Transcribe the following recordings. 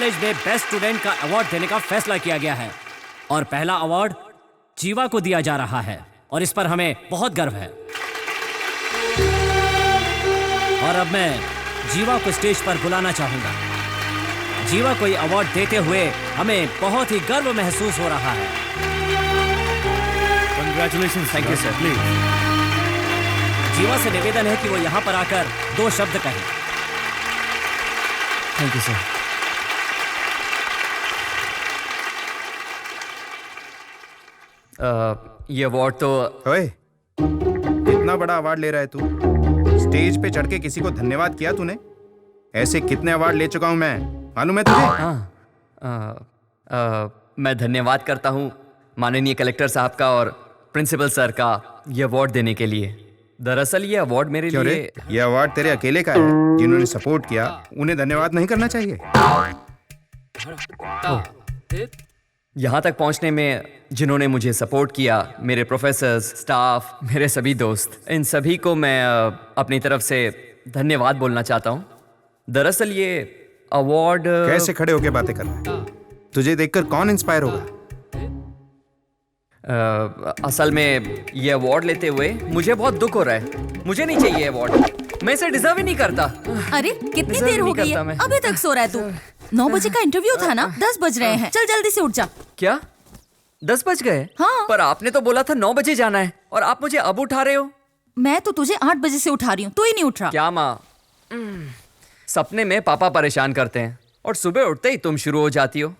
College में best student का award देने का फैसला किया गया है और पहला अवार्ड जीवा को दिया जा रहा है और इस पर हमें बहुत गर्व है। और अब मैं जीवा को स्टेज पर बुलाना चाहूंगा। जीवा को ये अवार्ड देते हुए हमें बहुत ही गर्व महसूस हो रहा है। Congratulations, thank you sir. Please. जीवा से निवेदन है कि वो यहाँ पर आकर 2 शब्द कहें। Thank you sir. ये अवार्ड तो ओए, इतना बड़ा अवार्ड ले रहा है तू? स्टेज पे चढ़ के किसी को धन्यवाद किया तूने? ऐसे कितने अवार्ड ले चुका हूं मैं, मालूम है तुझे? मैं धन्यवाद करता हूँ माननीय कलेक्टर साहब का और प्रिंसिपल सर का ये अवार्ड देने के लिए। दरअसल ये अवार्ड मेरे क्यों लिए रे? ये अवार्ड तेरे अकेले का है। जिन्होंने सपोर्ट किया उन्हें धन्यवाद नहीं करना चाहिए? यहाँ तक पहुँचने में जिन्होंने मुझे सपोर्ट किया, मेरे प्रोफेसर्स, स्टाफ, मेरे सभी दोस्त, इन सभी को मैं अपनी तरफ से धन्यवाद बोलना चाहता हूँ। दरअसल ये अवार्ड कैसे खड़े होके बातें कर रहा है? तुझे देखकर कौन इंस्पायर होगा? असल में ये अवार्ड लेते हुए मुझे बहुत दुख हो रहा है। मुझे नहीं चाहिए अवार्ड, मैं इसे डिजर्व ही नहीं करता। अरे कितनी डिजर्व देर हो नहीं गई करता है, मैं। अभी तक सो रहा है तू? 9 बजे का इंटरव्यू था ना, 10 बज रहे हैं। चल जल्दी से उठ जा। क्या 10 बज गए? हाँ। पर आपने तो बोला था 9 बजे जाना है और आप मुझे अब उठा रहे हो। मैं तो तुझे 8 बजे से उठा रही हूँ, तू ही नहीं उठ रहा। क्या माँ? सपने में पापा परेशान करते हैं और सुबह उठते ही तुम शुरू हो जाती हो।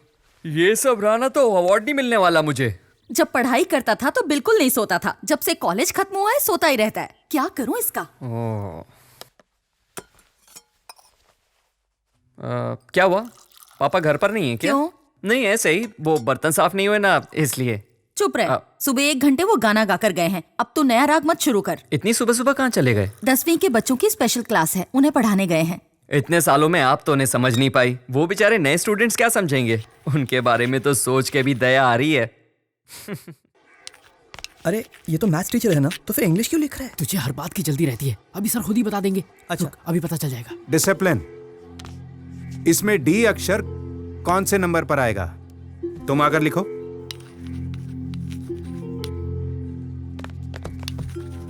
ये सब रहा तो अवार्ड नहीं मिलने वाला मुझे। जब पढ़ाई करता था तो बिल्कुल नहीं सोता था, जब से कॉलेज खत्म हुआ है सोता ही रहता है। क्या करूं इसका? क्या हुआ? पापा घर पर नहीं है क्या? क्यों? नहीं, ऐसे ही वो बर्तन साफ नहीं हुए ना, इसलिए। चुप रह। सुबह 1 घंटे वो गाना गाकर गए हैं। अब तू नया राग मत शुरू कर। इतनी सुबह सुबह कहाँ चले गए? 10वीं के बच्चों की स्पेशल क्लास है, उन्हें पढ़ाने गए हैं। इतने सालों में आप तो उन्हें समझ नहीं पाई, वो बेचारे नए स्टूडेंट्स क्या समझेंगे? उनके बारे में तो सोच के भी दया आ रही है। अरे ये तो मैथ्स टीचर है ना, तो फिर इंग्लिश क्यों लिख रहा है? तुझे हर बात की जल्दी रहती है, अभी सर खुद ही बता देंगे। अच्छा। रुक, अभी पता चल जाएगा। डिसिप्लिन। इसमें डी अक्षर कौन से नंबर पर आएगा? तुम आकर लिखो।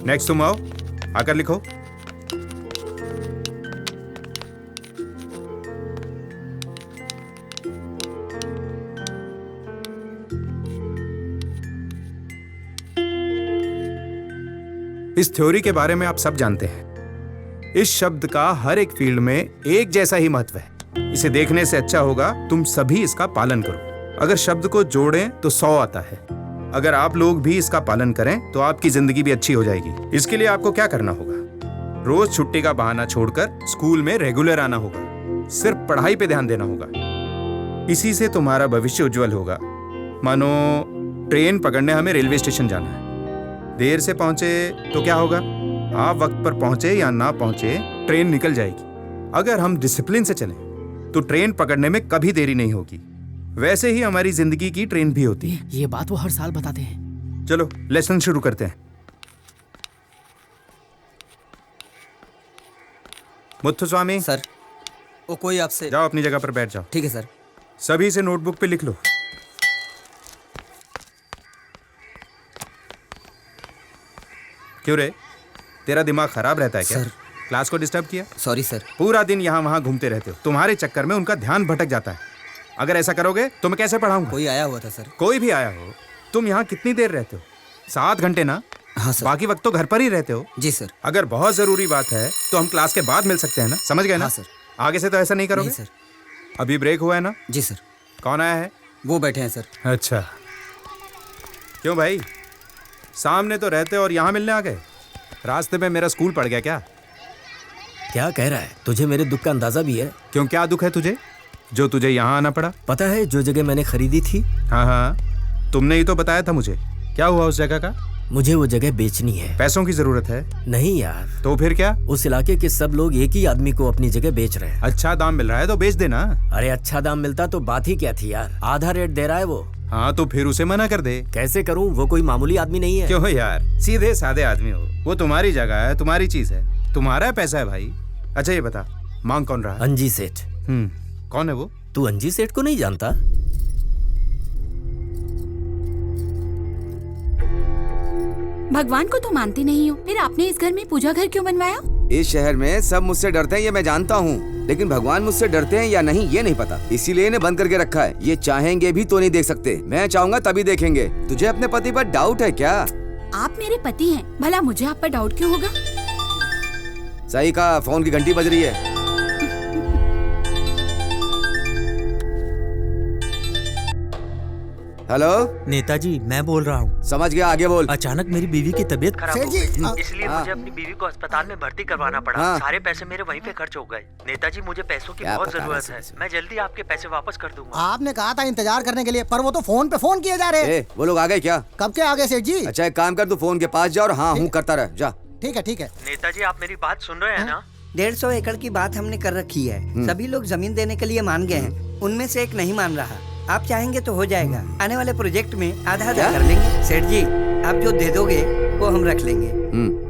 नेक्स्ट तुम आओ, आकर लिखो। इस थ्योरी के बारे में आप सब जानते हैं। इस शब्द का हर एक फील्ड में एक जैसा ही महत्व है। इसे देखने से अच्छा होगा तुम सभी इसका पालन करो। अगर शब्द को जोड़ें तो 100 आता है। अगर आप लोग भी इसका पालन करें तो आपकी जिंदगी भी अच्छी हो जाएगी। इसके लिए आपको क्या करना होगा? रोज छुट्टी का बहाना छोड़कर स्कूल में रेगुलर आना होगा। सिर्फ पढ़ाई पे ध्यान देना होगा। इसी से तुम्हारा भविष्य उज्जवल होगा। मानो ट्रेन पकड़ने हमें रेलवे स्टेशन जाना है। देर से पहुंचे तो क्या होगा? आप वक्त पर पहुंचे या ना पहुंचे, ट्रेन निकल जाएगी। अगर हम डिसिप्लिन से चलें तो ट्रेन पकड़ने में कभी देरी नहीं होगी। वैसे ही हमारी जिंदगी की ट्रेन भी होती है। ये बात वो हर साल बताते हैं। चलो लेसन शुरू करते हैं। मुत्थुस्वामी सर, वो कोई आपसे। जाओ अपनी जगह पर बैठ जाओ। ठीक है सर। सभी से नोटबुक पे लिख लो। क्यों रे, तेरा दिमाग खराब रहता है क्या? सर। क्लास को डिस्टर्ब किया? Sorry sir. पूरा दिन यहाँ वहाँ घूमते रहते हो। तुम्हारे चक्कर में उनका ध्यान भटक जाता है। अगर ऐसा करोगे तो मैं कैसे पढ़ाऊंगा? कोई आया हुआ था सर। कोई भी आया हो। तुम यहाँ कितनी देर रहते हो? 7 घंटे ना? हाँ सर। बाकी वक्त तो घर पर ही रहते हो। जी सर। अगर बहुत जरूरी बात है तो हम क्लास के बाद मिल सकते हैं ना? समझ गए ना? हाँ सर। आगे से तो ऐसा नहीं करोगे? नहीं सर। अभी ब्रेक हुआ है ना? जी सर। कौन आया है? वो बैठे हैं सर। अच्छा, क्यों भाई, सामने तो रहते और यहाँ मिलने आ गए? रास्ते में मेरा स्कूल पड़ गया क्या? क्या कह रहा है? तुझे मेरे दुख का अंदाजा भी है? क्यों, क्या दुख है तुझे जो तुझे यहाँ आना पड़ा? पता है जो जगह मैंने खरीदी थी? हाँ हाँ, तुमने ही तो बताया था मुझे। क्या हुआ उस जगह का? मुझे वो जगह बेचनी है। पैसों की जरूरत है? नहीं यार। तो फिर क्या? उस इलाके के सब लोग एक ही आदमी को अपनी जगह बेच रहे हैं। अच्छा दाम मिल रहा है तो बेच देना। अरे अच्छा दाम मिलता तो बात ही क्या थी यार, आधा रेट दे रहा है वो। हाँ तो फिर उसे मना कर दे। कैसे करूं, वो कोई मामूली आदमी नहीं है। क्यों यार, सीधे साधे आदमी हो। वो तुम्हारी जगह है, तुम्हारी चीज है, तुम्हारा पैसा है भाई। अच्छा ये बता, मांग कौन रहा है? अंजी सेठ। कौन है वो? तू अंजी सेठ को नहीं जानता? भगवान को तो मानती नहीं हो, फिर आपने इस घर में पूजा घर क्यों बनवाया? इस शहर में सब मुझसे डरते हैं ये मैं जानता हूँ, लेकिन भगवान मुझसे डरते हैं या नहीं ये नहीं पता, इसीलिए इन्हें बंद करके रखा है। ये चाहेंगे भी तो नहीं देख सकते, मैं चाहूँगा तभी देखेंगे। तुझे अपने पति पर डाउट है क्या? आप मेरे पति हैं, भला मुझे आप पर डाउट क्यों होगा? सही कहा, फोन की घंटी बज रही है। हेलो नेताजी, मैं बोल रहा हूँ। समझ गया, आगे बोल। अचानक मेरी बीवी की तबीयत खराब हो गई, इसलिए हाँ। मुझे अपनी बीवी को अस्पताल में भर्ती करवाना पड़ा। हाँ। सारे पैसे मेरे वहीं पे खर्च हो गए। नेताजी, मुझे पैसों की क्या बहुत पता जरूरत है। वैसे। मैं जल्दी आपके पैसे वापस कर दूंगा। आपने कहा था इंतजार करने के लिए, पर वो तो फोन पे फोन किए जा रहे हैं। वो लोग आ गए क्या? कब के आगे सेठ जी? अच्छा एक काम कर, तू फोन के पास जा और हाँ हूँ करता रह, जा। ठीक है ठीक है। नेताजी, आप मेरी बात सुन रहे हैं ना? 150 एकड़ की बात हमने कर रखी है। सभी लोग जमीन देने के लिए मान गए हैं, उनमें से एक नहीं मान रहा। आप चाहेंगे तो हो जाएगा। आने वाले प्रोजेक्ट में आधा आधा कर लेंगे। सेठ जी, आप जो दे दोगे वो हम रख लेंगे।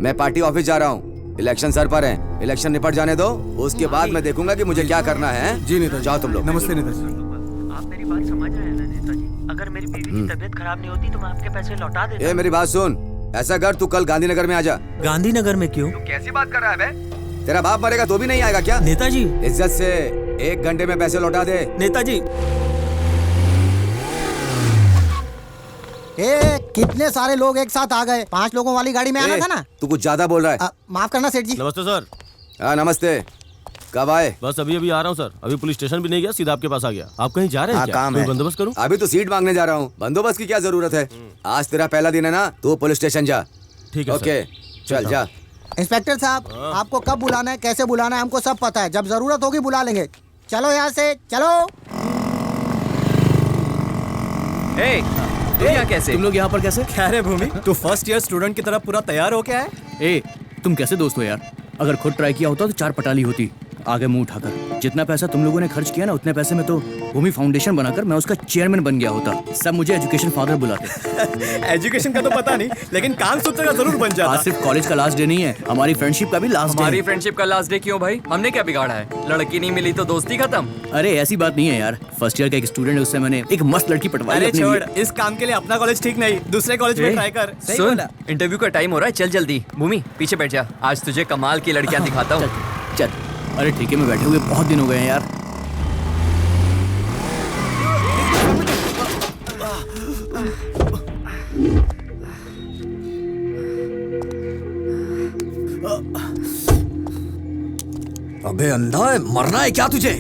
मैं पार्टी ऑफिस जा रहा हूँ, इलेक्शन सर पर है, इलेक्शन निपट जाने दो, उसके बाद मैं देखूंगा कि मुझे क्या करना है। जी नेताजी। जाओ तुम लोग। नमस्ते नेताजी। आप मेरी बात समझ रहे हैं ना नेताजी? अगर मेरी बीवी की तबीयत खराब नहीं होती तो मैं आपके पैसे लौटा देता। ए मेरी बात सुन, ऐसा कर तू कल गांधीनगर में आ जा। गांधीनगर में क्यों? कैसी बात कर रहा है बे? तेरा बाप मरेगा तो भी नहीं आएगा क्या? नेताजी। इज्जत से 1 घंटे में पैसे लौटा दे। नेताजी। कितने सारे लोग एक साथ आ गए। 5 लोगों वाली गाड़ी में आना था ना? तू कुछ ज्यादा बोल रहा है। माफ करना सेठ जी। नमस्ते सर। हाँ नमस्ते, कब आए? बस अभी अभी आ रहा हूँ सर, अभी पुलिस स्टेशन भी नहीं गया, सीधा आपके पास आ गया। आप कहीं जा रहे हैं क्या? काम कोई है, बंदोबस्त करूँ? अभी तो सीट मांगने जा रहा हूँ, बंदोबस्त की क्या जरूरत है? आज तेरा पहला दिन है ना, तू पुलिस स्टेशन जा। ठीक है ओके चल जा। इंस्पेक्टर साहब, आपको कब बुलाना है, कैसे बुलाना है, हमको सब पता है। जब जरूरत होगी बुला लेंगे। चलो यहाँ से चलो। यहाँ कैसे? तुम लोग यहाँ पर कैसे? क्या रे भूमि, तू फर्स्ट ईयर स्टूडेंट की तरह पूरा तैयार हो क्या है? ए, तुम कैसे दोस्त हो यार? अगर खुद ट्राई किया होता तो 4 पटाली होती। आगे मुंह उठाकर। जितना पैसा तुम लोगों ने खर्च किया ना, उतने पैसे में तो भूमि फाउंडेशन बनाकर मैं उसका चेयरमैन बन गया होता। सब मुझे एजुकेशन फादर बुलाते। एजुकेशन का तो पता नहीं, लेकिन काम सूत्र का जरूर बन जाता। आज सिर्फ कॉलेज का लास्ट डे नहीं है, हमारी फ्रेंडशिप का भी लास्ट डे। हमारी फ्रेंडशिप का लास्ट डे क्यों भाई? हमने क्या बिगाड़ा है? लड़की नहीं मिली तो दोस्ती खत्म? अरे ऐसी बात नहीं है यार। फर्स्ट ईयर का एक स्टूडेंट है, उससे मैंने एक मस्त लड़की पटवाई। अरे अपने छोड़, लिए। इस काम के लिए अपना कॉलेज ठीक नहीं, दूसरे कॉलेज में ट्राई कर। सुन, इंटरव्यू का टाइम हो रहा है, चल जल्दी। भूमि पीछे बैठ जा, आज तुझे कमाल की लड़कियां दिखाता हूँ। चल। अरे ठेके में बैठे हुए बहुत दिन हो गए हैं यार। अबे अंधा है, मरना है क्या तुझे?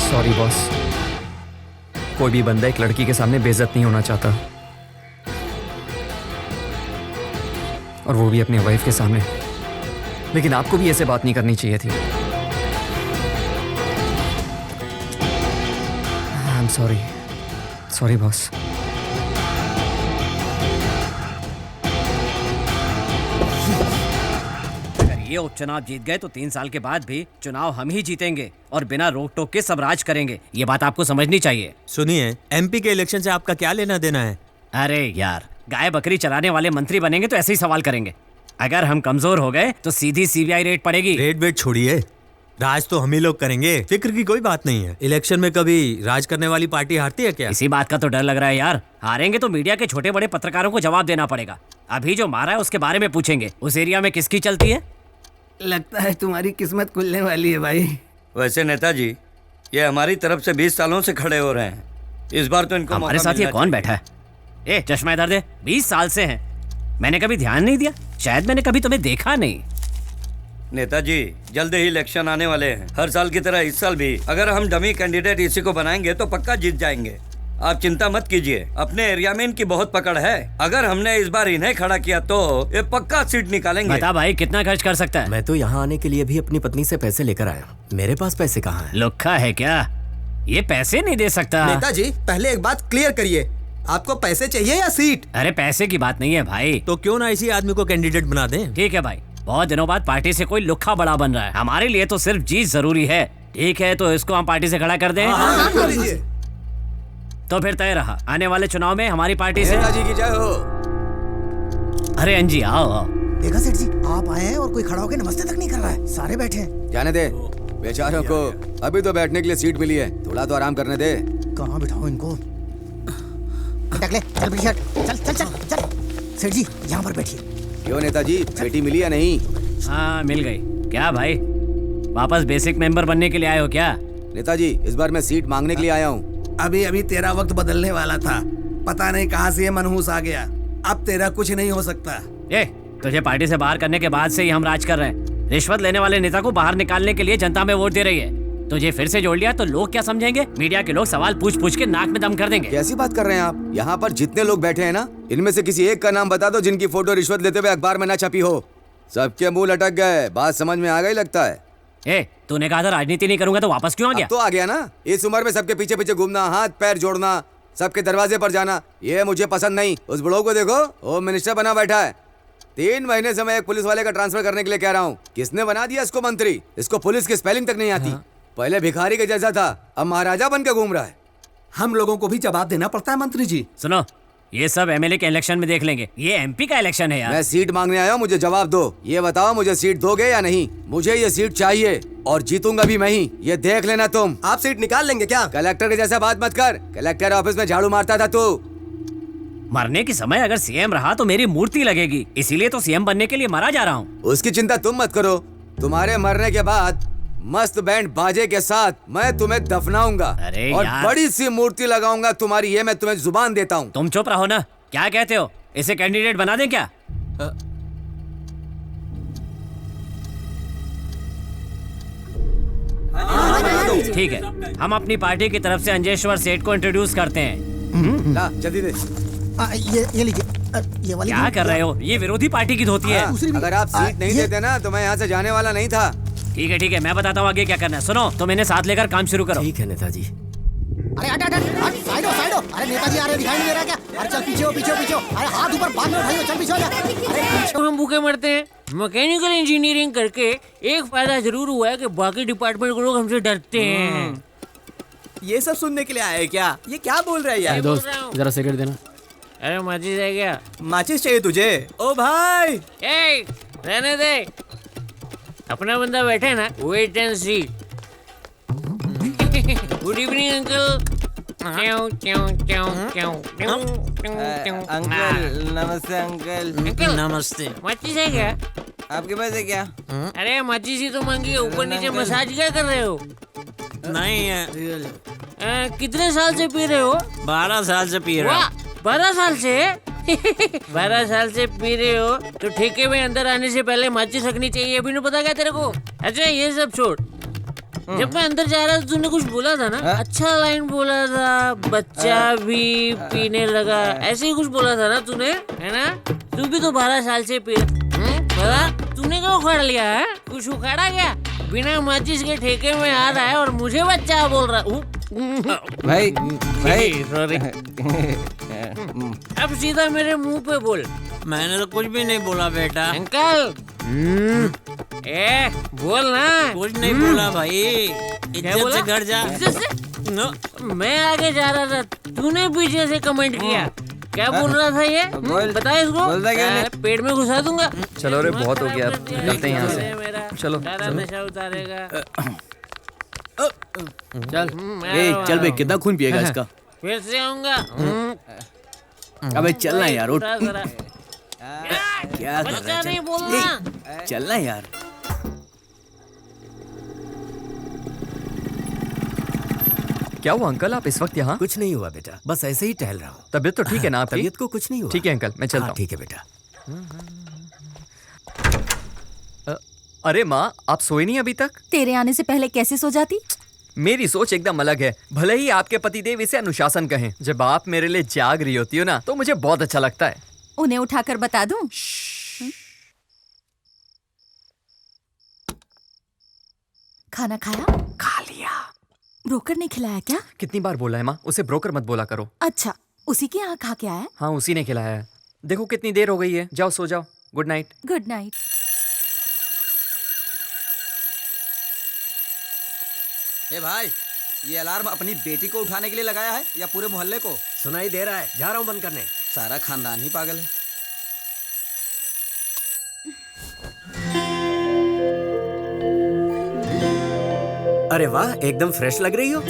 सॉरी बॉस, कोई भी बंदा एक लड़की के सामने बेइज्जत नहीं होना चाहता, और वो भी अपनी वाइफ के सामने। लेकिन आपको भी ऐसे बात नहीं करनी चाहिए थी। I am sorry boss. ये उपचुनाव जीत गए तो 3 साल के बाद भी चुनाव हम ही जीतेंगे और बिना रोक टोक के सब राज करेंगे। ये बात आपको समझनी चाहिए। सुनिए, एमपी के इलेक्शन से आपका क्या लेना देना है? अरे यार, गाय बकरी चराने वाले मंत्री बनेंगे तो ऐसे ही सवाल करेंगे। अगर हम कमजोर हो गए तो सीधी सीबीआई रेड पड़ेगी। रेड वेट छोड़िए, राज तो हम ही लोग करेंगे, फिक्र की कोई बात नहीं है। इलेक्शन में कभी राज करने वाली पार्टी हारती है क्या? इसी बात का तो डर लग रहा है यार। हारेंगे तो मीडिया के छोटे बड़े पत्रकारों को जवाब देना पड़ेगा। अभी जो मारा है उसके बारे में पूछेंगे। उस एरिया में किसकी चलती है? लगता है तुम्हारी किस्मत खुलने वाली है भाई। वैसे नेताजी, ये हमारी तरफ से 20 सालों से खड़े हो रहे हैं, इस बार तो इनको हमारे साथ ये कौन बैठा है? ए चश्मा इधर दे। 20 साल से हैं, मैंने कभी ध्यान नहीं दिया, शायद मैंने कभी तुम्हें देखा नहीं। नेताजी, जल्द ही इलेक्शन आने वाले हैं। हर साल की तरह इस साल भी अगर हम डमी कैंडिडेट इसी को बनाएंगे तो पक्का जीत जाएंगे। आप चिंता मत कीजिए, अपने एरिया में इनकी बहुत पकड़ है। अगर हमने इस बार इन्हें खड़ा किया तो ये पक्का सीट निकालेंगे। बता भाई, कितना खर्च कर सकता है? मैं तो यहाँ आने के लिए भी अपनी पत्नी से पैसे लेकर आया। मेरे पास पैसे कहाँ हैं? लुक्खा है क्या? ये पैसे नहीं दे सकता। नेताजी, पहले एक बात क्लियर करिए, आपको पैसे चाहिए या सीट? अरे पैसे की बात नहीं है भाई। तो क्यों ना इसी आदमी को कैंडिडेट बना दें? ठीक है भाई, बहुत दिनों बाद पार्टी से कोई लुक्खा बड़ा बन रहा है, हमारे लिए तो सिर्फ जीत जरूरी है। ठीक है, तो इसको हम पार्टी से खड़ा कर दें। तो फिर तय रहा, आने वाले चुनाव में हमारी पार्टी से। नेताजी की जय हो। अरे अंजी आओ आओ। देखा सेठ जी, आप आए हैं और कोई खड़ा होकर नमस्ते तक नहीं कर रहा है, सारे बैठे हैं। जाने दे बेचारों को, अभी तो बैठने के लिए सीट मिली है, थोड़ा तो आराम करने दे। कहाँ बिठाओ इनको? टकले, चल पीछे हट, चल चल चल चल। सेठ जी यहाँ पर बैठिए। क्यों नेताजी, बेटी मिली या नहीं? हाँ मिल गई। क्या भाई, वापस बेसिक मेंबर बनने के लिए आए हो क्या? नेताजी इस बार मैं सीट मांगने के लिए आया हूँ। अभी अभी तेरा वक्त बदलने वाला था, पता नहीं कहाँ से ये मनहूस आ गया। अब तेरा कुछ नहीं हो सकता। ये तुझे पार्टी से बाहर करने के बाद से ही हम राज कर रहे हैं। रिश्वत लेने वाले नेता को बाहर निकालने के लिए जनता में वोट दे रही है। तुझे फिर से जोड़ लिया तो लोग क्या समझेंगे? मीडिया के लोग सवाल पूछ पूछ के नाक में दम कर देंगे। कैसी बात कर रहे हैं आप? यहाँ पर जितने लोग बैठे हैं ना, इनमें से किसी एक का नाम बता दो जिनकी फोटो रिश्वत लेते हुए अखबार में न छपी हो। सबके मुंह लटक गए, बात समझ में आ गई लगता है। ए, तूने कहा था राजनीति नहीं करूंगा, तो वापस क्यों आ गया? तो आ गया ना। इस उम्र में सबके पीछे पीछे घूमना, हाथ पैर जोड़ना, सबके दरवाजे पर जाना, ये मुझे पसंद नहीं। उस बुढ़ो को देखो, होम मिनिस्टर बना बैठा है। 3 महीने से मैं एक पुलिस वाले का ट्रांसफर करने के लिए कह रहा हूँ। किसने बना दिया इसको मंत्री? इसको पुलिस की स्पेलिंग तक नहीं आती। पहले भिखारी के जैसा था, अब महाराजा बन के घूम रहा है। हम लोगों को भी जवाब देना पड़ता है मंत्री जी। सुनो, ये सब एमएलए के इलेक्शन में देख लेंगे, ये एमपी का इलेक्शन है यार। मैं सीट मांगने आया हूँ, मुझे जवाब दो। ये बताओ मुझे सीट दोगे या नहीं? मुझे ये सीट चाहिए और जीतूंगा भी मैं ही, ये देख लेना तुम। आप सीट निकाल लेंगे क्या? कलेक्टर के जैसा बात मत कर। कलेक्टर ऑफिस में झाड़ू मारता था तू। मरने के समय अगर सीएम रहा तो मेरी मूर्ति लगेगी, इसीलिए तो सीएम बनने के लिए मरा जा रहा हूँ। उसकी चिंता तुम मत करो। तुम्हारे मरने के बाद मस्त बैंड बाजे के साथ मैं तुम्हें दफनाऊंगा और यार। बड़ी सी मूर्ति लगाऊंगा तुम्हारी, ये मैं तुम्हें जुबान देता हूँ। तुम चुप रहो ना। क्या कहते हो, इसे कैंडिडेट बना दें क्या? ठीक है, हम अपनी पार्टी की तरफ से अंजेश्वर सेठ को इंट्रोड्यूस करते हैं। ला जल्दी दे। ये लीजिए, ये वाली। क्या कर रहे हो? ये विरोधी पार्टी की धोती है। अगर आप सीट नहीं देते ना तो मैं यहाँ से जाने वाला नहीं था। ठीक है, मैं बताता हूँ आगे क्या करना है। सुनो, तुम इन्हें साथ लेकर काम शुरू करो। ठीक है नेताजी। अरे हट हट हट, साइड हो साइड हो। अरे नेताजी आ रहे, दिखाई नहीं दे रहा क्या? अरे चल पीछे हो पीछे हो पीछे हो। अरे हाथ ऊपर, बाद में उठाइए, चल पीछे हो जा। अरे पीछे। हम भूखे मरते हैं। मैकेनिकल इंजीनियरिंग करके एक फायदा जरूर हुआ है कि बाकी डिपार्टमेंट के लोग हमसे डरते हैं। ये सब सुनने के लिए आए क्या? ये क्या बोल रहा है यार? दोस्त, जरा सिगरेट देना। अरे माचिस है क्या? माचिस चाहिए तुझे? ओ भाई, ए, रहने दे। अपना बंदा बैठे है ना, wait and see. Good evening uncle. Uncle नमस्ते। अंकल नमस्ते। माचिस है क्या आपके पास? है क्या? अरे माचिस ही तो मांगी, ऊपर नीचे मसाज क्या कर रहे हो? नहीं है। कितने साल से पी रहे हो? 12 साल से पी रहा हूँ। 12 साल से? 12 साल से पी रहे हो तो ठेके में अंदर आने से पहले माचिस रखनी चाहिए, अभी नहीं पता क्या तेरे को? अच्छा ये सब छोड़, जब मैं अंदर जा रहा था तूने कुछ बोला था ना? अच्छा लाइन बोला था, बच्चा भी पीने लगा, ऐसे ही कुछ बोला था ना तूने, है ना? तू भी तो 12 साल से पी रहा। तूने क्या उखाड़ लिया है? कुछ उखाड़ा क्या? बिना माचिस के ठेके में आ रहा है और मुझे बच्चा बोल रहा। भाई सॉरी। अब सीधा मेरे मुंह पे बोल। मैंने तो कुछ भी नहीं बोला बेटा। अंकल बोल ना। कुछ नहीं बोला भाई। इज्जत से घर जा। नो, मैं आगे जा रहा था, तूने पीछे से कमेंट किया। क्या बोल रहा था ये? बता इसको। पेट में घुसा दूंगा। चलो रे, बहुत हो गया, निकलते हैं यहाँ से। चलो नशा उतारेगा। चल चल बे, कितना खून पिएगा इसका? फिर से आऊंगा। अबे चलना यार, उठ। क्या कर बच्चा रहा नहीं है? बोलना। चलना यार। क्या हुआ अंकल, आप इस वक्त यहाँ? कुछ नहीं हुआ बेटा, बस ऐसे ही टहल रहा हूँ। तबीयत तो ठीक है ना आपकी? तबीयत को कुछ नहीं हुआ। ठीक है अंकल, मैं चलता हूँ। ठीक है बेटा। अरे माँ, आप सोए नहीं अभी तक? तेरे आने से पहले कैसे सो जाती? मेरी सोच एकदम अलग है। भले ही आपके पतिदेव इसे अनुशासन कहें, जब आप मेरे लिए जाग रही होती हो ना तो मुझे बहुत अच्छा लगता है। उन्हें उठाकर बता दूं? खाना खाया? खा लिया। ब्रोकर ने खिलाया क्या? कितनी बार बोला है माँ, उसे ब्रोकर मत बोला करो। अच्छा, उसी के यहाँ खा के आया? हाँ उसी ने खिलाया है। देखो कितनी देर हो गई है, जाओ सो जाओ। Good night. Good night. ए भाई, ये अलार्म अपनी बेटी को उठाने के लिए लगाया है या पूरे मोहल्ले को? सुनाई दे रहा है, जा रहा हूँ बंद करने। सारा खानदान ही पागल है। अरे वाह, एकदम फ्रेश लग रही हो।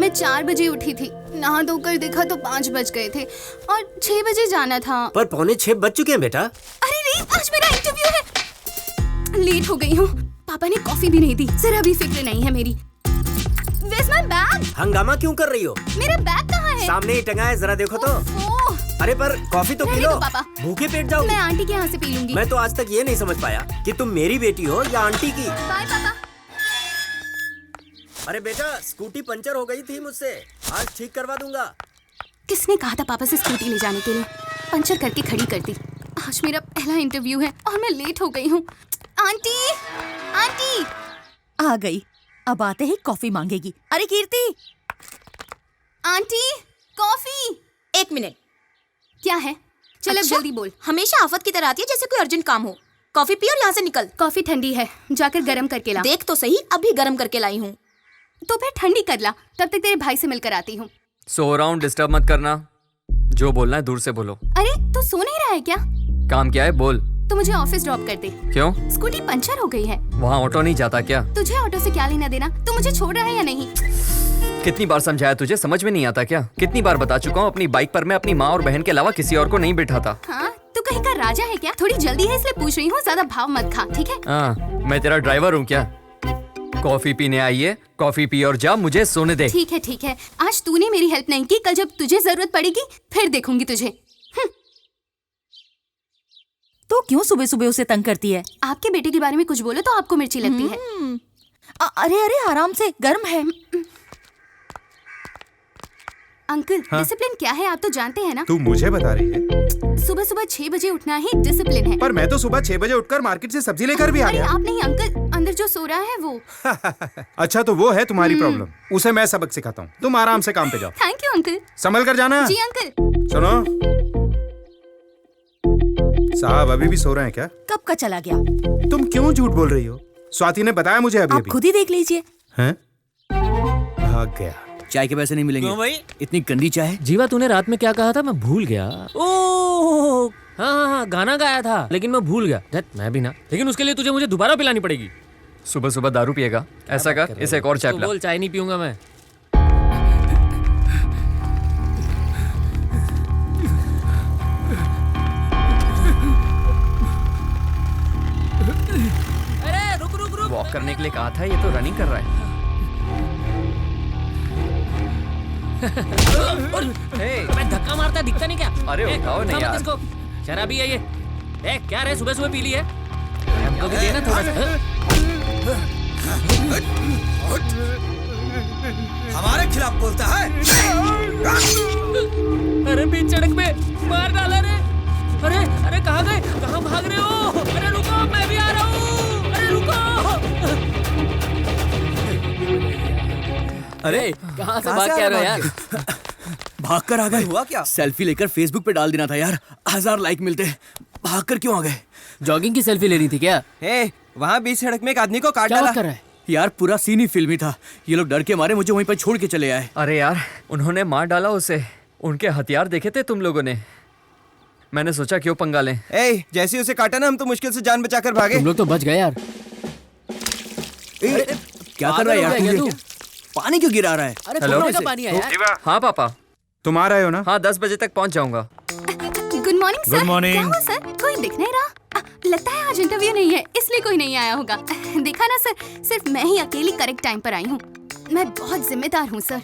मैं 4 बजे उठी थी, नहा धोकर देखा तो 5 बज गए थे और 6 बजे जाना था। पर 5:45 बज चुके हैं बेटा। अरे नहीं, आज मेरा इंटरव्यू है। लेट हो गई हूँ। पापा ने कॉफी भी नहीं दी, जरा भी फिक्र नहीं है मेरी। Where's my bag? हंगामा क्यों कर रही हो? मेरा बैग कहाँ है? सामने ही टंगा है, जरा देखो तो। अरे पर कॉफी तो पी रहने लो, दो पापा। भूखे पेट जाओगी। मैं आंटी के यहाँ से पी लूंगी। मैं तो आज तक ये नहीं समझ पाया कि तुम मेरी बेटी हो या आंटी की। बाय पापा। अरे बेटा, स्कूटी पंचर हो गई थी मुझसे, आज ठीक करवा दूंगा। किसने कहा था पापा से स्कूटी ले जाने के लिए? पंचर करके खड़ी कर दी। आज मेरा पहला इंटरव्यू है और मैं लेट हो गई हूँ। आंटी, आंटी आ गई, अब आते ही कॉफी मांगेगी। अरे कीर्ति, आंटी कॉफी। 1 मिनट। क्या है? चल अब जल्दी बोल। हमेशा आफत की तरह आती है जैसे कोई अर्जेंट काम हो। कॉफी पी और यहाँ से निकल। कॉफी ठंडी है, जाकर गरम करके ला। देख तो सही, अभी गरम करके लाई हूँ। तो फिर ठंडी कर ला, तब तक तेरे भाई से मिलकर आती हूँ। सो रहा हूँ, डिस्टर्ब मत करना। जो बोलना है दूर से बोलो। अरे तू सो नहीं रहा है क्या? काम क्या है बोल। तो मुझे ऑफिस ड्रॉप कर दे। क्यों? स्कूटी पंचर हो गई है। वहाँ ऑटो नहीं जाता क्या? तुझे ऑटो से क्या लेना देना? तू मुझे छोड़ रहा है या नहीं? कितनी बार समझाया तुझे, समझ में नहीं आता क्या? कितनी बार बता चुका हूँ, अपनी बाइक पर मैं अपनी माँ और बहन के अलावा किसी और को नहीं बिठाता। हाँ, तू कहीं का राजा है क्या? थोड़ी जल्दी है इसलिए पूछ रही हूँ, ज्यादा भाव मत खा, ठीक है? हाँ, मैं तेरा ड्राइवर हूँ क्या? कॉफी पीने आई है, कॉफी पी और जा, मुझे सोने दे। ठीक है ठीक है, आज तूने मेरी हेल्प नहीं की, कल जब तुझे जरूरत पड़ेगी फिर देखूंगी तुझे। तो क्यों सुबह सुबह उसे तंग करती है? आपके बेटे के बारे में कुछ बोलो तो आपको मिर्ची लगती है। अरे अरे आराम से, गर्म है। अंकल, हाँ? डिसिप्लिन क्या है आप तो जानते हैं ना? तू मुझे बता रही है? सुबह सुबह 6 बजे उठना ही डिसिप्लिन है। पर मैं तो सुबह 6 बजे उठकर मार्केट से सब्जी लेकर भी आ अरे गया। आप नहीं अंकल, अंदर जो सो रहा है वो। अच्छा तो वो है तुम्हारी प्रॉब्लम, उसे मैं सबक सिखाता हूँ। तुम आराम से काम पे जाओ। Thank you uncle. संभल कर जाना। जी अंकल। सुनो, साहब अभी भी सो रहे हैं क्या? कब का चला गया? तुम क्यों झूठ बोल रही हो? स्वाति ने बताया मुझे अभी आप अभी। खुद ही देख लीजिए। हैं? भाग गया। चाय के पैसे नहीं मिलेंगे। क्यों भाई? इतनी गंदी चाय। जीवा, तूने रात में क्या कहा था? मैं भूल गया। ओह हाँ हाँ हाँ, गाना गाया था लेकिन मैं भूल गया। धत, मैं भी ना। लेकिन उसके लिए तुझे मुझे दोबारा पिलानी पड़ेगी। सुबह सुबह दारू पिएगा? ऐसा कर, इसे एक और चाय तू पिला। बोल, चाय नहीं पीऊंगा मैं। अरे रुक रुक रुक। वॉक करने के लिए कहा था, ये तो रनिंग कर रहा है। मैं धक्का मारता दिखता नहीं क्या? अरे उठाओ नहीं यार। इसको शराबी है ये। क्या रे, सुबह सुबह पी ली है? हमको भी देना थोड़ा सा। हमारे खिलाफ बोलता है? अरे बीच सड़क पे मार डाला रे। अरे अरे कहाँ गए? कहाँ भाग रहे हो? अरे रुको, मैं भी आ रहा हूँ। अरे रुको। अरे कहाँ से भाग के आ रहे हो यार? भाग कर आ गए। हुआ क्या? सेल्फी लेकर फेसबुक पे डाल देना था यार, 1000 लाइक मिलते। भाग कर क्यों आ गए? जॉगिंग की सेल्फी लेनी थी क्या? वहाँ बीच सड़क में एक आदमी को काट क्या डाला। बात कर रहा है? यार पूरा सीन ही फिल्मी था। ये लोग डर के मारे मुझे वहीं पर छोड़ के चले आए। अरे यार, उन्होंने मार डाला उसे। उनके हथियार देखे थे तुम लोगों ने? मैंने सोचा क्यों पंगा लें। जैसे उसे काटा ना, हम तो मुश्किल से जान बचाकर भागे। तुम लोग तो बच गए यार। क्या कर रहा है यार तू? पानी क्यों गिरा रहा है? अरे हेलो? का पानी है यार। हाँ पापा। तुम आ रहे हो ना? हाँ, 10 बजे तक पहुँच जाऊंगा। Good morning sir. Good morning. क्या हुआ सर? कोई दिख नहीं रहा? लगता है आज इंटरव्यू नहीं है, इसलिए कोई नहीं आया होगा। देखा ना सर, सिर्फ मैं ही अकेली करेक्ट टाइम पर आई हूँ। मैं बहुत जिम्मेदार हूँ सर।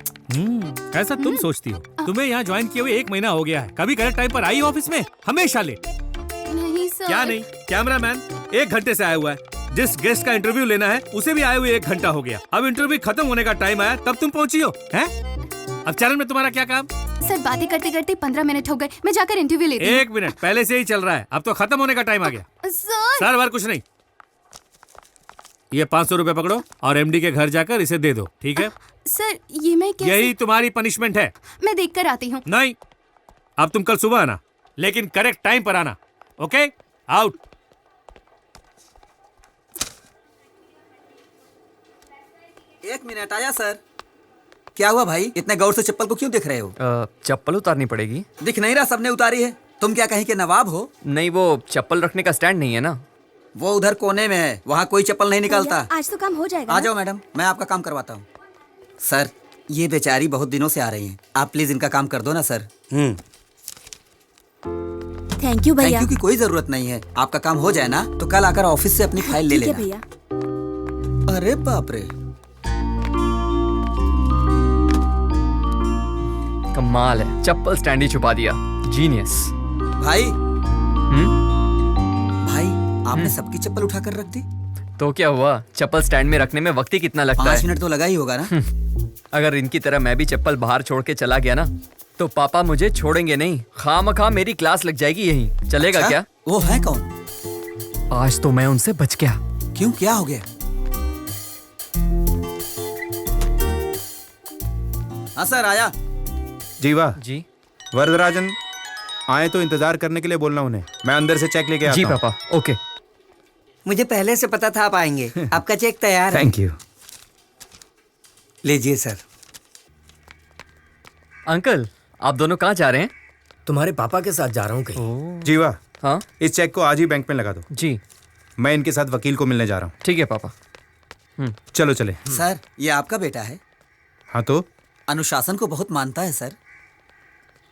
ऐसा तुम सोचती हो? तुम्हें यहाँ ज्वाइन किए हुए 1 महीना हो गया है, कभी करेक्ट टाइम पर आई हो ऑफिस में? हमेशा लेट। नहीं सर। क्या नहीं? कैमरामैन 1 घंटे से आया हुआ है। जिस गेस्ट का इंटरव्यू लेना है उसे भी आए हुए 1 घंटा हो गया। अब इंटरव्यू खत्म होने का टाइम आया तब तुम पहुंची हो हैं? अब चैनल में तुम्हारा क्या काम? सर बातें करते करते 15 मिनट हो गए, मैं जाकर इंटरव्यू लेती हूँ। 1 मिनट पहले से ही चल रहा है, अब तो खत्म होने का टाइम आ गया। सर बार कुछ नहीं। ये 500 रुपए पकड़ो और एमडी के घर जाकर इसे दे दो, ठीक है? सर ये मैं कैसे? यही तुम्हारी पनिशमेंट है। मैं देख कर आती हूँ। नहीं, अब तुम कल सुबह आना, लेकिन करेक्ट टाइम पर आना। Okay, out. एक मिनट, आया सर। क्या हुआ भाई, इतने गौर से चप्पल को क्यों देख रहे हो? चप्पल उतारनी पड़ेगी। दिख नहीं रहा, सबने उतारी है। तुम क्या कहीं के नवाब हो? नहीं, वो चप्पल रखने का स्टैंड नहीं है ना। वो उधर कोने में है, वहाँ कोई चप्पल नहीं निकालता। आज तो काम हो जाएगा। आ जाओ मैडम, मैं आपका काम करवाता हूँ। सर, ये बेचारी बहुत दिनों से आ रही हैं, आप प्लीज इनका काम कर दो ना सर। थैंक यू भैया। थैंक यू की कोई जरूरत नहीं है। आपका काम हो जाए ना तो कल आकर ऑफिस से अपनी फाइल ले लेना। भैया। अरे बाप रे, कमाल है, चप्पल स्टैंड ही छुपा दिया। जीनियस। भाई भाई, आपने सबकी चप्पल उठाकर रख दी। तो क्या हुआ, चप्पल स्टैंड में रखने में वक्त ही कितना लगता है? 5 मिनट तो लगा ही होगा ना। अगर इनकी तरह मैं भी चप्पल बाहर छोड़ के चला गया ना तो पापा मुझे छोड़ेंगे नहीं। खामखा मेरी क्लास लग जाएगी यहीं। चलेगा? अच्छा? क्या वो है कौन? आज तो मैं उनसे बच गया। क्यों, क्या हो गया? हाँ सर, आया। जीवा जी। वरदराजन आए तो इंतजार करने के लिए बोलना उन्हें, मैं अंदर से चेक लेके आता जी हूं। पापा। ओके। मुझे पहले से पता था आप आएंगे। आपका चेक तैयार है। Thank you. लीजिए सर। अंकल, आप दोनों कहाँ जा रहे हैं? तुम्हारे पापा के साथ जा रहा हूँ कहीं। जीवा, हाँ, इस चेक को आज ही बैंक में लगा दो। जी। मैं इनके साथ वकील को मिलने जा रहा हूँ। ठीक है पापा। चलो चले। सर, ये आपका बेटा है? हाँ तो अनुशासन को बहुत मानता है सर।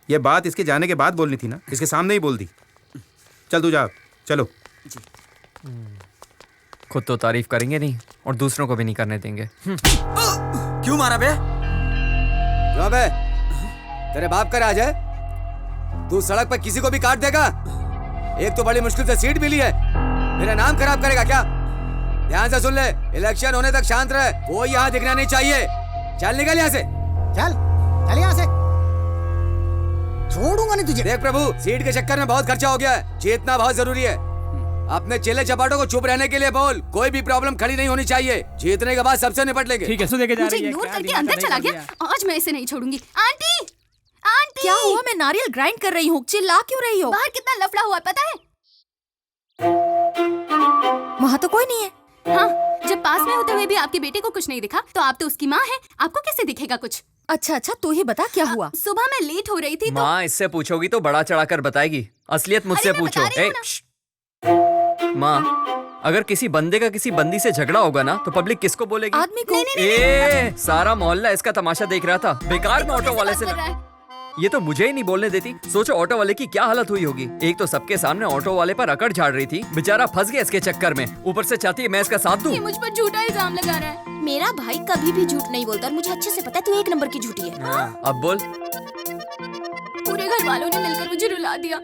ये बात इसके जाने के बाद बोलनी थी ना, इसके सामने ही बोल दी। चल तू जा, चलो। खुद तो तारीफ करेंगे नहीं और दूसरों को भी नहीं करने देंगे। क्यों मारा बे? क्यों बे? तेरे बाप का राज है? तू सड़क पर किसी को भी काट देगा? एक तो बड़ी मुश्किल से सीट मिली है, मेरा नाम खराब करेगा क्या? ध्यान से सुन ले, इलेक्शन होने तक शांत रहे, कोई यहाँ दिखना नहीं चाहिए। चल निकल यहाँ से। चल चल यहाँ से, छोड़ूंगा नहीं तुझे। देख प्रभु, सीट के चक्कर में बहुत खर्चा हो गया है, जीतना बहुत जरूरी है। अपने चेले चपाटों को चुप रहने के लिए बोल, कोई भी प्रॉब्लम खड़ी नहीं होनी चाहिए। जीतने के बाद सबसे निपट लेंगे। ठीक है, सुन लेके जा मुझे रही है। इग्नोर करके अंदर चला गया। आज मैं इसे नहीं छोड़ूंगी। Aunty, aunty. क्या हुआ? मैं नारियल ग्राइंड कर रही हूँ, चिल्ला क्यों रही हो? बाहर कितना लफड़ा हुआ है पता है? वहाँ तो कोई नहीं है। हाँ, जब पास में होते हुए भी आपके बेटे को कुछ नहीं दिखा तो आप तो उसकी माँ हैं, आपको कैसे दिखेगा कुछ? अच्छा अच्छा, तू ही बता क्या हुआ? सुबह मैं लेट हो रही थी तो माँ इससे पूछोगी तो बड़ा चढ़ाकर बताएगी। असलियत मुझसे पूछो। माँ, अगर किसी बंदे का किसी बंदी से झगड़ा होगा ना तो पब्लिक किसको बोलेगी? आदमी को। सारा मोहल्ला इसका तमाशा देख रहा था। बेकार में ऑटो वाले से ये तो मुझे ही नहीं बोलने देती। सोचो ऑटो वाले की क्या हालत हुई होगी। एक तो सबके सामने ऑटो वाले पर अकड़ झाड़ रही थी, बेचारा फंस गया इसके चक्कर में। ऊपर से चाहती है मैं इसका साथ दूं। ये मुझ पर झूठा इल्जाम लगा रहा है। मेरा भाई कभी भी झूठ नहीं बोलता और मुझे अच्छे से पता है तू एक नंबर की झूठी है। अब बोल। पूरे घर वालों ने मिलकर मुझे रुला दिया।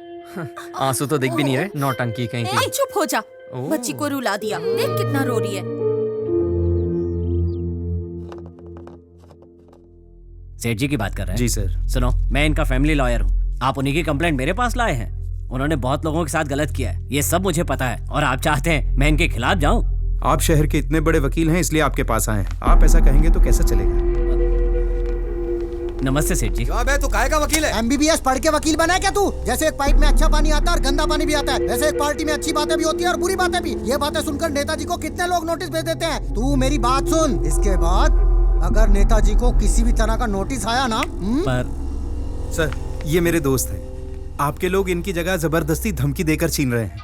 आंसू तो दिख भी नहीं रहे, नौटंकी कहीं की। चुप हो जा, बच्ची को रुला दिया। देख कितना रो रही है। सेठ जी की बात कर रहे हैं? जी सर। सुनो, मैं इनका फैमिली लॉयर हूँ। आप उन्हीं की कंप्लेंट मेरे पास लाए हैं। उन्होंने बहुत लोगों के साथ गलत किया है, ये सब मुझे पता है। और आप चाहते हैं मैं इनके खिलाफ जाऊँ? आप शहर के इतने बड़े वकील हैं, इसलिए आपके पास आए हैं। आप ऐसा कहेंगे तो कैसा चलेगा? नमस्ते सेठ जी। तू काहे का वकील है? MBBS पढ़ के वकील बना है क्या तू? जैसे एक पाइप में अच्छा पानी आता है और गंदा पानी भी आता है, वैसे एक पार्टी में अच्छी बातें भी होती है और बुरी बातें भी। ये बातें सुनकर नेताजी को कितने लोग नोटिस भेज देते हैं। तू मेरी बात सुन, इसके बाद अगर नेताजी को किसी भी तरह का नोटिस आया ना पर सर, ये मेरे दोस्त हैं। आपके लोग इनकी जगह जबरदस्ती धमकी देकर छीन रहे हैं।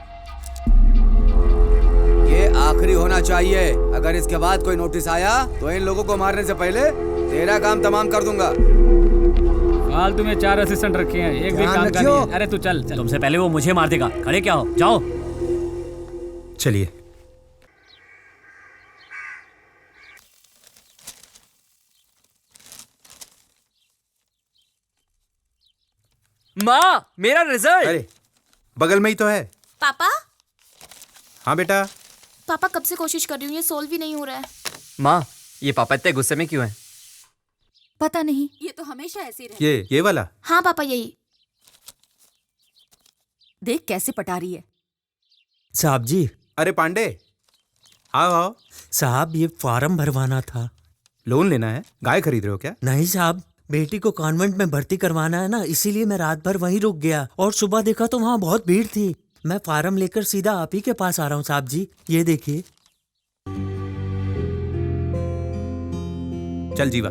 ये आखिरी होना चाहिए। अगर इसके बाद कोई नोटिस आया तो इन लोगों को मारने से पहले तेरा काम तमाम कर दूंगा। फालतू में 4 असिस्टेंट रखे हैं, एक भी काम का नहीं है। अरे तू चल। तुमसे पहले वो मुझे मार देगा। खड़े क्या हो, जाओ। चलिए। माँ, मेरा रिजल्ट। अरे बगल में ही तो है। पापा, हाँ बेटा। पापा कब से कोशिश कर रही हूँ, ये सोल्व ही नहीं हो रहा है। माँ, ये पापा इतने गुस्से में क्यों हैं? पता नहीं, ये तो हमेशा ऐसे रहे। ये वाला? हाँ पापा, यही। देख कैसे पटा रही है। साहब जी। अरे पांडे, आओ आओ। साहब, ये फॉर्म भरवाना था। लोन लेना है? गाय खरीद रहे हो क्या? नहीं साहब, बेटी को कॉन्वेंट में भर्ती करवाना है ना, इसीलिए मैं रात भर वहीं रुक गया और सुबह देखा तो वहाँ बहुत भीड़ थी। मैं फार्म लेकर सीधा आप ही के पास आ रहा हूँ साहब जी, ये देखिए। चल जीवा।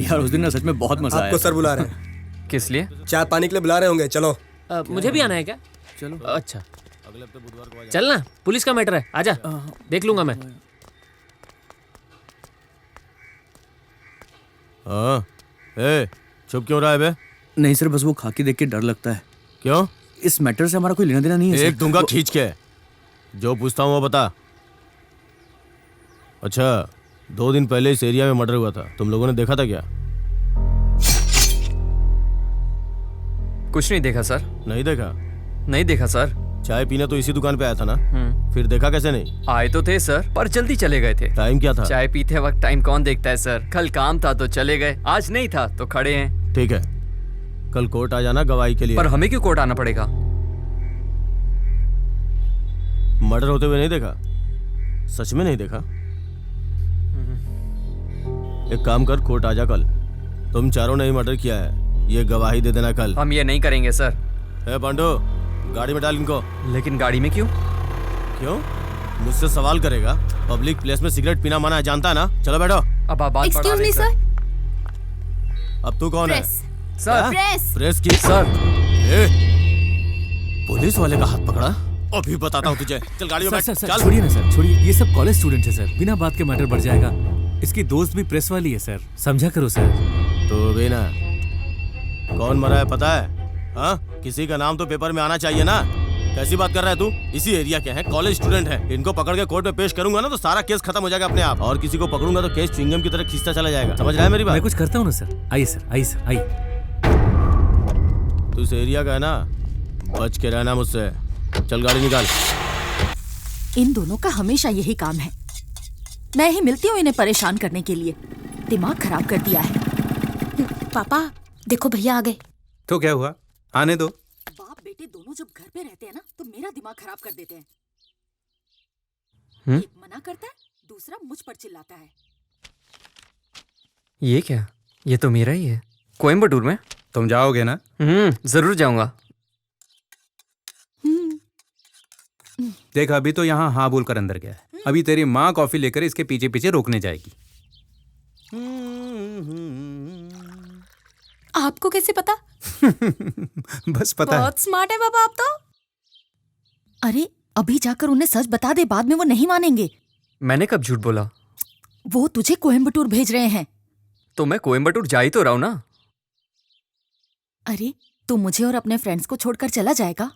यार उस दिन ना सच में बहुत मजा आया। आपको सर बुला रहे हैं। किस लिए? चाय पानी के लिए बुला रहे होंगे, चलो। मुझे भी आना है क्या? चलो। अच्छा चल ना, पुलिस का मैटर है, आजा, देख लूंगा मैं। हाँ, ए, चुप क्यों रहा है बे? नहीं सर, बस वो खाकी देख के डर लगता है। क्यों? इस मैटर से हमारा कोई लेना देना नहीं है। एक दूंगा खींच के। जो पूछता हूँ वो बता। अच्छा, 2 दिन पहले इस एरिया में मर्डर हुआ था, तुम लोगों ने देखा था क्या? कुछ नहीं देखा सर। नहीं देखा? नहीं देखा सर। चाय पीने तो इसी दुकान पे आया था ना? फिर देखा कैसे नहीं? आए तो थे सर, पर जल्दी चले गए थे। टाइम क्या था? चाय पीते वक्त टाइम कौन देखता है सर? कल काम था तो चले गए, आज नहीं था तो खड़े हैं। ठीक है, कल कोर्ट आ जाना गवाही के लिए। पर हमें क्यों कोर्ट आना पड़ेगा? मर्डर होते हुए नहीं देखा? सच में नहीं देखा? एक काम कर, कोर्ट आ जा कल। तुम चारों ने ही मर्डर किया है, ये गवाही दे देना कल। हम ये नहीं करेंगे सर। ए पांडु, गाड़ी में डाल इनको। लेकिन गाड़ी में क्यों? क्यों? मुझसे सवाल करेगा? पब्लिक प्लेस में सिगरेट पीना मना है, जानता है ना? चलो बैठो। अब आप बात एक्सक्यूज मी सर। अब तू कौन है? सर। प्रेस की? सर। पुलिस वाले का हाथ पकड़ा? अभी बताता हूँ तुझे। चल गाड़ी में बैठ। सर चल। छोड़िए ना सर, छोड़िए, ये सब कॉलेज स्टूडेंट है सर, बिना बात के मैटर बढ़ जाएगा। इसकी दोस्त भी प्रेस वाली है सर, समझा करो सर। तो भी ना, कौन मरा है पता है? हाँ, किसी का नाम तो पेपर में आना चाहिए ना। कैसी बात कर रहा है तू? इसी एरिया के हैं, कॉलेज स्टूडेंट हैं। इनको पकड़ के कोर्ट में पेश करूंगा ना तो सारा केस खत्म हो जाएगा अपने आप, और किसी को पकड़ूंगा तो केस च्युइंगम की तरह खींचता चला जाएगा। समझ रहा है मेरी बात? मैं कुछ करता हूँ ना सर। आइए सर, आइए सर, आइए। तू इस एरिया का है ना, बच के रहना मुझसे। चल गाड़ी निकाल। इन दोनों का हमेशा यही काम है। मैं ही मिलती हूँ इन्हें परेशान करने के लिए। दिमाग खराब कर दिया है। पापा देखो भैया आ गए। तो क्या हुआ, आने दो। बाप बेटे दोनों जब घर पे रहते हैं ना तो मेरा दिमाग खराब कर देते हैं। एक मना करता है, दूसरा मुझ पर चिल्लाता है। ये क्या? ये तो मेरा ही है। कोयम्बटूर में? तुम जाओगे ना? जरूर जाऊंगा। देख, अभी तो यहाँ हाँ बोल कर अंदर गया है। अभी तेरी माँ कॉफी लेकर इसके पीछे पीछे रोकने जाएगी। आपको कैसे पता? बस पता है। बहुत स्मार्ट है बाबा आप तो। अरे अभी जाकर उन्हें सच बता दे, बाद में वो नहीं मानेंगे। मैंने कब झूठ बोला? वो तुझे कोयम्बटूर भेज रहे हैं। तो मैं कोयम्बटूर जा ही तो रहा हूं ना। अरे तू मुझे और अपने फ्रेंड्स को छोड़कर चला जाएगा?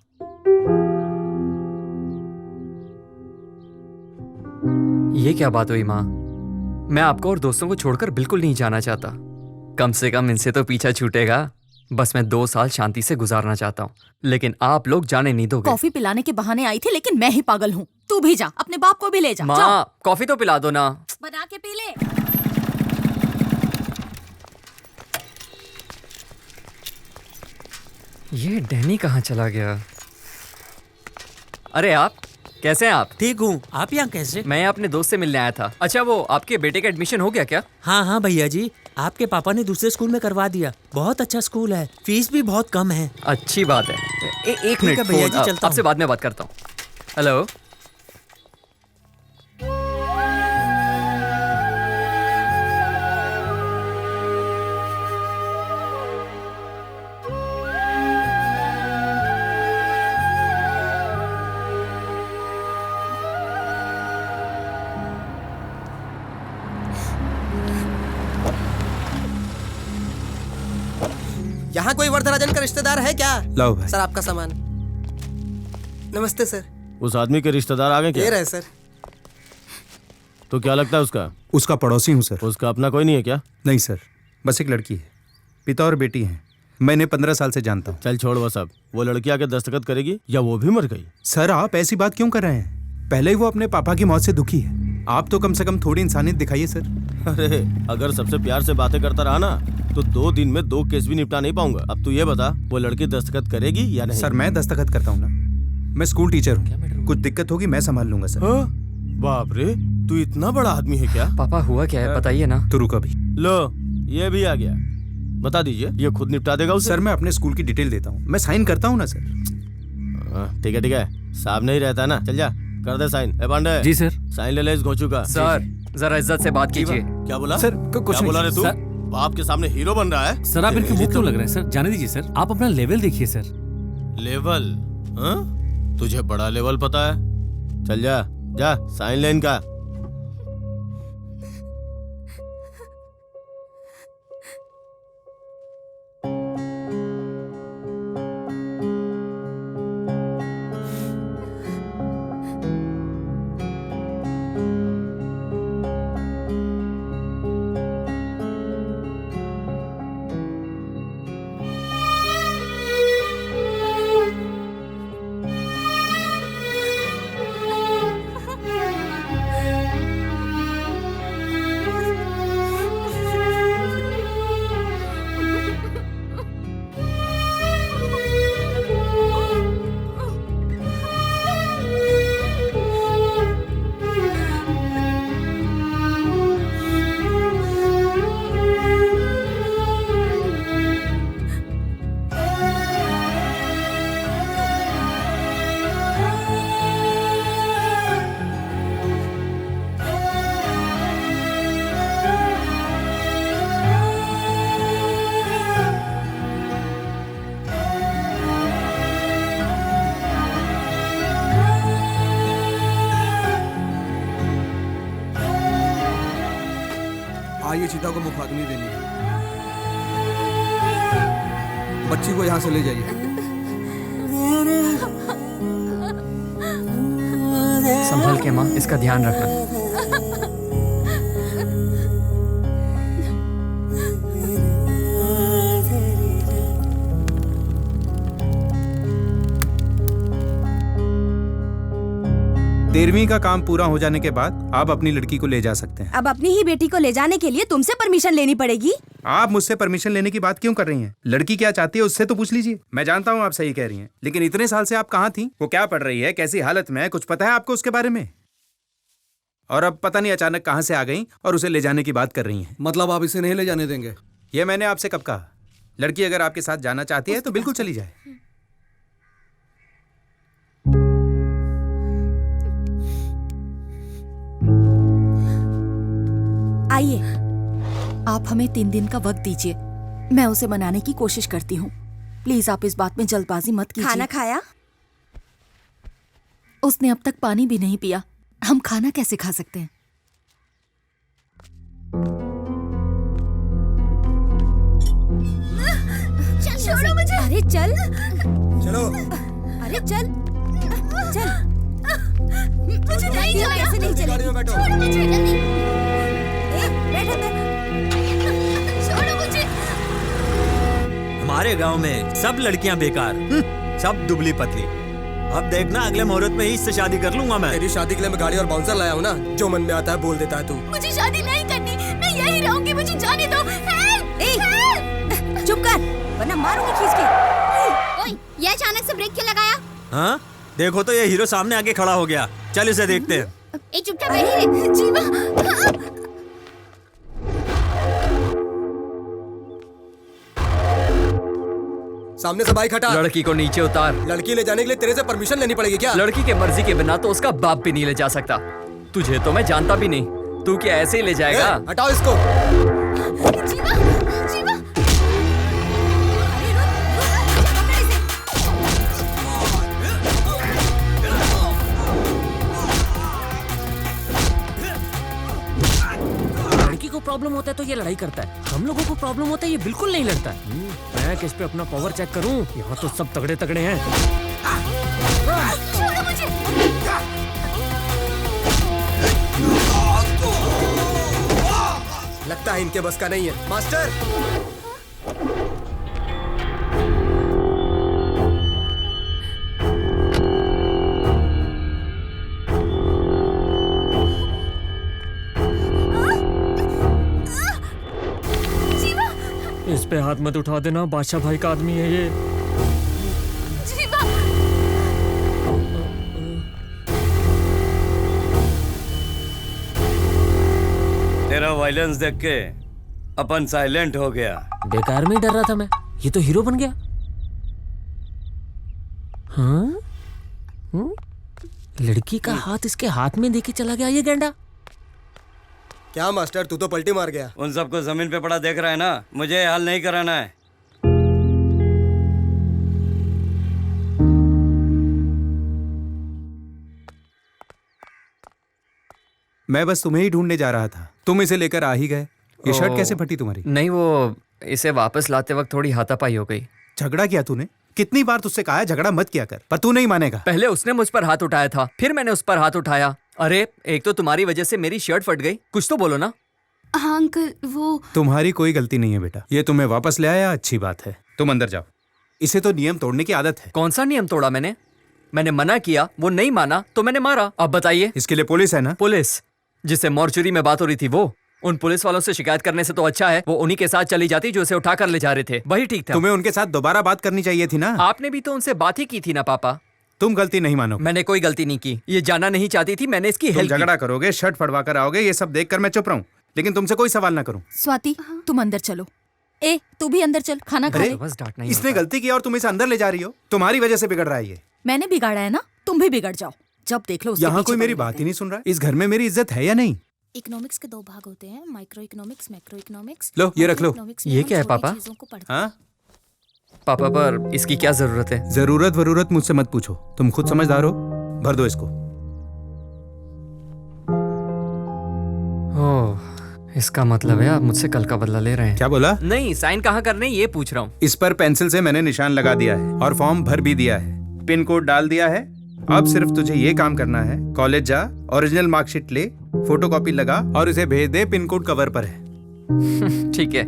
ये क्या बात हुई माँ? मैं आपको और दोस्तों को छोड़कर बिल्कुल नहीं जाना चाहता। कम से कम इनसे तो पीछा छूटेगा। बस मैं 2 साल शांति से गुजारना चाहता हूँ, लेकिन आप लोग जाने नहीं दोगे। कॉफी पिलाने के बहाने आई थी, लेकिन मैं ही पागल हूँ। तू भी जा, अपने बाप को भी ले जा। माँ कॉफी तो पिला दो ना। बना के पी ले। ये डैनी कहाँ चला गया? अरे आप कैसे हैं आप? ठीक हूँ, आप यहाँ कैसे? मैं अपने दोस्त से मिलने आया था। अच्छा, वो आपके बेटे का एडमिशन हो गया क्या? हाँ हाँ भैया जी, आपके पापा ने दूसरे स्कूल में करवा दिया। बहुत अच्छा स्कूल है, फीस भी बहुत कम है। अच्छी बात है। एक मिनट भैया जी, चलता आपसे बाद में बात करता हूँ। हेलो। यहाँ कोई वरदराजन का रिश्तेदार है क्या? लाओ भाई। सर आपका सामान। नमस्ते सर। उस आदमी के रिश्तेदार आ गए क्या? ये रहे सर। तो क्या लगता है उसका? उसका पड़ोसी हूँ सर। उसका अपना कोई नहीं है क्या? नहीं सर, बस एक लड़की है, पिता और बेटी हैं। मैंने 15 साल से जानता हूँ। चल छोड़ वो सब। वो लड़की आके दस्तखत करेगी या वो भी मर गई? सर आप ऐसी बात क्यों कर रहे हैं? पहले ही वो अपने पापा की मौत से दुखी है। आप तो कम से कम थोड़ी इंसानियत दिखाइए सर। अरे अगर सबसे प्यार से बातें करता रहा ना तो 2 दिन में 2 केस भी निपटा नहीं पाऊंगा। अब तू ये बता, वो लड़की दस्तखत करेगी या नहीं? सर मैं दस्तखत करता हूँ ना, मैं स्कूल टीचर हूँ। कुछ दिक्कत होगी मैं संभाल लूंगा सर। बाप रे, तू इतना बड़ा आदमी है क्या? पापा हुआ क्या है बताइए ना। तो रुक अभी। लो ये भी आ गया, बता दीजिए। ये खुद निपटा देगा उसे? सर मैं अपने स्कूल की डिटेल देता हूँ, मैं साइन करता हूँ ना सर। ठीक है, सामने ही रहता है ना, चल जा कर दे साइन। ए पांडे। जी सर। साइन ले इस घोंचू का। सर जरा इज्जत से बात कीजिए। क्या बोला सर? कुछ क्या बोला रे तू? सर, बाप के सामने हीरो बन रहा है? सर आप इनके मुंह क्यों लग रहे हैं सर? जाने दीजिए सर, आप अपना लेवल देखिए सर। लेवल? हाँ? तुझे बड़ा लेवल पता है? चल जा जा साइन ले इनका। आइए चीता को मुखाग्नि देनी है। बच्ची को यहाँ से ले जाइए। संभल के माँ, इसका ध्यान रखना। तेरहवीं का काम पूरा हो जाने के बाद आप अपनी लड़की को ले जा सकते हैं। अब अपनी ही बेटी को ले जाने के लिए तुमसे परमिशन लेनी पड़ेगी। आप मुझसे परमिशन लेने की बात क्यों कर रही हैं? लड़की क्या चाहती है उससे तो पूछ लीजिए। मैं जानता हूँ आप सही कह रही हैं, लेकिन इतने साल से आप कहाँ थी? वो क्या पढ़ रही है, कैसी हालत में है, कुछ पता है आपको उसके बारे में? और अब पता नहीं अचानक कहाँ से आ गई और उसे ले जाने की बात कर रही हैं। मतलब आप इसे नहीं ले जाने देंगे? ये मैंने आपसे कब कहा? लड़की अगर आपके साथ जाना चाहती है तो बिल्कुल चली जाए। आइए, आप हमें 3 दिन का वक्त दीजिए, मैं उसे मनाने की कोशिश करती हूँ। प्लीज आप इस बात में जल्दबाजी मत कीजिए। खाना खाया? उसने अब तक पानी भी नहीं पिया, हम खाना कैसे खा सकते हैं? छोड़ो मुझे। अरे चल। चलो। अरे चल चल। मुझे नहीं जाना। ऐसे नहीं चलेगी। छोड़ो मुझे जल्दी। बैठो छोड़ो मुझे। हमारे गांव में सब लड़कियां बेकार, सब दुबली पतली। अब देखना अगले मुहूर्त में ही इससे शादी कर लूंगा मैं। तेरी शादी के लिए मैं गाड़ी और बाउंसर लाया हूँ ना, जो मन में आता है बोल देता है तू। मुझे शादी नहीं करनी, मैं यही रहूंगी, मुझे जाने दो। चुप कर वरना मारूंगी खींच के। ओए, ये अचानक से ब्रेक क्यों लगाया? हाँ देखो तो ये हीरो सामने आके खड़ा हो गया। चल इसे देखते हैं। ए चुपचाप बैठी रहे। जीवा। सामने से बाइक हटा। लड़की को नीचे उतार। लड़की ले जाने के लिए तेरे से परमिशन लेनी पड़ेगी क्या? लड़की के मर्जी के बिना तो उसका बाप भी नहीं ले जा सकता। तुझे तो मैं जानता भी नहीं, तू क्या ऐसे ही ले जाएगा? हटाओ इसको। जीवा, जीवा। लड़की को प्रॉब्लम होता है तो ये लड़ाई करता है, हम लोगों को प्रॉब्लम होता है ये बिल्कुल नहीं लड़ता है। मैं किस पे अपना पावर चेक करूं? यहाँ तो सब तगड़े तगड़े हैं। छोड़ो मुझे। लगता है इनके बस का नहीं है। मास्टर इस पे हाथ मत उठा देना, बादशाह भाई का आदमी है ये। जीवा। वायलेंस देख के अपन साइलेंट हो गया। बेकार में ही डर रहा था मैं, ये तो हीरो बन गया। हाँ? लड़की का हाथ इसके हाथ में देके चला गया ये गेंडा। क्या मास्टर, तू तो पलटी मार गया। उन सबको जमीन पे पड़ा देख रहा है ना, मुझे हाल नहीं कराना है। मैं बस तुम्हें ही ढूंढने जा रहा था, तुम इसे लेकर आ ही गए। ये शर्ट कैसे फटी तुम्हारी? नहीं, वो इसे वापस लाते वक्त थोड़ी हाथापाई हो गई। झगड़ा किया तूने? कितनी बार तुझसे कहा है झगड़ा मत किया कर, पर तू नहीं मानेगा। पहले उसने मुझ पर हाथ उठाया था, फिर मैंने उस पर हाथ उठाया। अरे एक तो तुम्हारी वजह से मेरी शर्ट फट गई, कुछ तो बोलो ना। हाँ अंकल, वो तुम्हारी कोई गलती नहीं है बेटा, ये तुम्हें वापस ले आया, अच्छी बात है। तुम अंदर जाओ, इसे तो नियम तोड़ने की आदत है। कौन सा नियम तोड़ा मैंने? मैंने मना किया, वो नहीं माना तो मैंने मारा। अब बताइए। इसके लिए पुलिस है ना? पुलिस जिससे मॉर्चुरी में बात हो रही थी वो। उन पुलिस वालों से शिकायत करने से तो अच्छा है वो उन्हीं के साथ चली जाती जो उसे उठा कर ले जा रहे थे, वही ठीक था। तुम्हें उनके साथ दोबारा बात करनी चाहिए थी ना। आपने भी तो उनसे बात ही की थी ना पापा। तुम गलती नहीं मानो। मैंने कोई गलती नहीं की, ये जाना नहीं चाहती थी, मैंने इसकी हेल्प की। झगड़ा करोगे, शर्ट फड़वा कर आओगे, ये सब देखकर मैं चुप रहूं, लेकिन तुमसे कोई सवाल ना करूं। स्वाति, तुम अंदर चलो। ए, तू भी अंदर चल, खाना खा ले। इसने गलती की और तुम इसे अंदर ले जा रही हो, तुम्हारी वजह से बिगड़ रहा है ये। मैंने बिगाड़ा है ना, तुम भी बिगड़ जाओ। जब देख लो यहाँ कोई मेरी बात ही नहीं सुन रहा। इस घर में मेरी इज्जत है या नहीं? इकोनॉमिक्स के दो भाग होते हैं, माइक्रो इकोनॉमिक्स, मैक्रो इकोनॉमिक्स। लो ये रख लो। ये क्या है पापा? हाँ पापा, पर इसकी क्या जरूरत है? जरूरत मुझसे मत पूछो, तुम खुद समझदार हो। भर दो इसको। ओह, इसका मतलब है आप मुझसे कल का बदला ले रहे हैं। क्या बोला? नहीं, साइन कहाँ करने ये पूछ रहा हूँ। इस पर पेंसिल से मैंने निशान लगा दिया है और फॉर्म भर भी दिया है, पिन कोड डाल दिया है। अब सिर्फ तुझे ये काम करना है, कॉलेज जा, ओरिजिनल मार्कशीट ले, फोटोकॉपी लगा और इसे भेज दे, पिन कोड कवर पर है। ठीक है।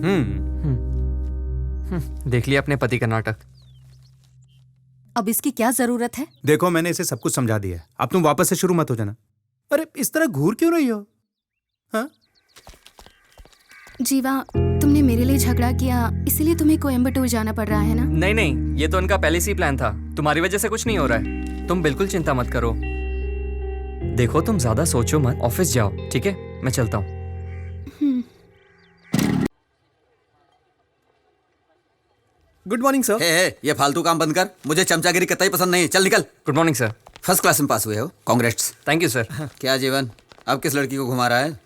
देख लिया अपने पति का नाटक। अब इसकी क्या जरूरत है? देखो मैंने इसे सब कुछ समझा दिया है, अब तुम वापस से शुरू मत हो जाना। अरे इस तरह घूर क्यों रही हो? हाँ? जीवा, तुमने मेरे लिए झगड़ा किया, इसीलिए तुम्हें कोयम्बटूर जाना पड़ रहा है ना? नहीं नहीं, ये तो उनका पहले से ही प्लान था। तुम्हारी वजह से कुछ नहीं हो रहा है, तुम बिल्कुल चिंता मत करो। देखो तुम ज्यादा सोचो मत, ऑफिस जाओ, ठीक है? मैं चलता हूँ। Good morning sir. हे ये फालतू काम बंद कर, मुझे चमचागिरी कतई पसंद नहीं है, चल निकल। Good morning sir. First class में पास हुए हो, कांग्रेट्स। Thank you sir. क्या जीवन, अब किस लड़की को घुमा रहा है?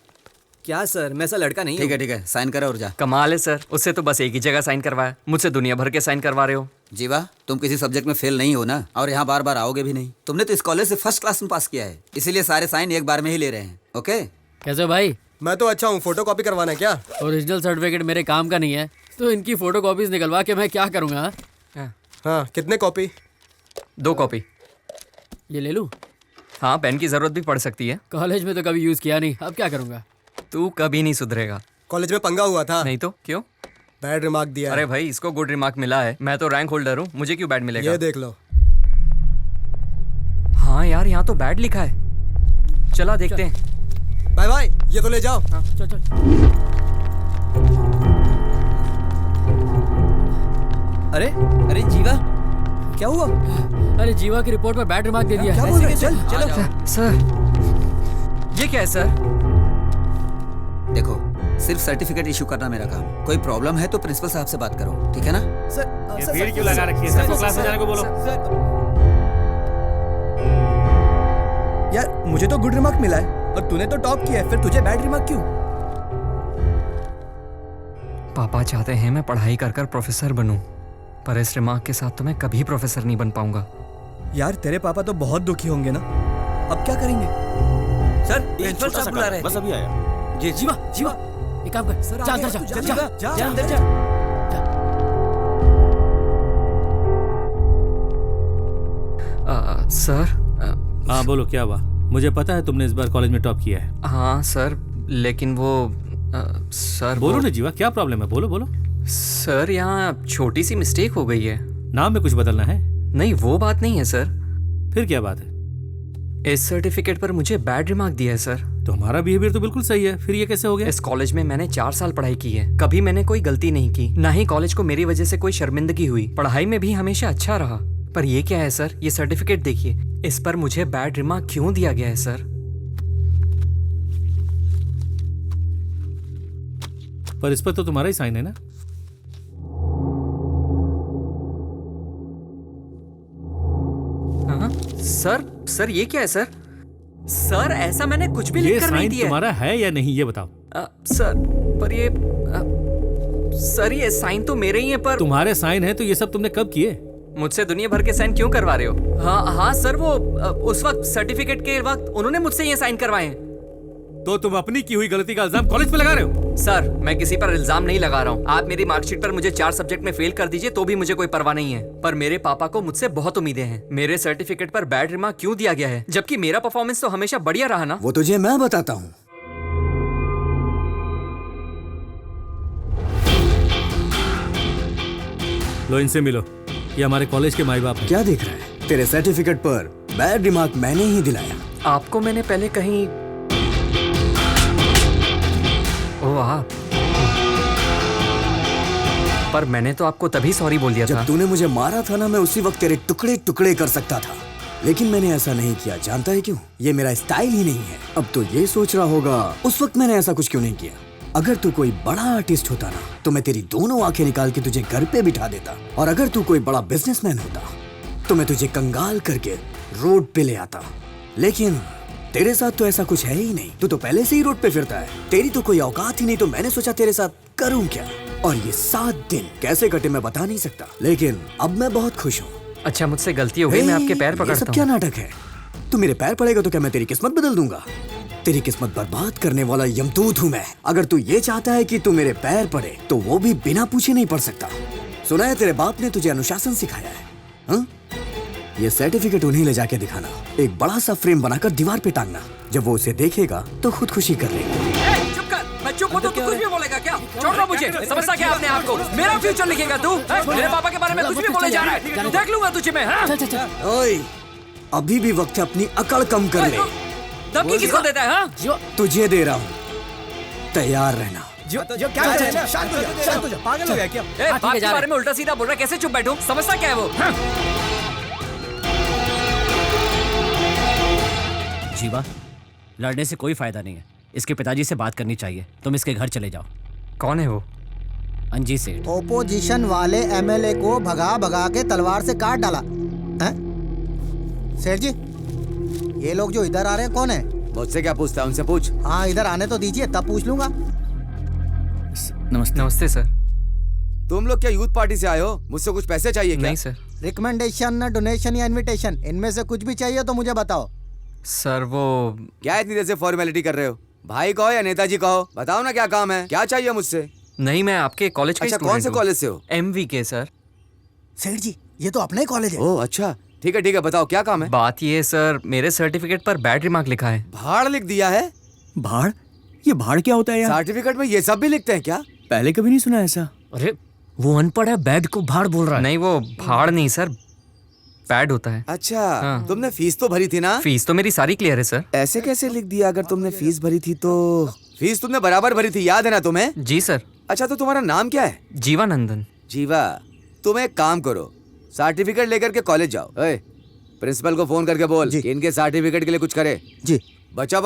क्या सर, मैं ऐसा लड़का नहीं। ठीक है, साइन करो और जा। कमाल है सर, उससे तो बस एक ही जगह साइन करवाया, मुझसे दुनिया भर के साइन करवा रहे हो। जीवा, तुम किसी सब्जेक्ट में फेल नहीं हो ना, और यहाँ बार बार आओगे भी नहीं। तुमने तो इस कॉलेज से फर्स्ट क्लास में पास किया है, इसीलिए सारे साइन एक बार में ही ले रहे हैं। ओके? कैसे भाई? मैं तो अच्छा हूँ, फोटो कॉपी करवाना है क्या? ओरिजिनल सर्टिफिकेट मेरे काम का नहीं है, तो इनकी फोटो कॉपीज निकलवा के मैं क्या करूँगा? हाँ, कितने कॉपी? 2 कॉपी। ये ले लूँ? हाँ, पेन की जरूरत भी पड़ सकती है। कॉलेज में तो कभी यूज किया नहीं, अब क्या करूँगा? तू कभी नहीं सुधरेगा। कॉलेज में पंगा हुआ था। नहीं तो क्यों? बैड रिमार्क दिया। अरे भाई, इसको गुड रिमार्क मिला है, मैं तो रैंक होल्डर हूँ, मुझे क्यों बैड मिलेगा? ये देख लो। हाँ यार, यहाँ तो बैड लिखा है। चला देखते हैं। बाय बाय, ये तो ले जाओ। हाँ, चल। अरे जीवा, क्या हुआ? अरे जीवा की रिपोर्ट में बैड रिमार्क दे दिया है। चलो सर। ये क्या है सर? देखो, सिर्फ सर्टिफिकेट इशू करना मेरा काम, कोई प्रॉब्लम है तो प्रिंसिपल साहब से बात करो, ठीक है ना? ये भीड़ क्यों लगा रखी है? सबको क्लास में जाने को बोलो। यार मुझे तो गुड रिमार्क मिला है और तूने तो टॉप किया है, फिर तुझे बैड रिमार्क क्यों? पापा चाहते हैं मैं पढ़ाई कर कर प्रोफेसर बनूं, पर इस रिमार्क के साथ तो मैं कभी प्रोफेसर नहीं बन पाऊंगा। यार तेरे पापा तो बहुत दुखी होंगे ना, अब क्या करेंगे? सर, प्रिंसिपल साहब बुला रहे हैं। बस अभी आया। जी जीवा, एक काम कर, जा अंदर जा अंदर जा। सर। हाँ बोलो, क्या हुआ? मुझे पता है तुमने इस बार कॉलेज में टॉप किया है। हाँ सर, लेकिन वो सर बोलो ना जीवा, क्या प्रॉब्लम है? बोलो। सर, यहाँ छोटी सी मिस्टेक हो गई है। नाम में कुछ बदलना है? नहीं, वो बात नहीं है सर। फिर क्या बात है? इस सर्टिफिकेट पर मुझे बैड रिमार्क दिया है सर। तो हमारा बिहेवियर तो बिल्कुल सही है, फिर ये कैसे हो गया? इस कॉलेज में मैंने 4 साल पढ़ाई की है, कभी मैंने कोई गलती नहीं की, ना ही कॉलेज को मेरी वजह से कोई शर्मिंदगी हुई, पढ़ाई में भी हमेशा अच्छा रहा। पर ये क्या है सर? ये सर्टिफिकेट देखिए, इस पर मुझे बैड रिमार्क क्यों दिया गया है सर? पर इस पर तो तुम्हारा ही साइन है ना? सर ये क्या है सर? सर ऐसा मैंने कुछ भी ये लिख कर नहीं साइन दिया है। तुम्हारा है या नहीं ये बताओ। सर पर ये सर ये साइन तो मेरे ही है पर तुम्हारे साइन है तो ये सब तुमने कब किए? मुझसे दुनिया भर के साइन क्यों करवा रहे हो? हाँ सर वो उस वक्त सर्टिफिकेट के वक्त उन्होंने मुझसे ये साइन करवाए हैं। तो तुम अपनी की हुई गलती का इल्जाम कॉलेज पे लगा रहे हो? सर मैं किसी पर इल्जाम नहीं लगा रहा हूँ। आप मेरी मार्कशीट पर मुझे 4 सब्जेक्ट में फेल कर दीजिए तो भी मुझे कोई परवाह नहीं है, पर मेरे पापा को मुझसे बहुत उम्मीदें हैं। मेरे सर्टिफिकेट पर बैड रिमार्क क्यों दिया गया है जबकि मेरा परफॉर्मेंस तो हमेशा बढ़िया रहा ना? वो तुझे मैं बताता हूँ। लो इनसे मिलो, ये हमारे कॉलेज के माई बाप हैं। क्या देख रहा है? तेरे सर्टिफिकेट पर बैड रिमार्क मैंने ही दिलाया। आपको मैंने पहले कहीं वाह, पर मैंने तो आपको तभी सॉरी बोल दिया था। जब तूने मुझे मारा था ना, मैं उसी वक्त तेरे टुकड़े टुकड़े कर सकता था, लेकिन मैंने ऐसा नहीं किया। जानता है क्यों? ये मेरा स्टाइल ही नहीं है। अब तो ये सोच रहा होगा उस वक्त मैंने ऐसा कुछ क्यों नहीं किया। अगर तू कोई बड़ा आर्टिस्ट होता ना तो मैं तेरी दोनों आंखें निकाल के तुझे घर पे बिठा देता, और अगर तू कोई बड़ा बिजनेसमैन होता तो मैं तुझे कंगाल करके रोड पे ले आता। लेकिन तेरे साथ तो ऐसा कुछ है ही नहीं। तू तो पहले से ही रोड पे फिरता है, तेरी तो कोई औकात ही नहीं। तो मैंने सोचा तेरे साथ करूं क्या, और ये 7 दिन कैसे कटे मैं बता नहीं सकता, लेकिन अब मैं बहुत खुश हूँ। अच्छा मुझसे गलती हो गई, मैं आपके पैर पकड़ता हूँ। ये सब क्या नाटक है? तू मेरे पैर पड़ेगा तो क्या मैं तेरी किस्मत बदल दूंगा? तेरी किस्मत बर्बाद करने वाला यमदूत हूँ मैं। अगर तू ये चाहता है कि तू मेरे पैर पड़े तो वो भी बिना पूछे नहीं पड़ सकता। सुना है तेरे बाप ने तुझे अनुशासन सिखाया है, हाँ? ये सर्टिफिकेट उन्हें ले जाके दिखाना, एक बड़ा सा फ्रेम बनाकर दीवार पे टांगना। जब वो उसे देखेगा तो खुदकुशी कर लेगा। चुप कर, मैं चुप हूँ तो तू कुछ भी बोलेगा क्या? छोड़ दो मुझे, समझता क्या अपने आप को? मेरा फ्यूचर लिखेगा तू? मेरे पापा के बारे में कुछ भी बोले जा रहा है, देख लूंगा तुझे मैं। ओए, अभी भी वक्त है अपनी अकड़ कम कर ले। धमकी किसको देता है? हाँ तुझे दे रहा हूँ, तैयार रहना। जो क्या शांत हो जा, पागल हो गया क्या? बाप के बारे में उल्टा सीधा बोल रहा है, कैसे चुप बैठूं? समझता क्या है वो? जीवा, लड़ने से कोई फायदा नहीं है। इसके पिताजी से बात करनी चाहिए। तुम इसके घर चले जाओ। कौन है वो? अंजी सेठ। ओपोजिशन वाले एमएलए को भगा भगा के तलवार से काट डाला हैं? सेठ जी, ये लोग जो इधर आ रहे हैं कौन है? मुझसे क्या पूछता है? उनसे पूछ। हाँ इधर आने तो दीजिए, तब पूछ लूंगा। नमस्ते। नमस्ते सर। तुम लोग क्या यूथ पार्टी से आए हो? मुझसे कुछ पैसे चाहिए क्या? नहीं सर। रिकमेंडेशन, डोनेशन या इनविटेशन, इनमें से कुछ भी चाहिए तो मुझे बताओ। सर वो क्या इतनी देर से फॉर्मेलिटी कर रहे हो? भाई कहो या नेताजी कहो, बताओ ना क्या काम है, क्या चाहिए मुझसे? नहीं, मैं आपके कॉलेज का अच्छा, स्टूडेंट कौन से हूँ। कॉलेज से हो? MVK sir. सेठ जी, ये तो अपना ही कॉलेज है। ओह अच्छा, ठीक है बताओ क्या काम है? बात ये सर, मेरे सर्टिफिकेट पर बैड रिमार्क लिखा है। भाड़ लिख दिया है? भाड़? ये भाड़ क्या होता है यार? सर्टिफिकेट में ये सब भी लिखते हैं क्या? पहले कभी नहीं सुना ऐसा। अरे वो अनपढ़ है, बैड को भाड़ बोल रहा है। नहीं वो भाड़ नहीं सर, बैड होता है। अच्छा तुमने फीस तो भरी थी ना? फीस तो मेरी सारी क्लियर है सर। ऐसे कैसे लिख दिया? अगर तुमने फीस भरी थी तो फीस तुमने बराबर भरी थी, याद है ना तुम्हें? जी सर। अच्छा तो तुम्हारा नाम क्या है? जीवानंदन। जीवा, तुम एक काम करो, सर्टिफिकेट लेकर के कॉलेज जाओ। ओए, प्रिंसिपल को फोन करके बोल कि इनके सर्टिफिकेट के लिए कुछ करे। जी। बच्चा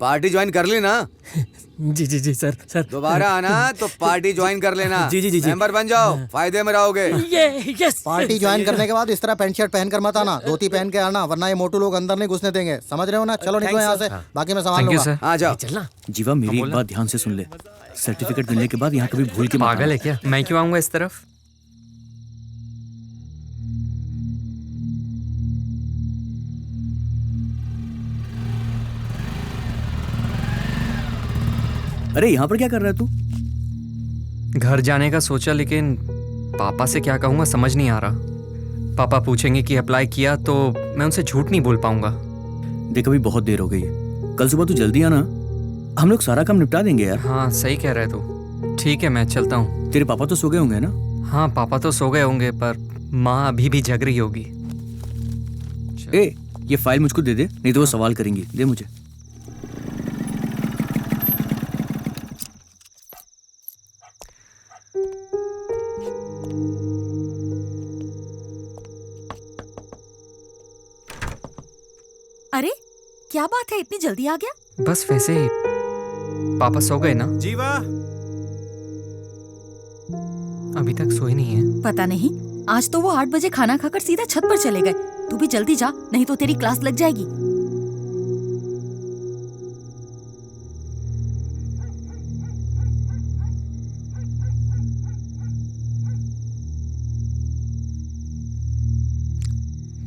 पार्टी ज्वाइन कर ली ना? जी सर। दोबारा आना तो पार्टी ज्वाइन कर लेना। जी। मेंबर बन जाओ, फायदे में रहोगे। यस। पार्टी ज्वाइन करने के बाद इस तरह पैंट शर्ट पहन कर मत आना, धोती पहन के आना, वरना ये मोटू लोग अंदर नहीं घुसने देंगे। समझ रहे हो ना? चलो निकलो यहाँ से, बाकी मैं संभाल लूंगा। आ जाओ। चलना। जीवा मेरी एक बात ध्यान से सुन ले, सर्टिफिकेट मिलने के बाद यहाँ कभी भूल के मत पागल है क्या? मैं क्यों आऊंगा इस तरफ? अरे यहाँ पर क्या कर रहा है तू? घर जाने का सोचा, लेकिन पापा से क्या कहूँगा समझ नहीं आ रहा। पापा पूछेंगे कि अप्लाई किया तो मैं उनसे झूठ नहीं बोल पाऊंगा। देख अभी बहुत देर हो गई है, कल सुबह तू जल्दी आना, हम लोग सारा काम निपटा देंगे यार। हाँ सही कह रहे तू। ठीक है मैं चलता हूँ। तेरे पापा तो सो गए होंगे ना? हाँ पापा तो सो गए होंगे, पर माँ अभी भी जग रही होगी। ए, ये फाइल मुझको दे दे, नहीं तो वो सवाल करेंगी। दे मुझे। अरे क्या बात है, इतनी जल्दी आ गया? बस वैसे ही, पापा सो गए ना? जीवा, अभी तक सोई नहीं है। पता नहीं, आज तो वो 8 बजे खाना खाकर सीधा छत पर चले गए। तू भी जल्दी जा, नहीं तो तेरी क्लास लग जाएगी।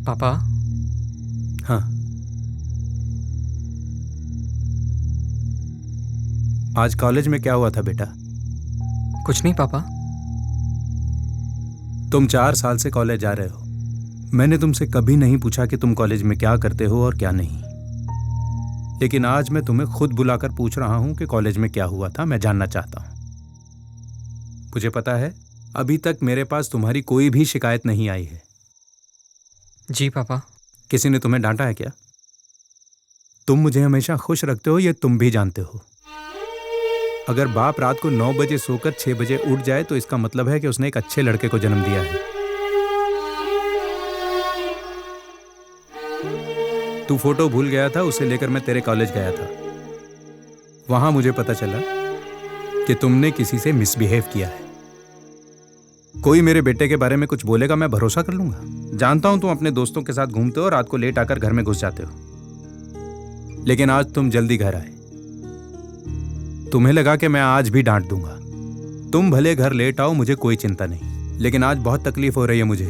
पापा। हाँ, आज कॉलेज में क्या हुआ था बेटा? कुछ नहीं पापा। तुम 4 साल से कॉलेज जा रहे हो। मैंने तुमसे कभी नहीं पूछा कि तुम कॉलेज में क्या करते हो और क्या नहीं, लेकिन आज मैं तुम्हें खुद बुलाकर पूछ रहा हूं कि कॉलेज में क्या हुआ था। मैं जानना चाहता हूं। मुझे पता है अभी तक मेरे पास तुम्हारी कोई भी शिकायत नहीं आई है। जी पापा। किसी ने तुम्हें डांटा है क्या? तुम मुझे हमेशा खुश रखते हो, ये तुम भी जानते हो। अगर बाप रात को 9 बजे सोकर 6 बजे उठ जाए तो इसका मतलब है कि उसने एक अच्छे लड़के को जन्म दिया है। तू फोटो भूल गया था, उसे लेकर मैं तेरे कॉलेज गया था। वहां मुझे पता चला कि तुमने किसी से मिसबिहेव किया है। कोई मेरे बेटे के बारे में कुछ बोलेगा, मैं भरोसा कर लूंगा। जानता हूं तुम अपने दोस्तों के साथ घूमते हो, रात को लेट आकर घर में घुस जाते हो, लेकिन आज तुम जल्दी घर आए। तुम्हें लगा कि मैं आज भी डांट दूंगा। तुम भले घर लेट आओ, मुझे कोई चिंता नहीं, लेकिन आज बहुत तकलीफ हो रही है मुझे।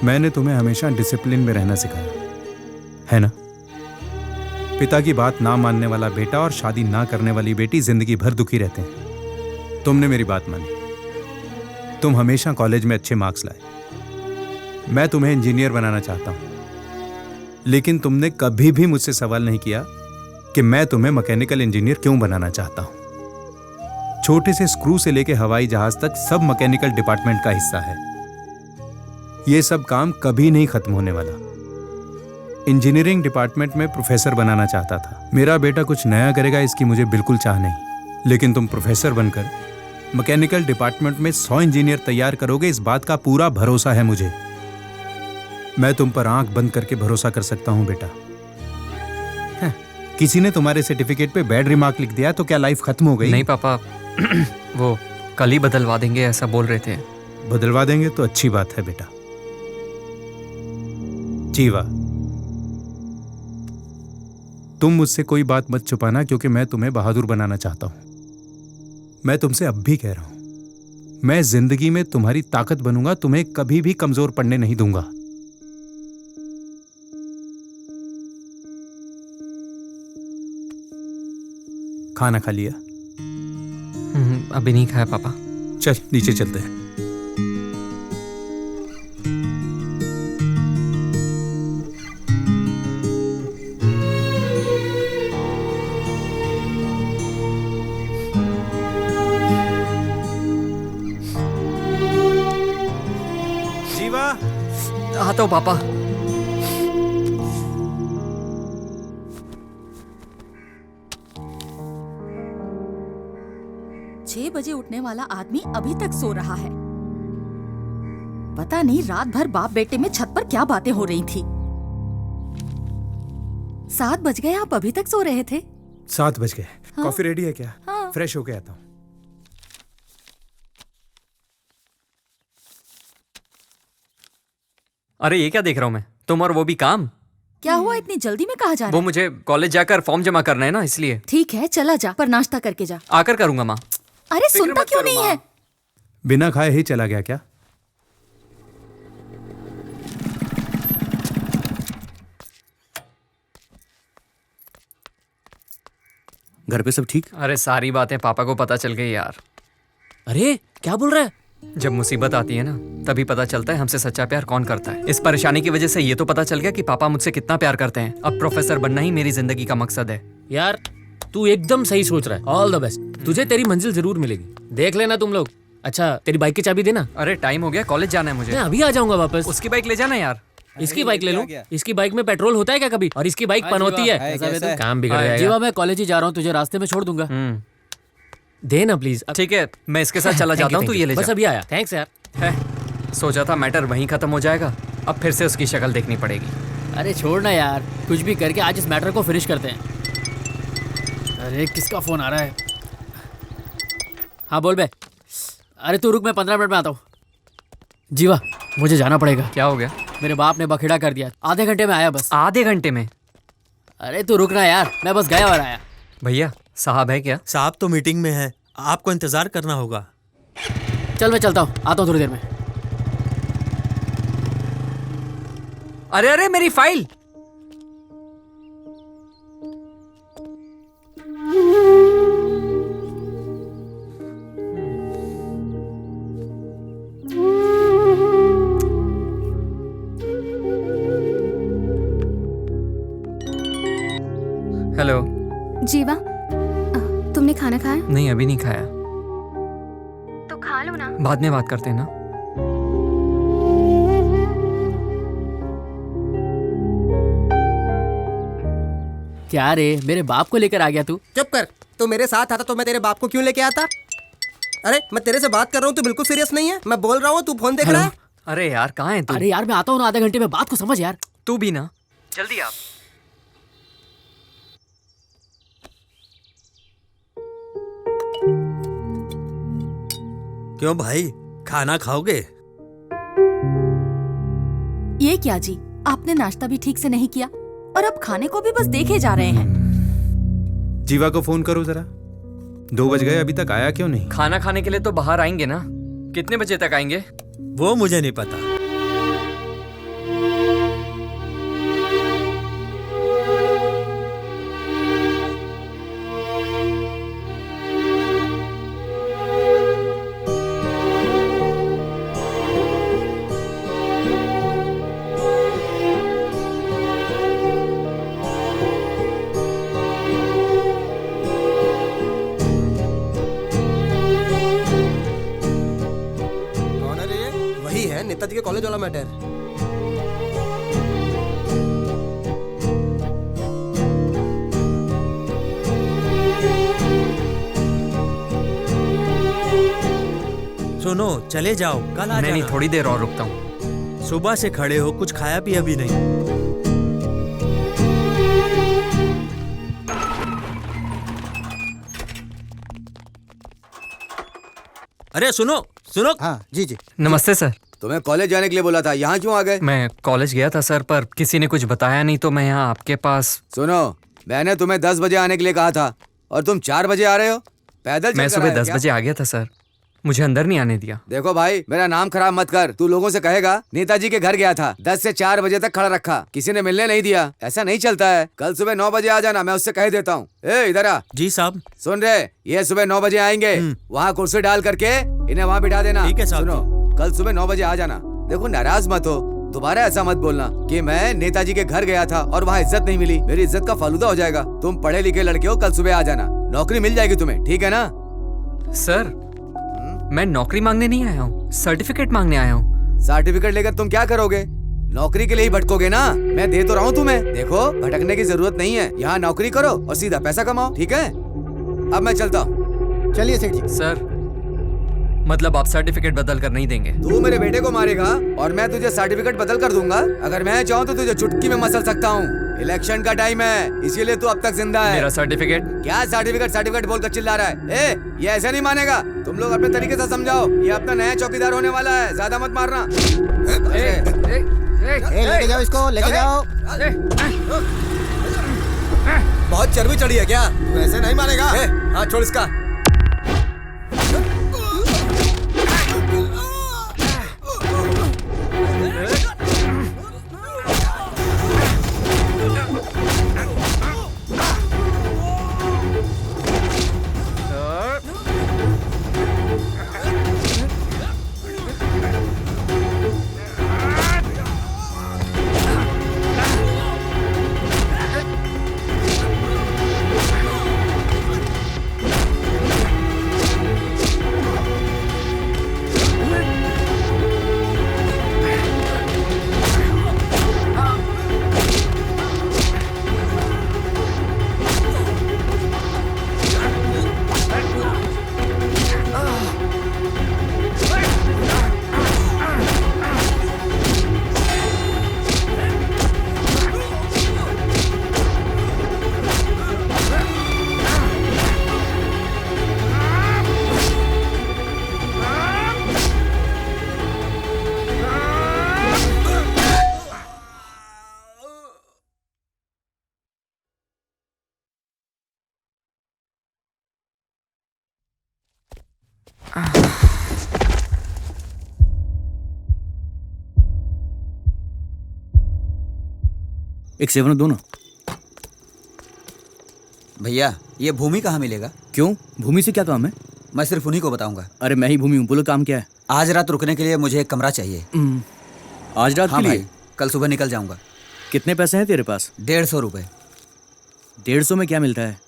मैंने तुम्हें हमेशा डिसिप्लिन में रहना सिखाया है ना? पिता की बात ना मानने वाला बेटा और शादी ना करने वाली बेटी जिंदगी भर दुखी रहते हैं। तुमने मेरी बात मानी, तुम हमेशा कॉलेज में अच्छे मार्क्स लाए। मैं तुम्हें इंजीनियर बनाना चाहता हूं, लेकिन तुमने कभी भी मुझसे सवाल नहीं किया कि मैं तुम्हें मैकेनिकल इंजीनियर क्यों बनाना चाहता हूं। छोटे से स्क्रू से लेकर हवाई जहाज तक सब मैकेनिकल डिपार्टमेंट का हिस्सा है। यह सब काम कभी नहीं खत्म होने वाला। इंजीनियरिंग डिपार्टमेंट में प्रोफेसर बनाना चाहता था। मेरा बेटा कुछ नया करेगा इसकी मुझे बिल्कुल चाह नहीं, लेकिन तुम प्रोफेसर बनकर मैकेनिकल डिपार्टमेंट में 100 इंजीनियर तैयार करोगे, इस बात का पूरा भरोसा है मुझे। मैं तुम पर आंख बंद करके भरोसा कर सकता हूं बेटा। किसी ने तुम्हारे सर्टिफिकेट पे बैड रिमार्क लिख दिया तो क्या लाइफ खत्म हो गई? नहीं पापा, वो कल ही बदलवा देंगे ऐसा बोल रहे थे। बदलवा देंगे तो अच्छी बात है बेटा। जीवा, तुम मुझसे कोई बात मत छुपाना, क्योंकि मैं तुम्हें बहादुर बनाना चाहता हूं। मैं तुमसे अब भी कह रहा हूं, मैं जिंदगी में तुम्हारी ताकत बनूंगा, तुम्हें कभी भी कमजोर पड़ने नहीं दूंगा। खाना खा लिया? अभी नहीं खाया पापा। चल नीचे चलते हैं। जीवा, आता हूं पापा। 6 बजे उठने वाला आदमी अभी तक सो रहा है। पता नहीं रात भर बाप बेटे में छत पर क्या बातें हो रही थी। 7 बज गए, आप अभी तक सो रहे थे? 7 बज गए। हाँ? कॉफी रेडी है क्या? हाँ। फ्रेश होके आता हूँ। अरे ये क्या देख रहा हूँ मैं? तुम और वो भी काम? क्या हुआ, इतनी जल्दी में कहाँ जा रहा वो है? मुझे कॉलेज जाकर फॉर्म जमा करना है ना, इसलिए। ठीक है चला जा, पर नाश्ता करके जा। आकर करूंगा माँ। अरे सुनता क्यों नहीं है? बिना खाए ही चला गया क्या? घर पे सब ठीक? अरे सारी बातें पापा को पता चल गई यार। अरे क्या बोल रहा है? जब मुसीबत आती है ना, तभी पता चलता है हमसे सच्चा प्यार कौन करता है। इस परेशानी की वजह से ये तो पता चल गया कि पापा मुझसे कितना प्यार करते हैं। अब प्रोफेसर बनना ही मेरी जिंदगी का मकसद है। यार तू एकदम सही सोच रहा है। All the best. तुझे तेरी मंजिल जरूर मिलेगी, देख लेना तुम लोग। अच्छा तेरी बाइक की चाबी देना। अरे टाइम हो गया, कॉलेज जाना है मुझे। मैं अभी आ जाऊंगा वापस। उसकी बाइक ले जाना यार। इसकी बाइक ले लूं? इसकी बाइक में पेट्रोल होता है क्या कभी? और इसकी बाइक पनौती है। काम बिगड़ जाएगा। जीवा मैं कॉलेज ही जा रहा हूँ, तुझे रास्ते में छोड़ दूंगा। देना प्लीज। ठीक है, मैं इसके साथ चला जाता हूँ, तू ये ले जा। बस अभी आया। थैंक्स यार। सोचा था मैटर वहीं खत्म हो जाएगा, अब फिर से उसकी शक्ल देखनी पड़ेगी। अरे छोड़ना यार, कुछ भी करके आज इस मैटर को फिनिश करते हैं। अरे किसका फोन आ रहा है? हाँ बोल बे। अरे तू रुक, मैं 15 मिनट में आता हूँ। जीवा, मुझे जाना पड़ेगा। क्या हो गया? मेरे बाप ने बखेड़ा कर दिया, आधे घंटे में आया बस। आधे घंटे में? अरे तू रुकना यार, मैं बस गया और आया। भैया साहब है क्या? साहब तो मीटिंग में है, आपको इंतजार करना होगा। चल मैं चलता हूँ, आता हूँ थोड़ी देर में। अरे अरे मेरी फाइल। हेलो। जीवा, तुमने खाना खाया? नहीं अभी नहीं खाया। तो खा लो ना। बाद में बात करते हैं ना। क्या रे, मेरे बाप को लेकर आ गया तू? चुप कर। तो मेरे साथ आता तो मैं तेरे बाप को क्यों लेके आता? अरे मैं तेरे से बात कर रहा हूँ, तू बिल्कुल सीरियस नहीं है। मैं बोल रहा हूँ, तू फोन देख रहा है। अरे यार कहाँ है तू? अरे यार मैं आता हूँ ना आधे घंटे में, बात को समझ यार। तू भी ना, जल्दी आ। क्यों भाई, खाना खाओगे? ये क्या जी, आपने नाश्ता भी ठीक से नहीं किया और अब खाने को भी बस देखे जा रहे हैं। जीवा को फोन करो जरा, 2 बज गए, अभी तक आया क्यों नहीं? खाना खाने के लिए तो बाहर आएंगे ना। कितने बजे तक आएंगे? वो मुझे नहीं पता। नेताजी के कॉलेज वाला मैटर। सुनो, चले जाओ, कल आ नहीं जाना। थोड़ी देर और रुकता हूँ। सुबह से खड़े हो, कुछ खाया पिया भी नहीं। अरे सुनो सुनो। हाँ जी जी। नमस्ते सर। तुम्हें कॉलेज जाने के लिए बोला था, यहाँ क्यों आ गए? मैं कॉलेज गया था सर, पर किसी ने कुछ बताया नहीं तो मैं यहाँ आपके पास। सुनो, मैंने तुम्हें 10 बजे आने के लिए कहा था और तुम 4 बजे आ रहे हो। पैदल मैं चलकर सुबह आए 10 क्या? बजे आ गया था सर, मुझे अंदर नहीं आने दिया। देखो भाई, मेरा नाम खराब मत कर। तू लोगों से कहेगा नेताजी के घर गया था, 10 से 4 बजे तक खड़ा रखा, किसी ने मिलने नहीं दिया। ऐसा नहीं चलता है। कल सुबह 9 बजे आ जाना, मैं उससे कह देता हूँ। ए इधर आ। जी साहब। सुन रहे, ये सुबह 9 बजे आएंगे, वहाँ कुर्सी डाल करके इन्हें वहाँ बिठा देना। ठीक है साहब। सुनो, कल सुबह 9 बजे आ जाना। देखो नाराज मत हो, दोबारा ऐसा मत बोलना कि मैं नेताजी के घर गया था और वहाँ इज्जत नहीं मिली। मेरी इज्जत का फालूदा हो जाएगा। तुम पढ़े लिखे लड़के हो, कल सुबह आ जाना, नौकरी मिल जाएगी तुम्हें, ठीक है ना? सर मैं नौकरी मांगने नहीं आया हूँ, सर्टिफिकेट मांगने आया हूँ। सर्टिफिकेट लेकर तुम क्या करोगे? नौकरी के लिए ही भटकोगे ना। मैं दे तो रहा हूँ तुम्हें। देखो, भटकने की जरूरत नहीं है, यहाँ नौकरी करो और सीधा पैसा कमाओ, ठीक है? अब मैं चलता हूँ। चलिए सेठ जी। सर मतलब आप सर्टिफिकेट बदल कर नहीं देंगे? तू मेरे बेटे को मारेगा और मैं तुझे सर्टिफिकेट बदल कर दूंगा। अगर मैं चाहूँ तो तुझे चुटकी में मसल सकता हूँ। इलेक्शन का टाइम है, इसीलिए तू अब तक जिंदा है। मेरा सर्टिफिकेट? क्या सर्टिफिकेट सर्टिफिकेट बोलकर चिल्ला रहा है? ए, ये ऐसा नहीं मानेगा। तुम लोग अपने तरीके से समझाओ, ये अपना नया चौकीदार होने वाला है, ज्यादा मत मारना। लेके जाओ इसको, लेके जाओ। बहुत चर्बी चढ़ी है क्या? तू ऐसे नहीं मानेगा। हाँ छोड़ इसका। एक 7 दो ना। भैया ये भूमि कहाँ मिलेगा? क्यों, भूमि से क्या काम है? मैं सिर्फ उन्हीं को बताऊंगा। अरे मैं ही भूमि हूँ, बोलो काम क्या है? आज रात रुकने के लिए मुझे एक कमरा चाहिए। आज रात हाँ के लिए? भाई, कल सुबह निकल जाऊंगा। कितने पैसे हैं तेरे पास? 150 रुपए। 150 में क्या मिलता है?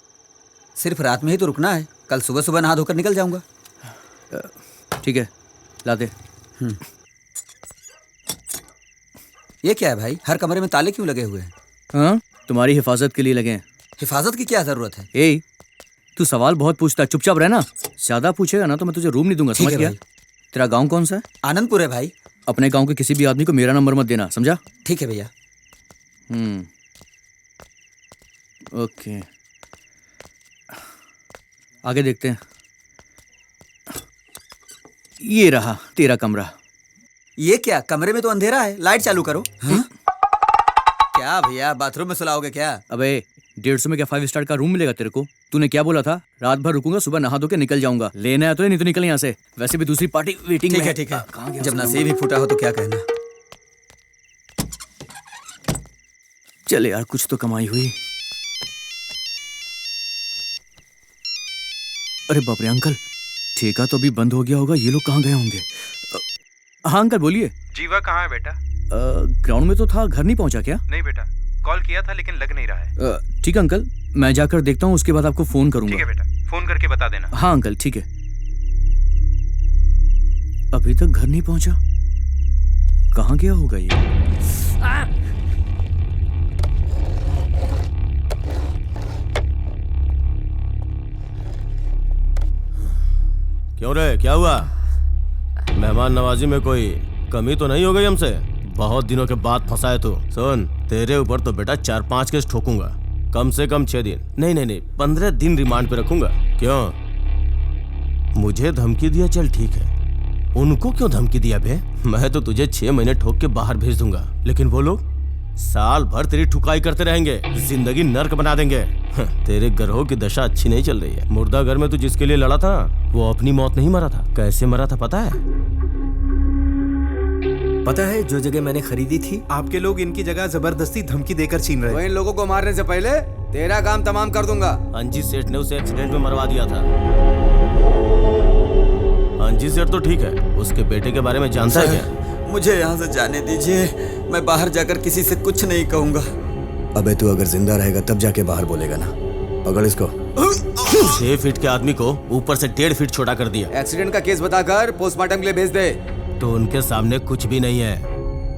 सिर्फ रात में ही तो रुकना है, कल सुबह सुबह नहा धोकर निकल जाऊंगा। ठीक है, ला दे। ये क्या है भाई, हर कमरे में ताले क्यों लगे हुए हैं? हाँ, तुम्हारी हिफाजत के लिए लगे हैं। हिफाजत की क्या जरूरत है? ए, तू सवाल बहुत पूछता है, चुपचाप रहना। ज्यादा पूछेगा ना तो मैं तुझे रूम नहीं दूंगा, समझ गया? तेरा गांव कौन सा है? आनंदपुर है भाई। अपने गांव के किसी भी आदमी को मेरा नंबर मत देना, समझा? ठीक है भैया। ओके, आगे देखते हैं। ये रहा तेरा कमरा। ये क्या, कमरे में तो अंधेरा है, लाइट चालू करो। हाँ? क्या भैया, बाथरूम में सुलाओगे क्या? अबे 150 में क्या 5 स्टार का रूम मिलेगा तेरे को? तूने क्या बोला था? रात भर रुकूंगा, सुबह नहा धो के निकल जाऊंगा। लेना है तो नहीं तो निकल यहाँ से। वैसे भी दूसरी पार्टी वेटिंग में है। ठीक है। जब नसीब ही फूटा हो तो क्या कहना। चले यार, कुछ तो कमाई हुई। अरे बाप रे अंकल, ठेका तो अभी बंद हो गया होगा, ये लोग कहाँ गए होंगे? हाँ अंकल बोलिए। जीवा कहाँ है बेटा? ग्राउंड में तो था, घर नहीं पहुंचा क्या? नहीं बेटा, कॉल किया था लेकिन लग नहीं रहा है। ठीक है अंकल, मैं जाकर देखता हूँ, उसके बाद आपको फोन करूंगा। ठीक है बेटा, फोन करके बता देना। हाँ अंकल ठीक है। अभी तक घर नहीं पहुंचा, कहाँ गया होगा ये? क्यों रे, क्या हुआ? मेहमान नवाजी में कोई कमी तो नहीं हो गई हमसे? बहुत दिनों के बाद फंसा है तू। सुन, तेरे ऊपर तो बेटा 4-5 केस ठोकूंगा, कम से कम 6 दिन, नहीं 15 दिन रिमांड पे रखूंगा। क्यों, मुझे धमकी दिया? चल ठीक है, उनको क्यों धमकी दिया बे? मैं तो तुझे 6 महीने ठोक के बाहर भेज दूंगा, लेकिन वो लोग साल भर तेरी ठुकाई करते रहेंगे, जिंदगी नर्क बना देंगे। तेरे ग्रहों की दशा अच्छी नहीं चल रही है। मुर्दा घर में तू जिसके लिए लड़ा था वो अपनी मौत नहीं मरा था। कैसे मरा था पता है? पता है, जो जगह मैंने खरीदी थी, आपके लोग इनकी जगह जबरदस्ती धमकी देकर छीन रहे तो हैं। इन लोगों को मारने से पहले तेरा काम तमाम कर दूंगा। अंजी सेठ ने उसे एक्सीडेंट में मरवा दिया था। अंजी सेठ तो ठीक है, उसके बेटे के बारे में जानता है क्या? मुझे यहाँ से जाने दीजिए, मैं बाहर जाकर किसी से कुछ नहीं कहूँगा। अबे तू अगर जिंदा रहेगा तब जाके बाहर बोलेगा ना। पकड़ इसको। 6 फीट के आदमी को ऊपर से 1.5 फीट छोटा कर दिया। एक्सीडेंट का केस बताकर पोस्टमार्टम के लिए भेज दे। तो उनके सामने कुछ भी नहीं है,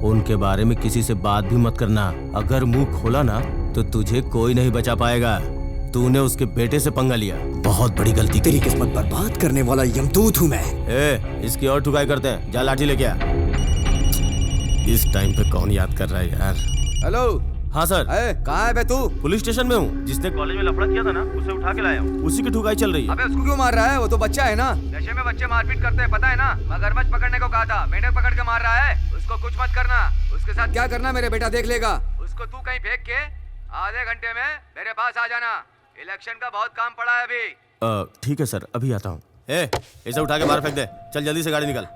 उनके बारे में किसी से बात भी मत करना। अगर मुंह खोला ना तो तुझे कोई नहीं बचा पाएगा। तूने उसके बेटे से पंगा लिया, बहुत बड़ी गलती। तेरी किस्मत बर्बाद करने वाला यमदूत हूँ मैं। इसकी और ठुकाई करते हैं, जा लाठी लेके आ। इस टाइम पे कौन याद कर रहा है यार? हेलो। हाँ सर। कहाँ है बे तू? पुलिस स्टेशन में हूँ। जिसने कॉलेज में लफड़ा किया था ना, उसे उठा के लाया हूँ। उसी की ठुकाई चल रही है। अबे उसको क्यों मार रहा है? वो तो बच्चा है ना। नशे में बच्चे मारपीट करते हैं, पता है ना? मगरमच्छ पकड़ने को कहा था, मेंढक पकड़ के मार रहा है। उसको कुछ मत करना। उसके साथ क्या करना मेरे बेटा देख लेगा। उसको तू कहीं फेंक के आधे घंटे में मेरे पास आ जाना। इलेक्शन का बहुत काम पड़ा है अभी। ठीक है सर, अभी आता हूँ। इसे उठा के बाहर फेंक दे। चल जल्दी से गाड़ी निकाल।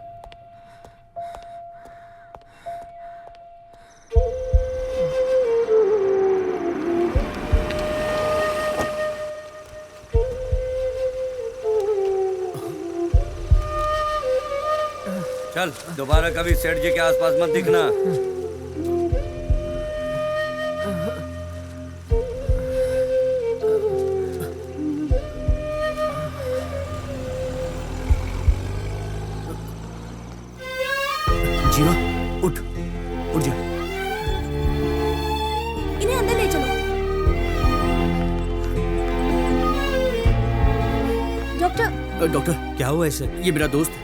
चल, दोबारा कभी सेठ जी के आसपास मत दिखना। जीवा उठ, उठ जा। इन्हें अंदर ले चलो। डॉक्टर। डॉक्टर क्या हुआ इसे? ये मेरा दोस्त है,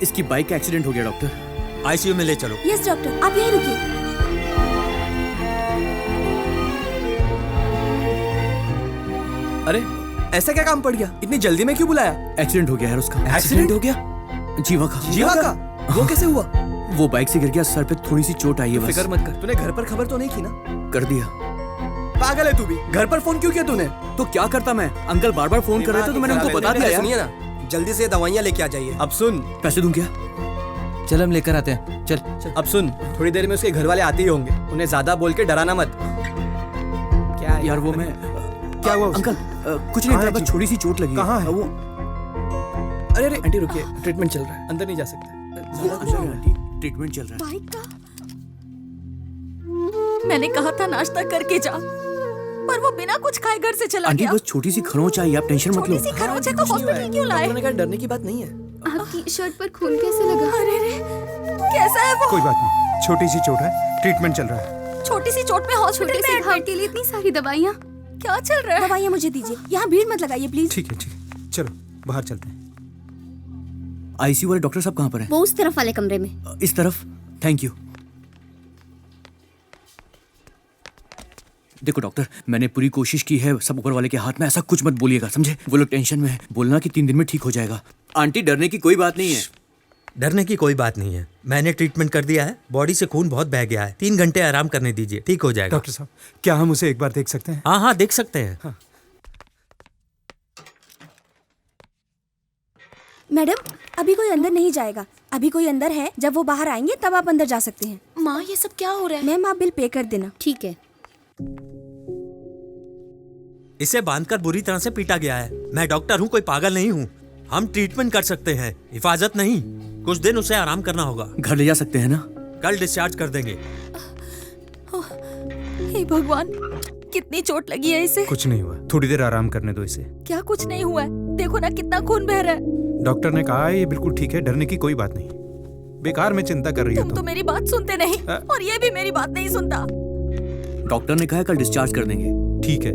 इसकी बाइक का एक्सीडेंट हो गया डॉक्टर। आईसीयू में ले चलो। यस डॉक्टर, आप यहीं रुकिए। अरे ऐसा क्या काम पड़ गया? इतनी जल्दी में क्यों बुलाया? एक्सीडेंट हो गया यार उसका। एक्सीडेंट हो गया? जीवा का। जीवा का? वो कैसे हुआ? वो बाइक से गिर गया, सर पे थोड़ी सी चोट आई है बस। फिक्र मत कर। तूने घर पर खबर तो नहीं की ना? कर दिया। पागल है तू भी। घर पर फोन क्यों किया तूने? तो क्या करता मैं? अंकल बार बार फोन कर रहे थे तो मैंने उनको बता दिया। सुनिए ना, जल्दी से दवाइयाँ लेके आ जाइए। अब सुन, पैसे दूं क्या? चल हम लेकर आते हैं। चल। अब सुन, थोड़ी देर में उसके घर वाले आते ही होंगे, उन्हें ज्यादा बोल के डराना मत। क्या यार वो मैं क्या हुआ अंकल? कुछ नहीं था, बस छोटी सी चोट लगी। कहाँ है वो? अरे आंटी रुकिए, ट्रीटमेंट चल रहा है, अंदर नहीं जा सकते। ट्रीटमेंट चल रहा है। बाइक का मैंने कहा था नाश्ता करके जा, पर वो बिना कुछ खाए घर से चला आंटी गया। बस छोटी सी खरोंच आई, आप टेंशन मत लो। छोटी सी खरोंच है तो हॉस्पिटल क्यों लाए? उन्होंने कहा डरने की बात नहीं है। आपकी शर्ट पर खून कैसे लगा? अरे रे, कैसा है वो? कोई बात नहीं, छोटी सी चोट है, ट्रीटमेंट चल रहा है। छोटी सी चोट में हॉस्पिटल छोटे में से घाव के लिए इतनी सारी दवाइयाँ। क्या चल रहा है? दवाइयाँ मुझे दीजिए, यहाँ भीड़ मत लगाइए प्लीज। ठीक है, चलो बाहर चलते हैं। आईसीयू वाले डॉक्टर साहब कहाँ पर हैं? वो उस तरफ वाले कमरे में। इस तरफ। Thank you. देखो डॉक्टर, मैंने पूरी कोशिश की है, सब ऊपर वाले के हाथ में, ऐसा कुछ मत बोलिएगा, समझे? वो लोग टेंशन में है, बोलना कि 3 दिन में ठीक हो जाएगा। आंटी डरने की कोई बात नहीं है। डरने की कोई बात नहीं है, मैंने ट्रीटमेंट कर दिया है, बॉडी से खून बहुत बह गया है, 3 घंटे आराम करने दीजिए, ठीक हो जाएगा। डॉक्टर साहब, क्या हम उसे एक बार देख सकते हैं? हाँ देख सकते हैं। हाँ। मैडम, अभी कोई अंदर नहीं जाएगा, अभी कोई अंदर है, जब वो बाहर आएंगे तब आप अंदर जा सकते हैं। माँ ये सब क्या हो रहा है? मैम आप बिल पे कर देना। ठीक है। इसे बांधकर बुरी तरह से पीटा गया है। मैं डॉक्टर हूँ, कोई पागल नहीं हूँ। हम ट्रीटमेंट कर सकते हैं, हिफाजत नहीं। कुछ दिन उसे आराम करना होगा। घर ले जा सकते हैं ना? कल डिस्चार्ज कर देंगे। हे भगवान, कितनी चोट लगी है इसे? कुछ नहीं हुआ, थोड़ी देर आराम करने दो इसे। क्या कुछ नहीं हुआ है? देखो ना कितना खून बह रहा है। डॉक्टर ने कहा है ये बिल्कुल ठीक है, डरने की कोई बात नहीं। बेकार में चिंता कर रही हो तुम तो मेरी बात सुनते नहीं, और ये भी मेरी बात नहीं सुनता। डॉक्टर ने कहा है कल डिस्चार्ज कर देंगे। ठीक है।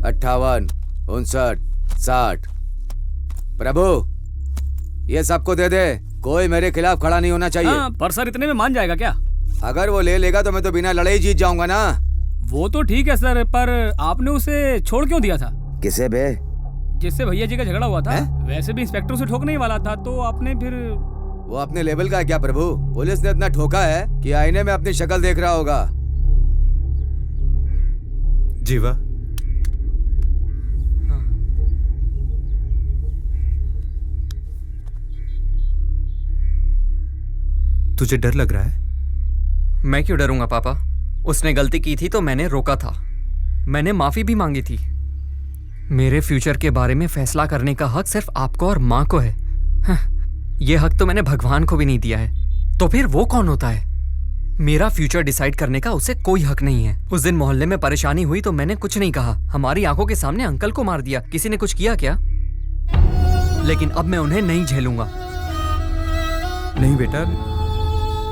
58, 59, 60। प्रभु, ये सबको दे दे, कोई मेरे खिलाफ खड़ा नहीं होना चाहिए। हाँ, पर सर इतने में मान जाएगा क्या? अगर वो ले लेगा तो मैं तो बिना लड़े ही जीत जाऊंगा ना। वो तो ठीक है सर, पर आपने उसे छोड़ क्यों दिया था? किसे बे? जिससे भैया जी का झगड़ा हुआ था। वैसे भी इंस्पेक्टर से ठोकने ही वाला था, तो आपने फिर? वो अपने लेवल का है क्या प्रभु? पुलिस ने इतना ठोका है कि आईने में अपनी शक्ल देख रहा होगा। जीवा, तुझे डर लग रहा है? मैं क्यों डरूंगा पापा? उसने गलती की थी तो मैंने रोका था, मैंने माफी भी मांगी थी। मेरे फ्यूचर के बारे में फैसला करने का हक सिर्फ आपको और माँ को है। ये हक तो मैंने भगवान को भी नहीं दिया है, तो फिर वो कौन होता है? मेरा फ्यूचर डिसाइड करने का उसे कोई हक नहीं है। उस दिन मोहल्ले में परेशानी हुई तो मैंने कुछ नहीं कहा, हमारी आंखों के सामने अंकल को मार दिया। किसी ने कुछ किया क्या? लेकिन अब मैं उन्हें नहीं झेलूंगा। नहीं बेटा,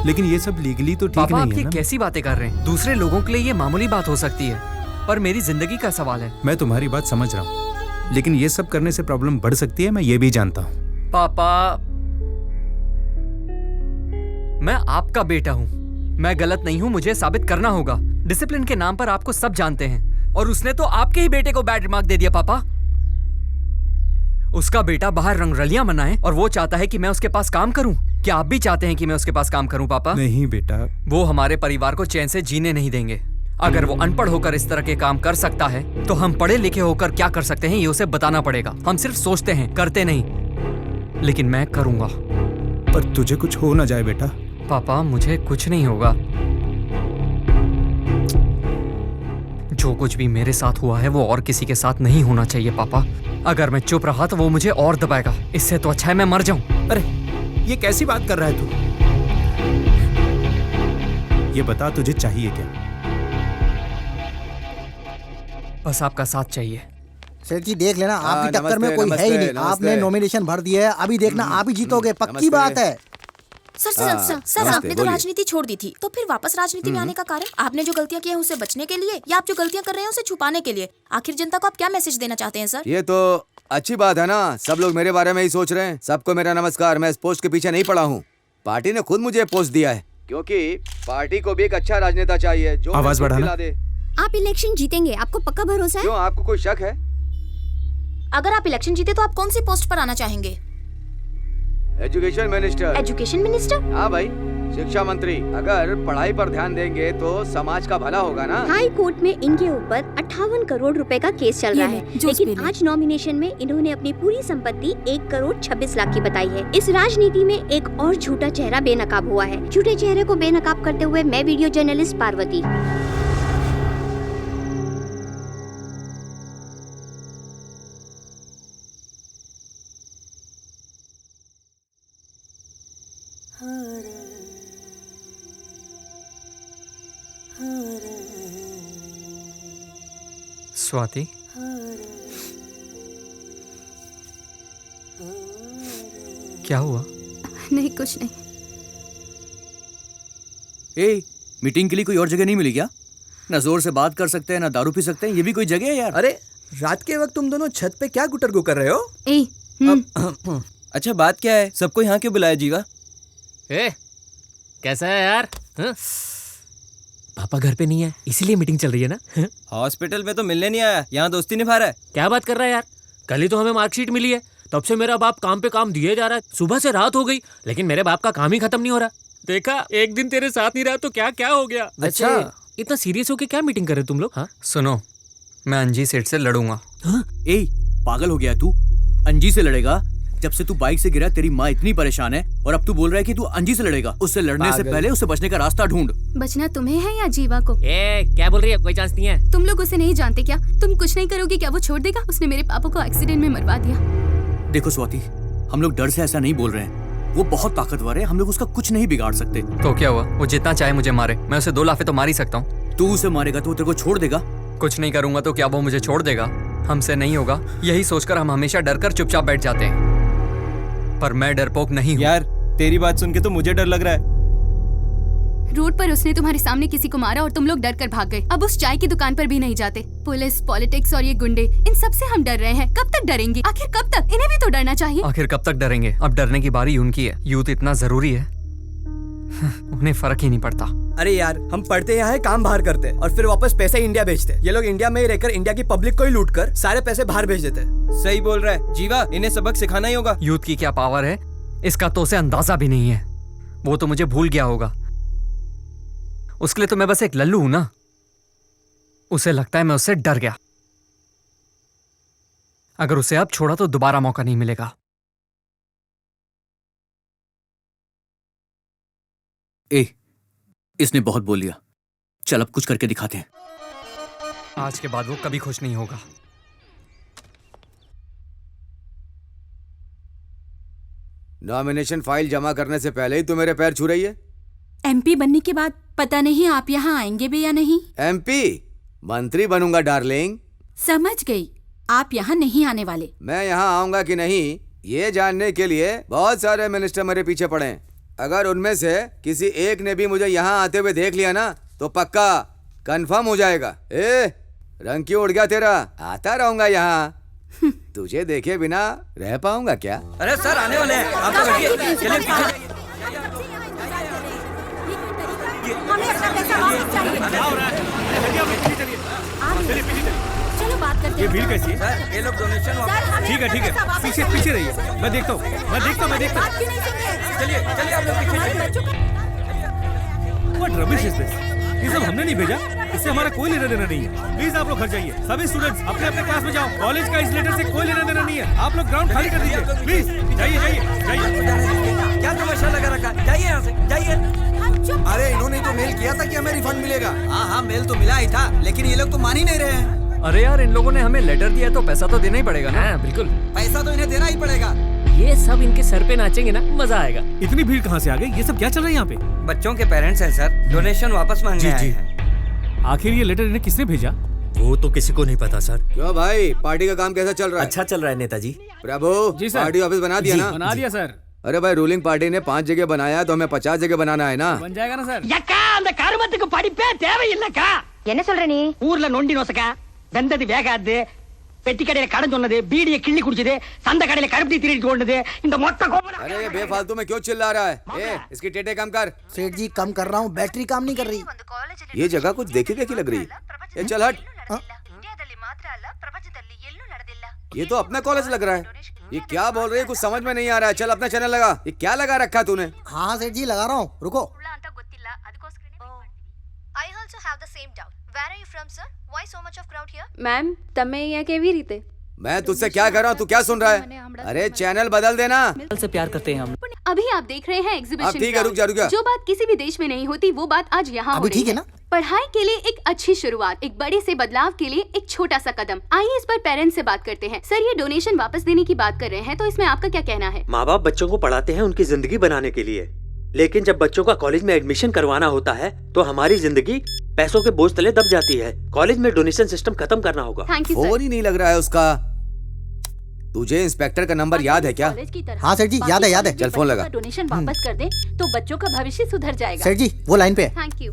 लेकिन ये सब लीगली तो ठीक पापा, नहीं आप है ये ना? कैसी बातें कर रहे हैं? दूसरे लोगों के लिए ये मामूली बात हो सकती है, पर मेरी जिंदगी का सवाल है। मैं तुम्हारी बात समझ रहा हूँ, लेकिन ये सब करने से प्रॉब्लम बढ़ सकती है, मैं ये भी जानता हूँ। पापा, मैं आपका बेटा हूँ, मैं गलत नहीं हूँ, मुझे साबित करना होगा। डिसिप्लिन के नाम पर आपको सब जानते हैं, और उसने तो आपके ही बेटे को बैड रिमार्क दे दिया। पापा, उसका बेटा बाहर रंगरलियां मनाए और वो चाहता है कि मैं उसके पास काम करूं। क्या आप भी चाहते हैं कि मैं उसके पास काम करूं पापा? नहीं बेटा, वो हमारे परिवार को चैन से जीने नहीं देंगे। अगर वो अनपढ़ होकर इस तरह के काम कर सकता है, तो हम पढ़े लिखे होकर क्या कर सकते हैं ये उसे बताना पड़ेगा। हम सिर्फ सोचते हैं, करते नहीं। लेकिन मैं करूंगा। पर तुझे कुछ हो ना जाए बेटा। पापा, मुझे कुछ नहीं होगा। जो कुछ भी मेरे साथ हुआ है वो और किसी के साथ नहीं होना चाहिए पापा। अगर मैं चुप रहा तो वो मुझे और दबाएगा, इससे तो अच्छा है मैं मर जाऊं। अरे ये कैसी बात कर रहा है तू? ये बता, तुझे चाहिए क्या? बस आपका साथ चाहिए। सेठ जी देख लेना, आपकी टक्कर में नमस्ते, कोई है ही नहीं। नमस्ते। आपने नॉमिनेशन भर दिया है, अभी देखना आप ही जीतोगे, पक्की बात है। सर नमस्ते, आपने तो बोलिए। राजनीति छोड़ दी थी, तो फिर वापस राजनीति में आने का कारण? आपने जो गलतियां की हैं उसे बचने के लिए, या आप जो गलतियां कर रहे हैं उसे छुपाने के लिए? आखिर जनता को आप क्या मैसेज देना चाहते हैं सर? ये तो अच्छी बात है ना, सब लोग मेरे बारे में ही सोच रहे हैं। सबको मेरा नमस्कार, मैं इस पोस्ट के पीछे नहीं पड़ा हूँ। पार्टी ने खुद मुझे पोस्ट दिया है, क्योंकि पार्टी को भी एक अच्छा राजनेता चाहिए जो आवाज बढ़ाना। दिला दे। आप इलेक्शन जीतेंगे, आपको पक्का भरोसा है? क्यों, आपको कोई शक है? अगर आप इलेक्शन जीते तो आप कौन सी पोस्ट पर आना चाहेंगे? Education minister. Education minister? हाँ भाई। शिक्षा मंत्री, अगर पढ़ाई पर ध्यान देंगे तो समाज का भला होगा ना। हाई कोर्ट में इनके ऊपर 58 करोड़ रुपए का केस चल रहा है, लेकिन आज नॉमिनेशन में इन्होंने अपनी पूरी संपत्ति 1 करोड़ 26 लाख की बताई है। इस राजनीति में एक और झूठा चेहरा बेनकाब हुआ है। झूठे चेहरे को बेनकाब करते हुए मैं वीडियो जर्नलिस्ट पार्वती। स्वाति, क्या हुआ? नहीं, कुछ नहीं। ए, मीटिंग के लिए कोई और जगह नहीं मिली क्या? ना जोर से बात कर सकते हैं, ना दारू पी सकते हैं, ये भी कोई जगह है यार? अरे रात के वक्त तुम दोनों छत पे क्या गुटरगु कर रहे हो? अच्छा बात क्या है? सबको यहाँ क्यों बुलाया जीवा? कैसा है यार? पापा घर पे नहीं है, इसीलिए मीटिंग चल रही है ना? हॉस्पिटल में तो मिलने नहीं आया, यहाँ दोस्ती निभा रहा है। क्या बात कर रहा है यार? कल ही तो हमें मार्कशीट मिली है, तब से मेरा बाप काम पे काम दिए जा रहा है। सुबह से रात हो गई, लेकिन मेरे बाप का काम ही खत्म नहीं हो रहा। देखा, एक दिन तेरे साथ नहीं रहा तो क्या क्या हो गया। अच्छा, इतना सीरियस होके क्या मीटिंग कर रहे तुम लोग? हाँ सुनो, मैं अंजी सेठ से लड़ूंगा। ए, पागल हो गया तू? अंजी से लड़ेगा? जब से तू बाइक से गिरा तेरी माँ इतनी परेशान है, और अब तू बोल रहा है कि तू अंजी से लड़ेगा। उससे लड़ने से पहले उसे बचने का रास्ता ढूंढ। बचना तुम्हें है या जीवा को? क्या बोल रही है? कोई चांस नहीं है। तुम लोग उसे नहीं जानते क्या? तुम कुछ नहीं करोगे क्या वो छोड़ देगा? उसने मेरे पापा को एक्सीडेंट में मरवा दिया। देखो स्वाति, हम लोग डर से ऐसा नहीं बोल रहे हैं। वो बहुत ताकतवर है, हम लोग उसका कुछ नहीं बिगाड़ सकते। तो क्या हुआ? वो जितना चाहे मुझे मारे, मैं उसे 2 लाफे तो मार ही सकता हूँ। तू उसे मारेगा तो वो तेरे को छोड़ देगा? कुछ नहीं करूंगा तो क्या वो मुझे छोड़ देगा? हमसे नहीं होगा, यही सोचकर हम हमेशा डर कर चुपचाप बैठ जाते हैं। पर मैं डरपोक नहीं हूँ। यार तेरी बात सुन के तो मुझे डर लग रहा है। रोड पर उसने तुम्हारे सामने किसी को मारा और तुम लोग डर कर भाग गए। अब उस चाय की दुकान पर भी नहीं जाते। पुलिस, पॉलिटिक्स और ये गुंडे, इन सब से हम डर रहे हैं। कब तक डरेंगे? आखिर कब तक? इन्हें भी तो डरना चाहिए। आखिर कब तक डरेंगे? अब डरने की बारी उनकी है। यूथ इतना जरूरी है, उन्हें फर्क ही नहीं पड़ता। अरे यार, हम पढ़ते यहाँ है, काम बाहर करते और फिर वापस पैसे इंडिया भेजते। ये लोग इंडिया में ही रहकर इंडिया की पब्लिक को ही लूट कर सारे पैसे बाहर भेज देते। सही बोल रहा है जीवा, इन्हें सबक सिखाना ही होगा। यूथ की क्या पावर है इसका तो उसे अंदाजा भी नहीं है। वो तो मुझे भूल गया होगा। उसके लिए तो मैं बस एक लल्लू हूं ना। उसे लगता है मैं उससे डर गया। अगर उसे अब छोड़ा तो दोबारा मौका नहीं मिलेगा। इसने बहुत बोल लिया, चल अब कुछ करके दिखाते हैं। आज के बाद वो कभी खुश नहीं होगा। नॉमिनेशन फाइल जमा करने से पहले ही तू मेरे पैर छू रही है। एमपी बनने के बाद पता नहीं आप यहाँ आएंगे भी या नहीं। एमपी? मंत्री बनूंगा डार्लिंग। समझ गई, आप यहाँ नहीं आने वाले। मैं यहाँ आऊंगा कि नहीं ये जानने के लिए बहुत सारे मिनिस्टर मेरे पीछे पड़े हैं। अगर उनमें से किसी एक ने भी मुझे यहाँ आते हुए देख लिया ना तो पक्का कंफर्म हो जाएगा। रंग क्यों उड़ गया तेरा? आता रहूंगा यहाँ। तुझे देखे बिना रह पाऊंगा क्या? अरे सर आने वाले हैं, आप तो बैठिए। चलिए पीछे। चलो बात करते हैं। ये भीड़ कैसी है? ये लोग डोनेशन ठीक है, पीछे पीछे रहिए। मैं देखता हूँ। चलिए आप लोग पीछे। What rubbish is this? ये सब हमने नहीं भेजा, इससे हमारा कोई लेना देना नहीं है। प्लीज आप लोग घर जाइए। सभी स्टूडेंट्स अपने अपने क्लास में जाओ। कॉलेज का इस लेटर से कोई लेना देना नहीं है। आप लोग ग्राउंड खाली कर दीजिए प्लीज। जाइए। क्या तमाशा लगा रखा? जाइए यहाँ से, जाइए। अरे इन्होंने तो मेल किया था कि हमें रिफंड मिलेगा। हाँ मेल तो मिला ही था, लेकिन ये लोग तो मान ही नहीं रहे हैं। अरे यार, इन लोगों ने हमें लेटर दिया तो पैसा तो देना ही पड़ेगा ना। बिल्कुल, पैसा तो इन्हें देना ही पड़ेगा। ये सब इनके सर पे नाचेंगे ना, मजा आएगा। इतनी भीड़ कहाँ से आ गई? ये सब क्या चल रहा है यहाँ पे? बच्चों के पेरेंट्स हैं सर, डोनेशन वापस मांगने आए हैं। आखिर ये लेटर इन्हें किसने भेजा? वो तो किसी को नहीं पता सर। क्यों भाई, पार्टी का काम कैसा चल रहा है? अच्छा चल रहा है नेताजी। प्रभु, पार्टी ऑफिस बना दिया ना? बना दिया सर। अरे भाई, रूलिंग पार्टी ने 5 जगह बनाया तो हमें 50 जगह बनाना है ना? बन जाएगा ना सर। அந்த கருமத்துக்கு படிப்பே தேவையில்லைக்கா. என்ன சொல்ற நீ? ஊர்ல நொண்டி நோசக்கா, வெந்தது வேகாது, பெட்டி கடையில கடன் சொன்னது, பீடியை கிள்ளி குடிச்சது, சந்த கடையில கருப்பட்டி திருடிட்டு ஓடுனது, இந்த மொத்த கோபம்। अरे ये बेफालतू में क्यों चिल्ला रहा है? इसकी टेटे कम कर। सेठ जी कम कर रहा हूँ, बैटरी काम नहीं कर रही। ये जगह कुछ देखी लग रही है। चल हट। ये तो अपना कॉलेज लग रहा है। ये क्या बोल रही है? कुछ समझ में नहीं आ रहा है। चल अपना चैनल लगा। ये क्या लगा रखा तूने? हाँ सेठ जी लगा रहा हूँ, रुको। I also have the same doubt. Where are you from, sir? Why so much of crowd here? Ma'am તમે અહીંયા કેવી રીતે? मैं तुझसे क्या कर रहा हूँ, तू क्या सुन रहा है? अरे चैनल बदल देना। से प्यार करते हैं हम। अभी आप देख रहे हैं एग्जीबिशन। अब ठीक है, रुक जा। जो बात किसी भी देश में नहीं होती वो बात आज यहाँ हो रही है। पढ़ाई के लिए एक अच्छी शुरुआत, एक बड़े से बदलाव के लिए एक छोटा सा कदम। आइए इस पर पेरेंट्स से बात करते हैं। सर, ये डोनेशन वापस देने की बात कर रहे हैं, तो इसमें आपका क्या कहना है? माँ बाप बच्चों को पढ़ाते हैं उनकी जिंदगी बनाने के लिए, लेकिन जब बच्चों का कॉलेज में एडमिशन करवाना होता है तो हमारी जिंदगी पैसों के बोझ तले दब जाती है। कॉलेज में डोनेशन सिस्टम खत्म करना होगा। फोन ही नहीं लग रहा है उसका। तुझे इंस्पेक्टर का नंबर याद है क्या? हाँ सर जी, याद है। चल फोन लगा। डोनेशन वापस कर दे तो बच्चों का भविष्य सुधर जाएगा। सर जी वो लाइन पे है। Thank you.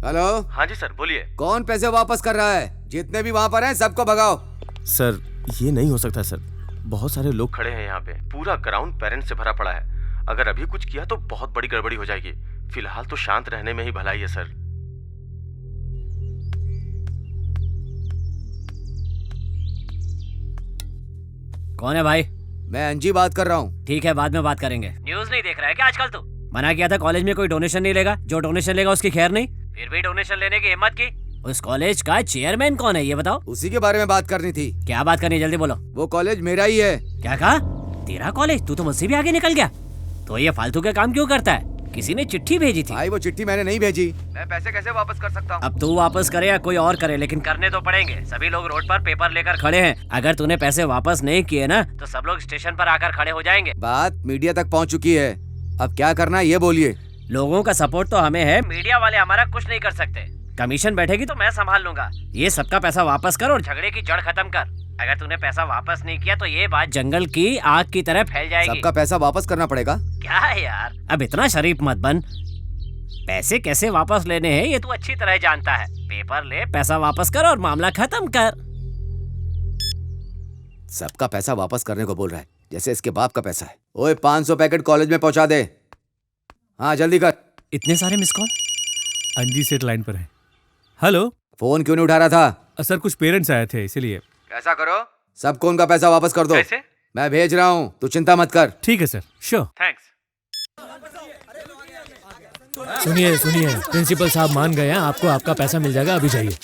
हेलो। हाँ जी सर, बोलिए। कौन पैसे वापस कर रहा है? जितने भी वहाँ पर हैं सबको भगाओ। सर ये नहीं हो सकता सर, बहुत सारे लोग खड़े हैं यहाँ पे, पूरा ग्राउंड पेरेंट्स से भरा पड़ा है। अगर अभी कुछ किया तो बहुत बड़ी गड़बड़ी हो जाएगी। फिलहाल तो शांत रहने में ही भलाई है सर। कौन है भाई? मैं अंजी बात कर रहा हूँ। ठीक है, बाद में बात करेंगे। न्यूज़ नहीं देख रहा है क्या आजकल तू? मना किया था कॉलेज में कोई डोनेशन नहीं लेगा, जो डोनेशन लेगा उसकी खैर नहीं, फिर भी डोनेशन लेने की हिम्मत की। उस कॉलेज का चेयरमैन कौन है ये बताओ? उसी के बारे में बात करनी थी। क्या बात करनी, जल्दी बोलो। वो कॉलेज मेरा ही है। क्या कहा? तेरा कॉलेज? तू तो मुझसे भी आगे निकल गया। तो ये फालतू के काम क्यों करता है? किसी ने चिट्ठी भेजी थी। भाई वो चिट्ठी मैंने नहीं भेजी। मैं पैसे कैसे वापस कर सकता हूँ? अब तू वापस करे या कोई और करे, लेकिन करने तो पड़ेंगे। सभी लोग रोड पर पेपर लेकर खड़े हैं। अगर तूने पैसे वापस नहीं किए ना तो सब लोग स्टेशन पर आकर खड़े हो जाएंगे। बात मीडिया तक पहुँच चुकी है, अब क्या करना है ये बोलिए। लोगों का सपोर्ट तो हमें है, मीडिया वाले हमारा कुछ नहीं कर सकते। कमीशन बैठेगी तो मैं संभाल लूंगा। ये सबका पैसा वापस कर और झगड़े की जड़ खत्म कर। अगर तूने पैसा वापस नहीं किया तो ये बात जंगल की आग की तरह फैल जाएगी। सबका पैसा वापस करना पड़ेगा? क्या है यार, अब इतना शरीफ मत बन। पैसे कैसे वापस लेने हैं ये तू अच्छी तरह जानता है। पेपर ले, पैसा वापस कर और मामला खत्म कर। सबका पैसा वापस करने को बोल रहा है, जैसे इसके बाप का पैसा है। ओए 500 पैकेट कॉलेज में पहुंचा दे। हाँ जल्दी कर। इतने सारे मिस कॉल? अंजी सेठ लाइन पर है। हेलो। फोन क्यों नहीं उठा रहा था? सर कुछ पेरेंट्स आए थे इसीलिए। ऐसा करो, सबको उनका पैसा वापस कर दो। कैसे? मैं भेज रहा हूँ, तू चिंता मत कर। ठीक है सर, श्योर। थैंक्स। सुनिए, प्रिंसिपल साहब मान गए हैं, आपको आपका पैसा मिल जाएगा, अभी जाइए।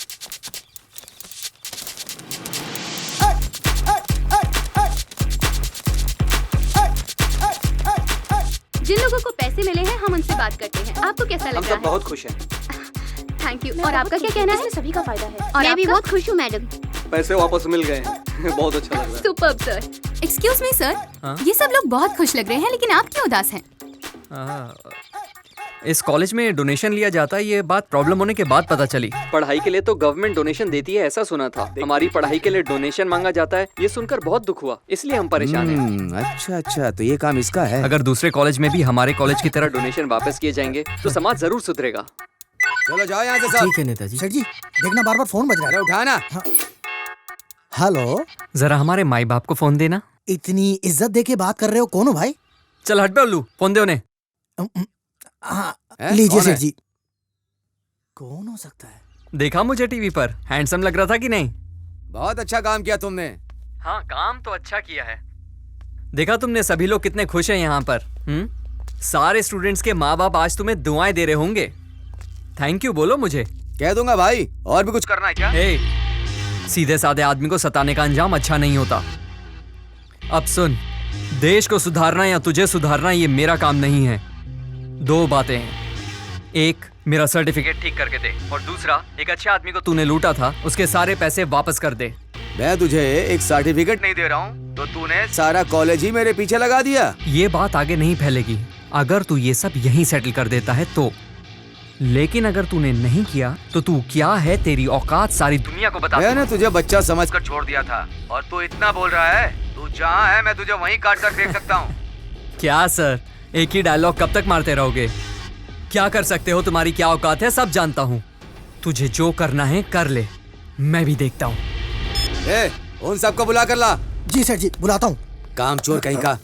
जिन लोगों को पैसे मिले हैं हम उनसे बात करते हैं। आपको कैसा लग रहा है? हम सब बहुत खुश हैं। Thank you. और आपका क्या कहना है? सभी का फायदा है। और मैं भी बहुत खुश हूँ मैडम। पैसे वापस मिल गए बहुत अच्छा लग रहा है। Superb sir. Excuse me sir, ये सब लोग बहुत खुश लग रहे हैं, लेकिन आप क्यों उदास हैं? इस कॉलेज में डोनेशन लिया जाता है, ये बात प्रॉब्लम होने के बाद पता चली। पढ़ाई के लिए तो गवर्नमेंट डोनेशन देती है ऐसा सुना था, हमारी पढ़ाई के लिए डोनेशन मांगा जाता है ये सुनकर बहुत दुख हुआ, इसलिए हम परेशान हैं। अच्छा, तो ये काम इसका है। अगर दूसरे कॉलेज में भी हमारे कॉलेज की तरह डोनेशन वापस किए जाएंगे तो समाज जरूर सुधरेगा। चलो जाओ यहाँ से सब। ठीक है नेताजी। सर जी देखना बार बार फोन बज रहा है। उठाना। हेलो। जरा हमारे माई बाप को फोन देना। इतनी इज्जत देके बात कर रहे हो, कौन हो भाई? चल हट बे उल्लू, फोन दे उन्हें। लीजिए सेठ जी। कौन हो सकता है? देखा मुझे टीवी पर, हैंडसम लग रहा था कि नहीं? बहुत अच्छा काम किया तुमने। हाँ काम तो अच्छा किया है। देखा तुमने सभी लोग कितने खुश हैं यहाँ पर। सारे स्टूडेंट्स के माँ बाप आज तुम्हें दुआएं दे रहे होंगे। थैंक यू बोलो मुझे। कह दूंगा भाई। और भी कुछ करना है क्या? सीधे साधे आदमी को सताने का अंजाम अच्छा नहीं होता। अब सुन, देश को सुधारना या तुझे सुधारना ये मेरा काम नहीं है। 2 बातें हैं, एक मेरा सर्टिफिकेट ठीक करके दे, और दूसरा एक अच्छे आदमी को तूने लूटा था उसके सारे पैसे वापस कर दे। मैं तुझे एक सर्टिफिकेट नहीं दे रहा हूँ तो तूने सारा कॉलेज ही मेरे पीछे लगा दिया। ये बात आगे नहीं फैलेगी अगर तू ये सब यहीं सेटल कर देता है तो, लेकिन अगर तूने नहीं किया तो तू क्या है, तेरी औकात सारी दुनिया को बता। मैंने तुझे बच्चा समझकर छोड़ दिया था और तू इतना बोल रहा है। तू जहाँ है मैं तुझे वहीं काट कर फेंक सकता हूँ। क्या सर, एक ही डायलॉग कब तक मारते रहोगे? क्या कर सकते हो, तुम्हारी क्या औकात है सब जानता हूँ। तुझे जो करना है कर ले, मैं भी देखता हूँ। उन सबको बुला कर ला। जी सर जी बुलाता हूँ। काम चोर कहीं का।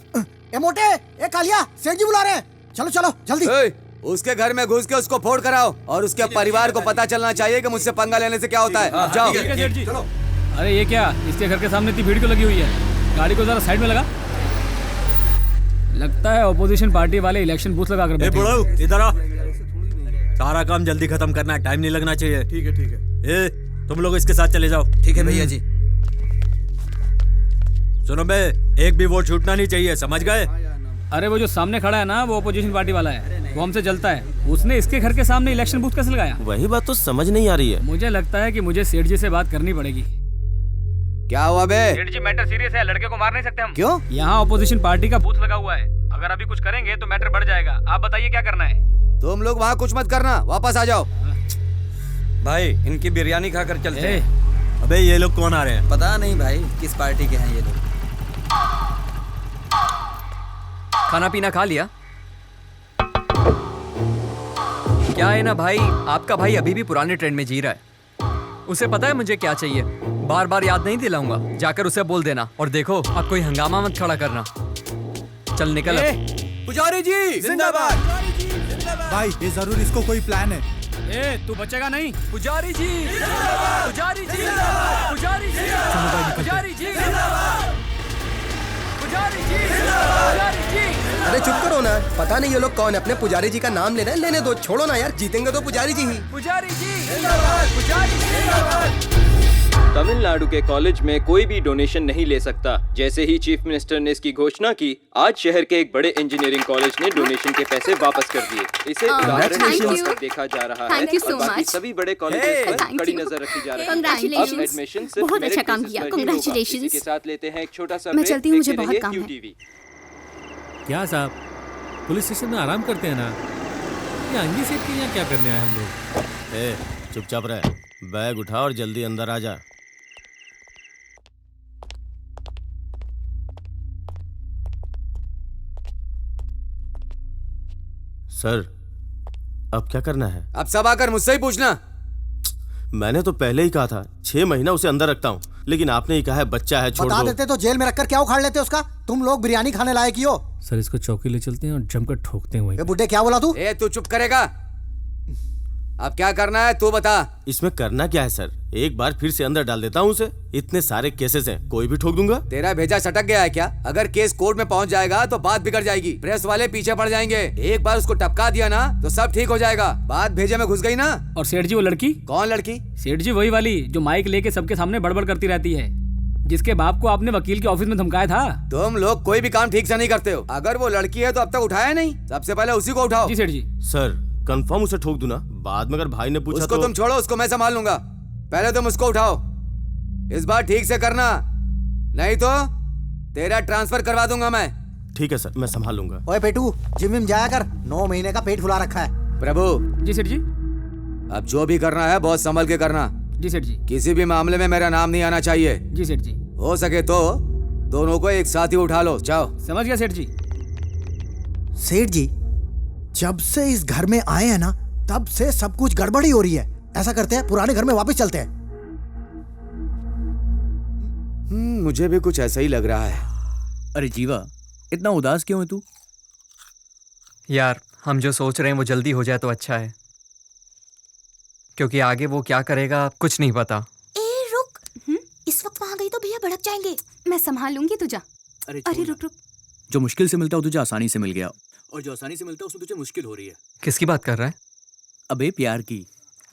ए मोटे, ए कालिया, सेठ जी बुला रहे हैं। चलो चलो जल्दी। उसके घर में घुस के उसको फोड़ कराओ और उसके परिवार को पता चलना चाहिए कि मुझसे पंगा लेने से क्या होता है। जाओ। चलो। अरे ये क्या, इसके घर के सामने इतनी भीड़ क्यों लगी हुई है? गाड़ी को जरा साइड में लगा। लगता है ऑपोजिशन पार्टी वाले इलेक्शन बूथ लगा कर बैठे हैं। इधर आ। सारा काम जल्दी खत्म करना है, टाइम नहीं लगना चाहिए। ठीक है। ए, तुम लोग इसके साथ चले जाओ। ठीक है भैया जी। सुनो बे, एक भी वोट छूटना नहीं चाहिए, समझ गए? अरे वो जो सामने खड़ा है ना, वो अपोजिशन पार्टी वाला है, वो हमसे जलता है। उसने इसके घर के सामने इलेक्शन बूथ कैसे लगाया? वही बात तो समझ नहीं आ रही है। मुझे लगता है कि मुझे सेठ जी से बात करनी पड़ेगी। क्या हुआ बे? सेठ जी, मैटर सीरियस है, लड़के को मार नहीं सकते हम। क्यों? यहाँ अपोजिशन पार्टी का बूथ लगा हुआ है, अगर अभी कुछ करेंगे तो मैटर बढ़ जाएगा। आप बताइए क्या करना है? तुम लोग वहाँ कुछ मत करना, वापस आ जाओ। भाई इनकी बिरयानी खाकर चलते हैं। अबे ये लोग कौन आ रहे हैं? पता नहीं भाई किस पार्टी के हैं ये लोग। खाना पीना खा लिया? क्या है ना भाई, आपका भाई अभी भी पुराने ट्रेंड में जी रहा है। उसे पता है मुझे क्या चाहिए, बार बार याद नहीं दिलाऊंगा, जाकर उसे बोल देना। और देखो, आप कोई हंगामा मत खड़ा करना। चल निकल। पुजारी जी जिंदाबाद। भाई ये जरूर इसको कोई प्लान है। ए, तू बचेगा नहीं। पुजारी जी, पुजारी जी, पुजारी जी, पुजारी जी, पुजारी जी, पुजारी जी। अरे चुप करो ना, पता नहीं ये लोग कौन है, अपने पुजारी जी का नाम ले रहे हैं। लेने दो, छोड़ो ना यार, जीतेंगे तो पुजारी जी ही। पुजारी जी, पुजारी जी। तमिलनाडु के कॉलेज में कोई भी डोनेशन नहीं ले सकता। जैसे ही चीफ मिनिस्टर ने इसकी घोषणा की, आज शहर के एक बड़े इंजीनियरिंग कॉलेज ने डोनेशन के पैसे वापस कर दिए। इसे उदाहरण के तौर पर देखा जा रहा है और बाकी सभी बड़े कॉलेजेस पर कड़ी नजर रखी जा रही है। अब एडमिशन सिर्फ बहुत अच्छा काम किया, कांग्रेचुलेशंस। के साथ लेते हैं एक छोटा सा मैं चलती हूँ, मुझे बहुत काम है। क्या साहब, पुलिस स्टेशन में आराम करते हैं ना? ये अंगी सेठ के यहाँ क्या करने आए हम लोग? चुपचाप रहे, बैग उठा और जल्दी अंदर आ जा। सर, अब क्या करना है? अब सब आकर मुझसे ही पूछना। मैंने तो पहले ही कहा था 6 महीना उसे अंदर रखता हूँ, लेकिन आपने ही कहा है बच्चा है, छोड़ दो। बता देते तो जेल में रखकर क्या उखाड़ लेते उसका? तुम लोग बिरयानी खाने लायक ही हो। सर इसको चौकी ले चलते हैं और जमकर ठोकते हैं। बुड्ढे क्या बोला तू? तू चुप करेगा? अब क्या करना है तू बता। इसमें करना क्या है सर, एक बार फिर से अंदर डाल देता हूँ उसे। इतने सारे केसेस हैं, कोई भी ठोक दूंगा। तेरा भेजा सटक गया है क्या? अगर केस कोर्ट में पहुंच जाएगा तो बात बिगड़ जाएगी, प्रेस वाले पीछे पड़ जाएंगे। एक बार उसको टपका दिया ना तो सब ठीक हो जाएगा। बात भेजे में घुस गई ना। और सेठ जी वो लड़की? कौन लड़की? सेठ जी वही वाली जो माइक लेके सबके सामने बड़बड़ करती रहती है, जिसके बाप को आपने वकील के ऑफिस में धमकाया था। तुम लोग कोई भी काम ठीक से नहीं करते हो। अगर वो लड़की है तो अब तक उठाया नहीं, सबसे पहले उसी को उठाओ। जी सेठ जी। सर कंफर्म उसे ठोक दूं ना? बाद में अगर भाई ने पूछा उसको तो... तुम छोड़ो, उसको मैं संभाल लूंगा। पहले तुम उसको उठाओ, इस बार ठीक से करना, नहीं तो तेरा ट्रांसफर करवा दूंगा मैं। ठीक है सर, मैं संभाल लूंगा। ओए पेटू, जिम विम जाया कर, 9 महीने का पेट फुला रखा है। प्रभु। जी सेठ जी। अब जो भी करना है बहुत संभल के करना। जी सेठ जी। किसी भी मामले में मेरा नाम नहीं आना चाहिए। जी सेठ जी। हो सके तो दोनों को एक साथ ही उठा लो। जाओ। समझ गया सेठ जी। सेठ जी, जब से इस घर में आए हैं ना, तब से सब कुछ गड़बड़ी हो रही है। ऐसा करते हैं, पुराने घर में वापस चलते हैं। मुझे भी कुछ ऐसा ही लग रहा है। अरे जीवा, इतना उदास क्यों है तू? यार, हम जो सोच रहे हैं वो जल्दी हो जाए तो अच्छा है, क्योंकि आगे वो क्या करेगा कुछ नहीं पता। ए रुक, इस वक्त वहाँ गई तो भैया भड़क जाएंगे। मैं संभाल लूंगी, तू जा। अरे रुक रुक। जो मुश्किल से मिलता हो तुझे आसानी से मिल गया, और जो आसानी से मिलता है उसमें तुझे मुश्किल हो रही है। किसकी बात कर रहा है? अबे प्यार की।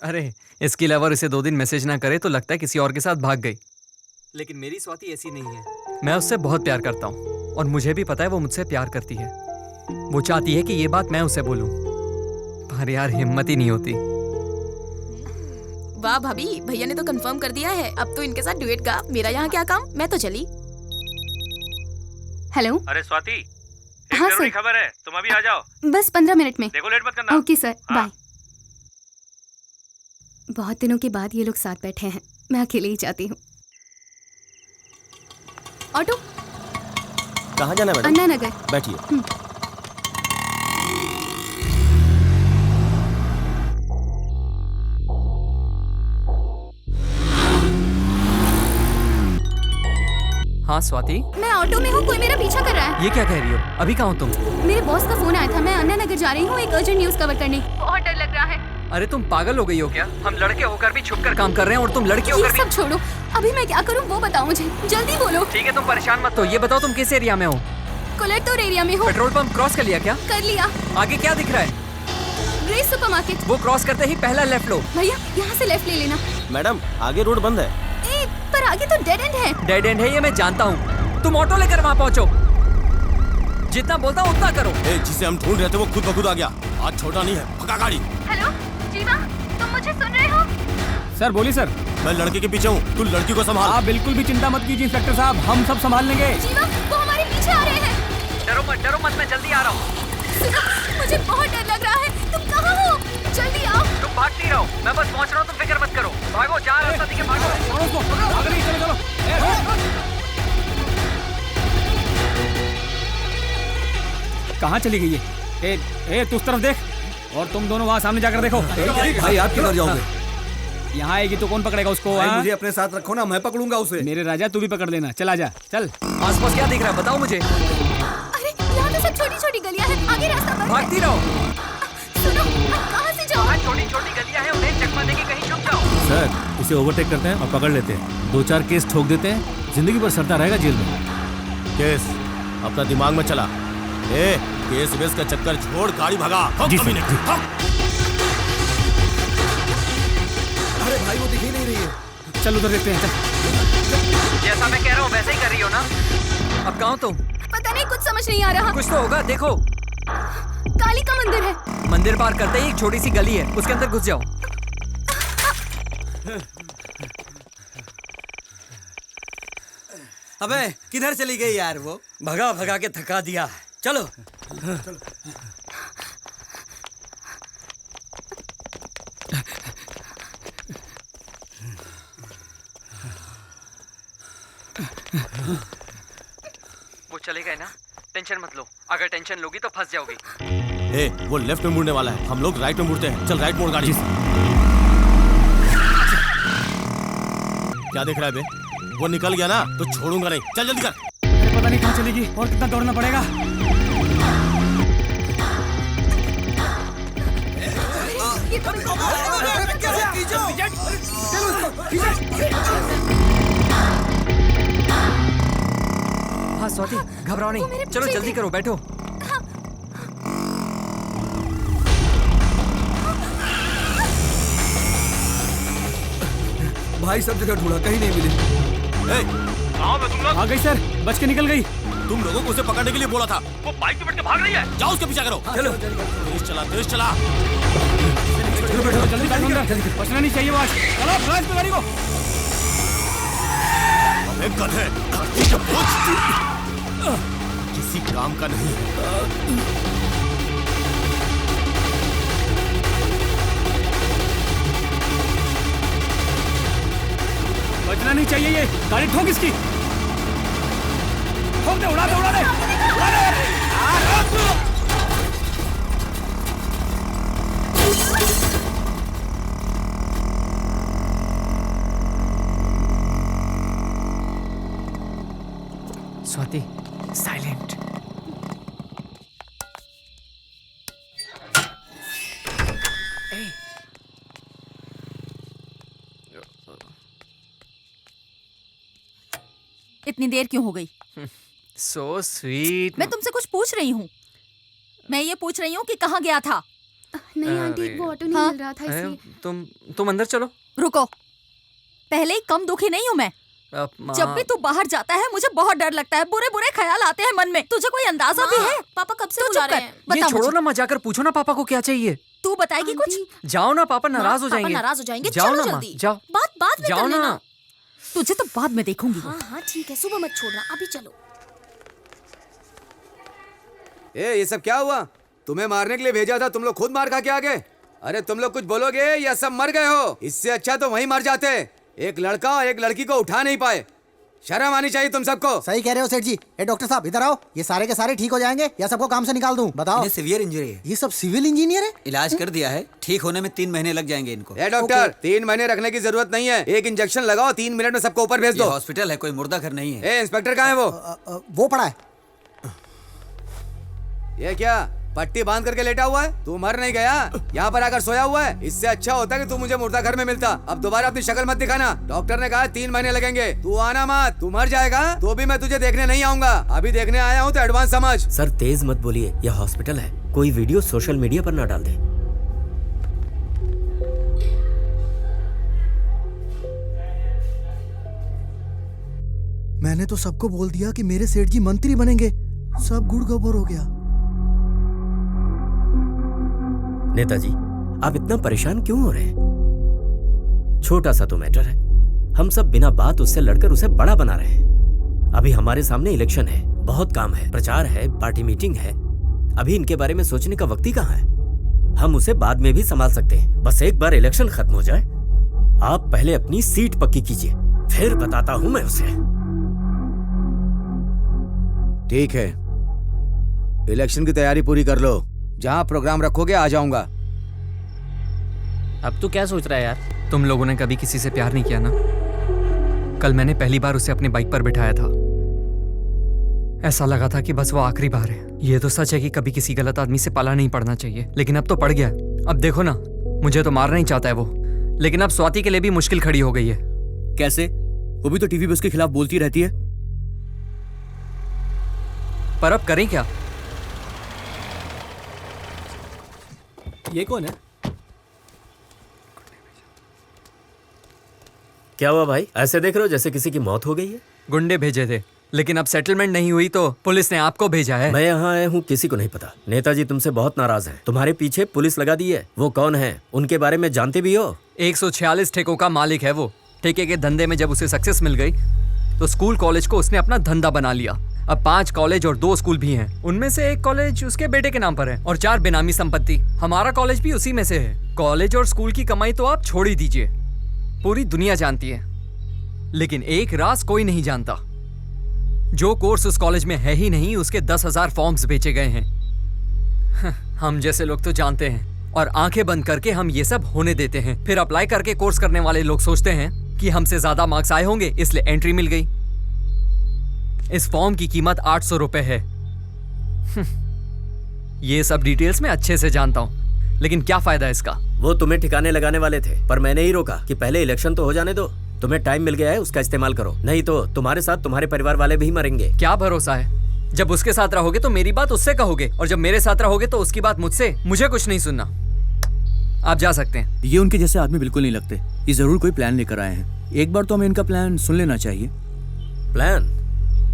अरे इसकी लवर इसे 2 दिन मैसेज ना करे तो लगता है किसी और के साथ भाग गई, लेकिन मेरी स्वाति ऐसी नहीं है। मैं उससे बहुत प्यार करता हूँ और मुझे भी पता है वो मुझसे प्यार करती है। वो चाहती है कि ये बात मैं उसे बोलूं, पर यार हिम्मत ही नहीं होती। वाह भाभी, भैया ने तो कंफर्म कर दिया है, अब तो इनके साथ डुएट गा। मेरा यहाँ क्या काम, मैं तो चली। हेलो। अरे स्वाति, हाँ सर, खबर है, तुम अभी आ जाओ। बस 15 मिनट में। देखो लेट मत करना। Okay sir, bye. बहुत दिनों के बाद ये लोग साथ बैठे हैं, मैं अकेले ही जाती हूँ। ऑटो। कहाँ जाना है मैडम? अन्ना नगर। बैठिए। हाँ स्वाति। मैं ऑटो में हूँ, कोई मेरा पीछा कर रहा है। ये क्या कह रही हो? अभी कहाँ हो तुम? मेरे बॉस का फोन आया था, मैं अन्ना नगर जा रही हूँ एक अर्जेंट न्यूज कवर करने। बहुत डर लग रहा है। अरे तुम पागल हो गई हो क्या? हम लड़के होकर भी छुपकर काम कर रहे हैं और तुम लड़की होकर ये सब छोड़ो, अभी मैं क्या करूँ वो बताओ मुझे, जल्दी बोलो। ठीक है तुम परेशान मत हो, ये बताओ तुम किस एरिया में हो? कोलेटोर एरिया में हो। पेट्रोल पंप क्रॉस कर लिया क्या? कर लिया। आगे क्या दिख रहा है? Grace supermarket. वो क्रॉस करते ही पहला लेफ्ट लो। भैया यहाँ से लेफ्ट ले लेना। मैडम आगे रोड बंद है। ए, पर आगे तो डेड एंड है। डेड एंड है ये मैं जानता हूँ, तुम ऑटो लेकर वहाँ पहुँचो। जितना बोलता हूँ उतना करो। जिसे हम ढूंढ रहे थे वो खुद ब खुद आ गया। आज छोटा नहीं है, पका गाड़ी। हेलो जीवा, तुम मुझे सुन रहे हो? सर बोलिए सर। मैं लड़के के पीछे हूँ, तू लड़की को संभाल। आप बिल्कुल भी चिंता मत कीजिए इंस्पेक्टर साहब, हम सब संभाल लेंगे। जीवा, वो हमारे पीछे आ रहे हैं। डरो मत, मैं जल्दी आ रहा हूँ। मुझे बहुत डर लग रहा है, तुम कहाँ हो? जल्दी आओ। तुम भागती रहो, मैं बस पहुँच रहा हूँ, तुम फिक्र मत करो। भागो, जहाँ रास्ता दिखे भागो। कहाँ चली गई है? ए, तू उस तरफ देख और तुम दोनों वहाँ सामने जाकर देखो। भाई आप किधर जाओगे? यहाँ आएगी तो कौन पकड़ेगा उसको? मुझे अपने साथ रखो ना, मैं पकड़ूंगा उसे। मेरे राजा तू भी पकड़ लेना, चला जा चल। आसपास क्या दिख रहा है बताओ मुझे। अरे यहाँ तो सब छोटी छोटी गलियाँ हैं, आगे रास्ता बंद है। भागती रहो। सुनो, अब कहाँ से जाओ? छोटी छोटी गलियाँ हैं, उन्हें चकमा देके कहीं छुप जाओ। सर इसे ओवरटेक करते हैं और पकड़ लेते हैं, 2-4 केस ठोक देते हैं, जिंदगी भर सड़ता रहेगा जेल में। केस अपना दिमाग में चला। केस वेस का चक्कर छोड़, गाड़ी भगा। जी सर। अरे भाई वो दिख ही नहीं रही है। चल उधर देखते हैं, चल। जैसा मैं कह रहा हूँ वैसे ही कर रही हो ना? अब कहाँ हो तुम? पता नहीं, कुछ समझ नहीं आ रहा। कुछ तो होगा, देखो। काली का मंदिर है। मंदिर पार करते ही एक छोटी सी गली है, उसके अंदर घुस जाओ। अबे किधर चली गई यार वो? भगा के थका दिया। चलो। वो चले गए ना, टेंशन मत लो। अगर टेंशन लोगी तो फंस जाओगी। वो लेफ्ट में मुड़ने वाला है, हम लोग राइट में मुड़ते हैं। चल राइट मोड़ गाड़ी। क्या देख रहा है बे? वो निकल गया ना तो छोड़ूंगा नहीं। चल जल्दी कर। पता नहीं कहाँ चलेगी और कितना दौड़ना पड़ेगा। हाँ स्वाति, घबराओ नहीं, चलो जल्दी करो, बैठो। भाई सब जगह ढूंढा, कहीं नहीं मिली। आ गई सर, बच के निकल गई। तुम लोगों को उसे पकड़ने के लिए बोला था। वो बाइक पे बैठ के भाग रही है। जाओ उसके पीछे करो। चलो तेज चला, तेज चला। जल्दी बचना नहीं चाहिए वहाँ। चलो फ्लाइट पे गाड़ी को। अबे गधे, धरती का बोझ किसी काम का नहीं है। बचना नहीं चाहिए ये। गाड़ी ठोक इसकी। ठोक दे, उड़ा दे, उड़ा दे, उड़ा दे। स्वाति, साइलेंट। इतनी देर क्यों हो गई? So sweet। मैं तुमसे कुछ पूछ रही हूँ। मैं ये पूछ रही हूँ कि कहाँ गया था? नहीं आंटी, वो ऑटो नहीं मिल रहा था इसलिए। तुम अंदर चलो। रुको, पहले ही कम दुखी नहीं हूँ मैं। जब भी तू बाहर जाता है मुझे बहुत डर लगता है, बुरे बुरे ख्याल आते हैं मन में। तुझे कोई अंदाजा भी है? पापा कब से बुला रहे हैं? ये छोड़ो ना, मत जाकर पूछो ना पापा को क्या चाहिए। तू बताएगी कुछ? जाओ ना, पापा नाराज हो जाएंगे। नाराज हो जाएंगे। जाओ चलो ना, जल्दी। जाओ। बात में जाओ कर लेना। ना। तुझे तो बाद में देखूंगी। हाँ ठीक है, सुबह मत छोड़ना, अभी चलो। ये सब क्या हुआ? तुम्हें मारने के लिए भेजा था, तुम लोग खुद मार खा के आ गए। अरे तुम लोग कुछ बोलोगे या सब मर गए हो? इससे अच्छा तो वहीं मर जाते। एक लड़का और एक लड़की को उठा नहीं पाए। शर्म आनी चाहिए तुम सबको। सही कह रहे हो सेठ जी। डॉक्टर साहब इधर आओ। ये सारे के सारे ठीक हो जाएंगे या सबको काम से निकाल दूं? बताओ। सिवियर इंजरी है। ये सब सिविल इंजीनियर है? इलाज कर दिया है, ठीक होने में 3 महीने लग जाएंगे इनको। डॉक्टर 3 महीने रखने की जरूरत नहीं है। एक इंजेक्शन लगाओ, 3 मिनट में सबको ऊपर भेज दो। हॉस्पिटल है, कोई मुर्दा घर नहीं है। इंस्पेक्टर कहाँ है? वो पड़ा है। ये क्या पट्टी बांध करके लेटा हुआ है? तू मर नहीं गया, यहाँ पर आकर सोया हुआ है। इससे अच्छा होता कि तू मुझे मुर्दा घर में मिलता। अब दोबारा अपनी शक्ल मत दिखाना। डॉक्टर ने कहा 3 महीने लगेंगे। तू आना मत। तू मर जाएगा तो भी मैं तुझे देखने नहीं आऊंगा। अभी देखने आया हूँ तो एडवांस समझ। सर तेज मत बोलिए, यह हॉस्पिटल है, कोई वीडियो सोशल मीडिया पर ना डाल दे। मैंने तो सबको बोल दिया कि मेरे सेठ जी मंत्री बनेंगे, सब गुड़ गोबर हो गया। नेताजी, आप इतना परेशान क्यों हो रहे हैं? छोटा सा तो मैटर है, हम सब बिना बात उससे लड़कर उसे बड़ा बना रहे हैं। अभी हमारे सामने इलेक्शन है, बहुत काम है, प्रचार है, पार्टी मीटिंग है। अभी इनके बारे में सोचने का वक्त ही कहाँ है? हम उसे बाद में भी संभाल सकते हैं, बस एक बार इलेक्शन खत्म हो जाए। आप पहले अपनी सीट पक्की कीजिए, फिर बताता हूं मैं उसे। ठीक है, इलेक्शन की तैयारी पूरी कर लो। जहाँ प्रोग्राम रखोगे आ जाऊंगा। अब तू क्या सोच रहा है यार? तुम लोगों ने कभी किसी से प्यार नहीं किया ना? कल मैंने पहली बार उसे अपनी बाइक पर बिठाया था। ऐसा लगा था कि बस वो आखिरी बार है। ये तो सच है कि कभी किसी गलत आदमी से पाला नहीं पड़ना चाहिए, लेकिन अब तो पड़ गया। अब देखो ना, मुझे तो मारना ही चाहता है वो, लेकिन अब स्वाति के लिए भी मुश्किल खड़ी हो गई है। कैसे? वो भी तो टीवी पे उसके खिलाफ बोलती रहती है। पर अब करें क्या? ये कौन है? क्या हुआ भाई, ऐसे देख रहे हो जैसे किसी की मौत हो गई है? गुंडे भेजे थे, लेकिन अब सेटलमेंट नहीं हुई तो पुलिस ने आपको भेजा है। मैं यहाँ आया हूँ, किसी को नहीं पता। नेताजी तुमसे बहुत नाराज हैं। तुम्हारे पीछे पुलिस लगा दी है। वो कौन है, उनके बारे में जानते भी हो? 146 ठेकों का मालिक है वो। ठेके के धंधे में जब उसे सक्सेस मिल गई तो स्कूल कॉलेज को उसने अपना धंधा बना लिया। अब 5 कॉलेज और 2 स्कूल भी हैं। उनमें से एक कॉलेज उसके बेटे के नाम पर है और 4 बेनामी संपत्ति। हमारा कॉलेज भी उसी में से है। कॉलेज और स्कूल की कमाई तो आप छोड़ ही दीजिए, पूरी दुनिया जानती है, लेकिन एक राज कोई नहीं जानता। जो कोर्स उस कॉलेज में है ही नहीं, उसके 10,000 फॉर्म्स बेचे गए हैं। हम जैसे लोग तो जानते हैं और आंखें बंद करके हम ये सब होने देते हैं। फिर अप्लाई करके कोर्स करने वाले लोग सोचते हैं कि हमसे ज्यादा मार्क्स आए होंगे, इसलिए एंट्री मिल गई। इस फॉर्म की कीमत 800 रुपए है। ये सब डिटेल्स मैं अच्छे से जानता हूँ, लेकिन क्या फायदा इसका? वो तुम्हें ठिकाने लगाने वाले थे, पर मैंने ही रोका कि पहले इलेक्शन तो हो जाने दो। तुम्हें टाइम मिल गया है, उसका इस्तेमाल करो, नहीं तो तुम्हारे साथ तुम्हारे परिवार वाले भी मरेंगे। क्या भरोसा है? जब उसके साथ रहोगे तो मेरी बात उससे कहोगे, और जब मेरे साथ रहोगे तो उसकी बात मुझसे। मुझे कुछ नहीं सुनना, आप जा सकते हैं। ये उनके जैसे आदमी बिल्कुल नहीं लगते। ये जरूर कोई प्लान लेकर आए हैं। एक बार तो हमें इनका प्लान सुन लेना चाहिए। प्लान?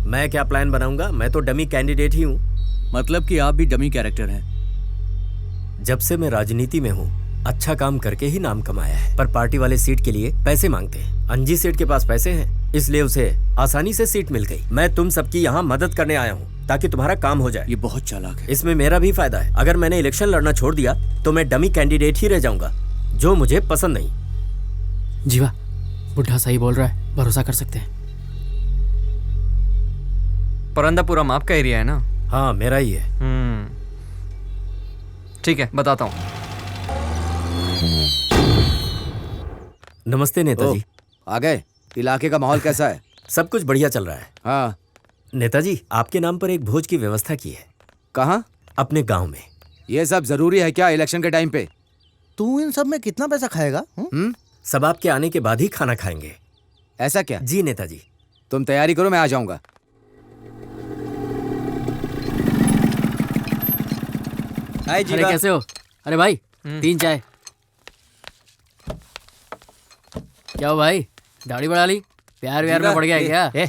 मैं क्या प्लान बनाऊंगा? मैं तो डमी कैंडिडेट ही हूँ। मतलब कि आप भी डमी कैरेक्टर हैं। जब से मैं राजनीति में हूँ, अच्छा काम करके ही नाम कमाया है, पर पार्टी वाले सीट के लिए पैसे मांगते हैं। अंजी सेठ के पास पैसे हैं, इसलिए उसे आसानी से सीट मिल गई। मैं तुम सबकी यहाँ मदद करने आया हूँ ताकि तुम्हारा काम हो जाए। ये बहुत चालाक है। इसमें मेरा भी फायदा है। अगर मैंने इलेक्शन लड़ना छोड़ दिया तो मैं डमी कैंडिडेट ही रह जाऊंगा, जो मुझे पसंद नहीं। जीवा, बुढ़ा सही बोल रहा है, भरोसा कर सकते हैं। परंदापुरम आपका एरिया है ना? हाँ, मेरा ही है। ठीक है, बताता हूँ। नमस्ते नेताजी। आ गए? इलाके का माहौल कैसा है? सब कुछ बढ़िया चल रहा है। हाँ नेताजी, आपके नाम पर एक भोज की व्यवस्था की है। कहाँ? अपने गांव में। ये सब जरूरी है क्या इलेक्शन के टाइम पे? तू इन सब में कितना पैसा खाएगा? सब आपके आने के बाद ही खाना खाएंगे। ऐसा क्या? जी नेताजी। तुम तैयारी करो, मैं आ जाऊंगा। अरे कैसे हो? अरे भाई 3 चाय। क्या हो भाई, दाढ़ी बढ़ा ली? प्यार व्यार में पड़ गया है क्या?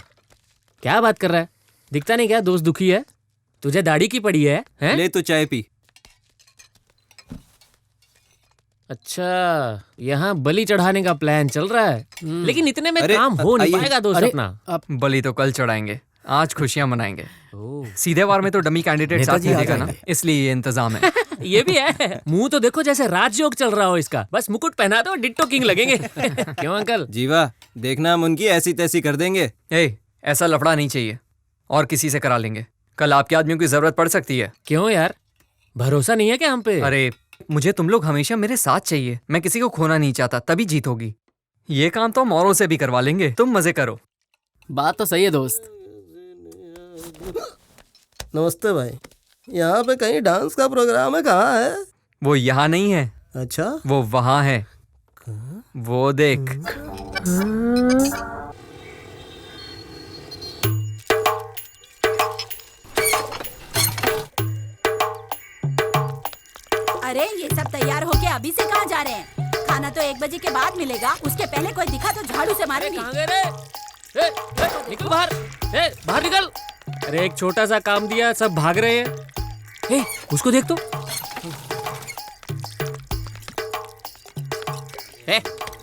क्या बात कर रहा है? दिखता नहीं क्या दोस्त दुखी है? तुझे दाढ़ी की पड़ी है? ले तो चाय पी। अच्छा, यहाँ बलि चढ़ाने का प्लान चल रहा है, लेकिन इतने में काम हो नहीं पाएगा दोस्त अपना। बलि तो कल चढ़ाएंगे, आज खुशियां मनाएंगे। सीधे वार में तो डमी कैंडिडेट साथ नहीं देगा ना, इसलिए ये इंतजाम है। ये भी है। मुंह तो देखो जैसे राजयोग चल रहा हो इसका। बस मुकुट पहना दो, डिट्टो किंग लगेंगे। क्यों अंकल? जीवा, देखना हम उनकी ऐसी तैसी कर देंगे। ऐसा लफड़ा नहीं चाहिए, और किसी से करा लेंगे। कल आपके आदमियों की जरूरत पड़ सकती है। क्यों यार, भरोसा नहीं है क्या हम पे? अरे मुझे तुम लोग हमेशा मेरे साथ चाहिए। मैं किसी को खोना नहीं चाहता, तभी जीत होगी। ये काम तो मोरों से भी करवा लेंगे, तुम मजे करो। बात तो सही है दोस्त। नमस्ते भाई, यहाँ पे कहीं डांस का प्रोग्राम है? कहाँ है? वो यहाँ नहीं है। अच्छा, वो वहाँ है। वो देख। अरे ये सब तैयार होके अभी से कहाँ जा रहे हैं? खाना तो 1 बजे के बाद मिलेगा, उसके पहले कोई दिखा तो झाड़ू से मारेंगे। निकल बाहर, बाहर निकल। अरे एक छोटा सा काम दिया, सब भाग रहे हैं। उसको देख तो।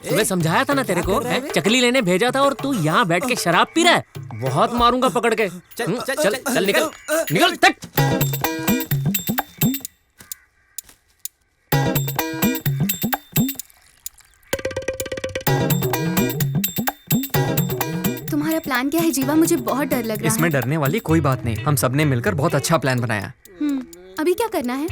तुम्हें समझाया था ना तेरे को, चकली लेने भेजा था और तू यहाँ बैठ के शराब पी रहा है। बहुत मारूंगा पकड़ के। चल चल चल, चल निकल निकल तक। तुम्हारा प्लान क्या है जीवा? मुझे बहुत डर लग रहा है। इसमें डरने वाली कोई बात नहीं, हम सबने मिलकर बहुत अच्छा प्लान बनाया। अभी क्या करना है?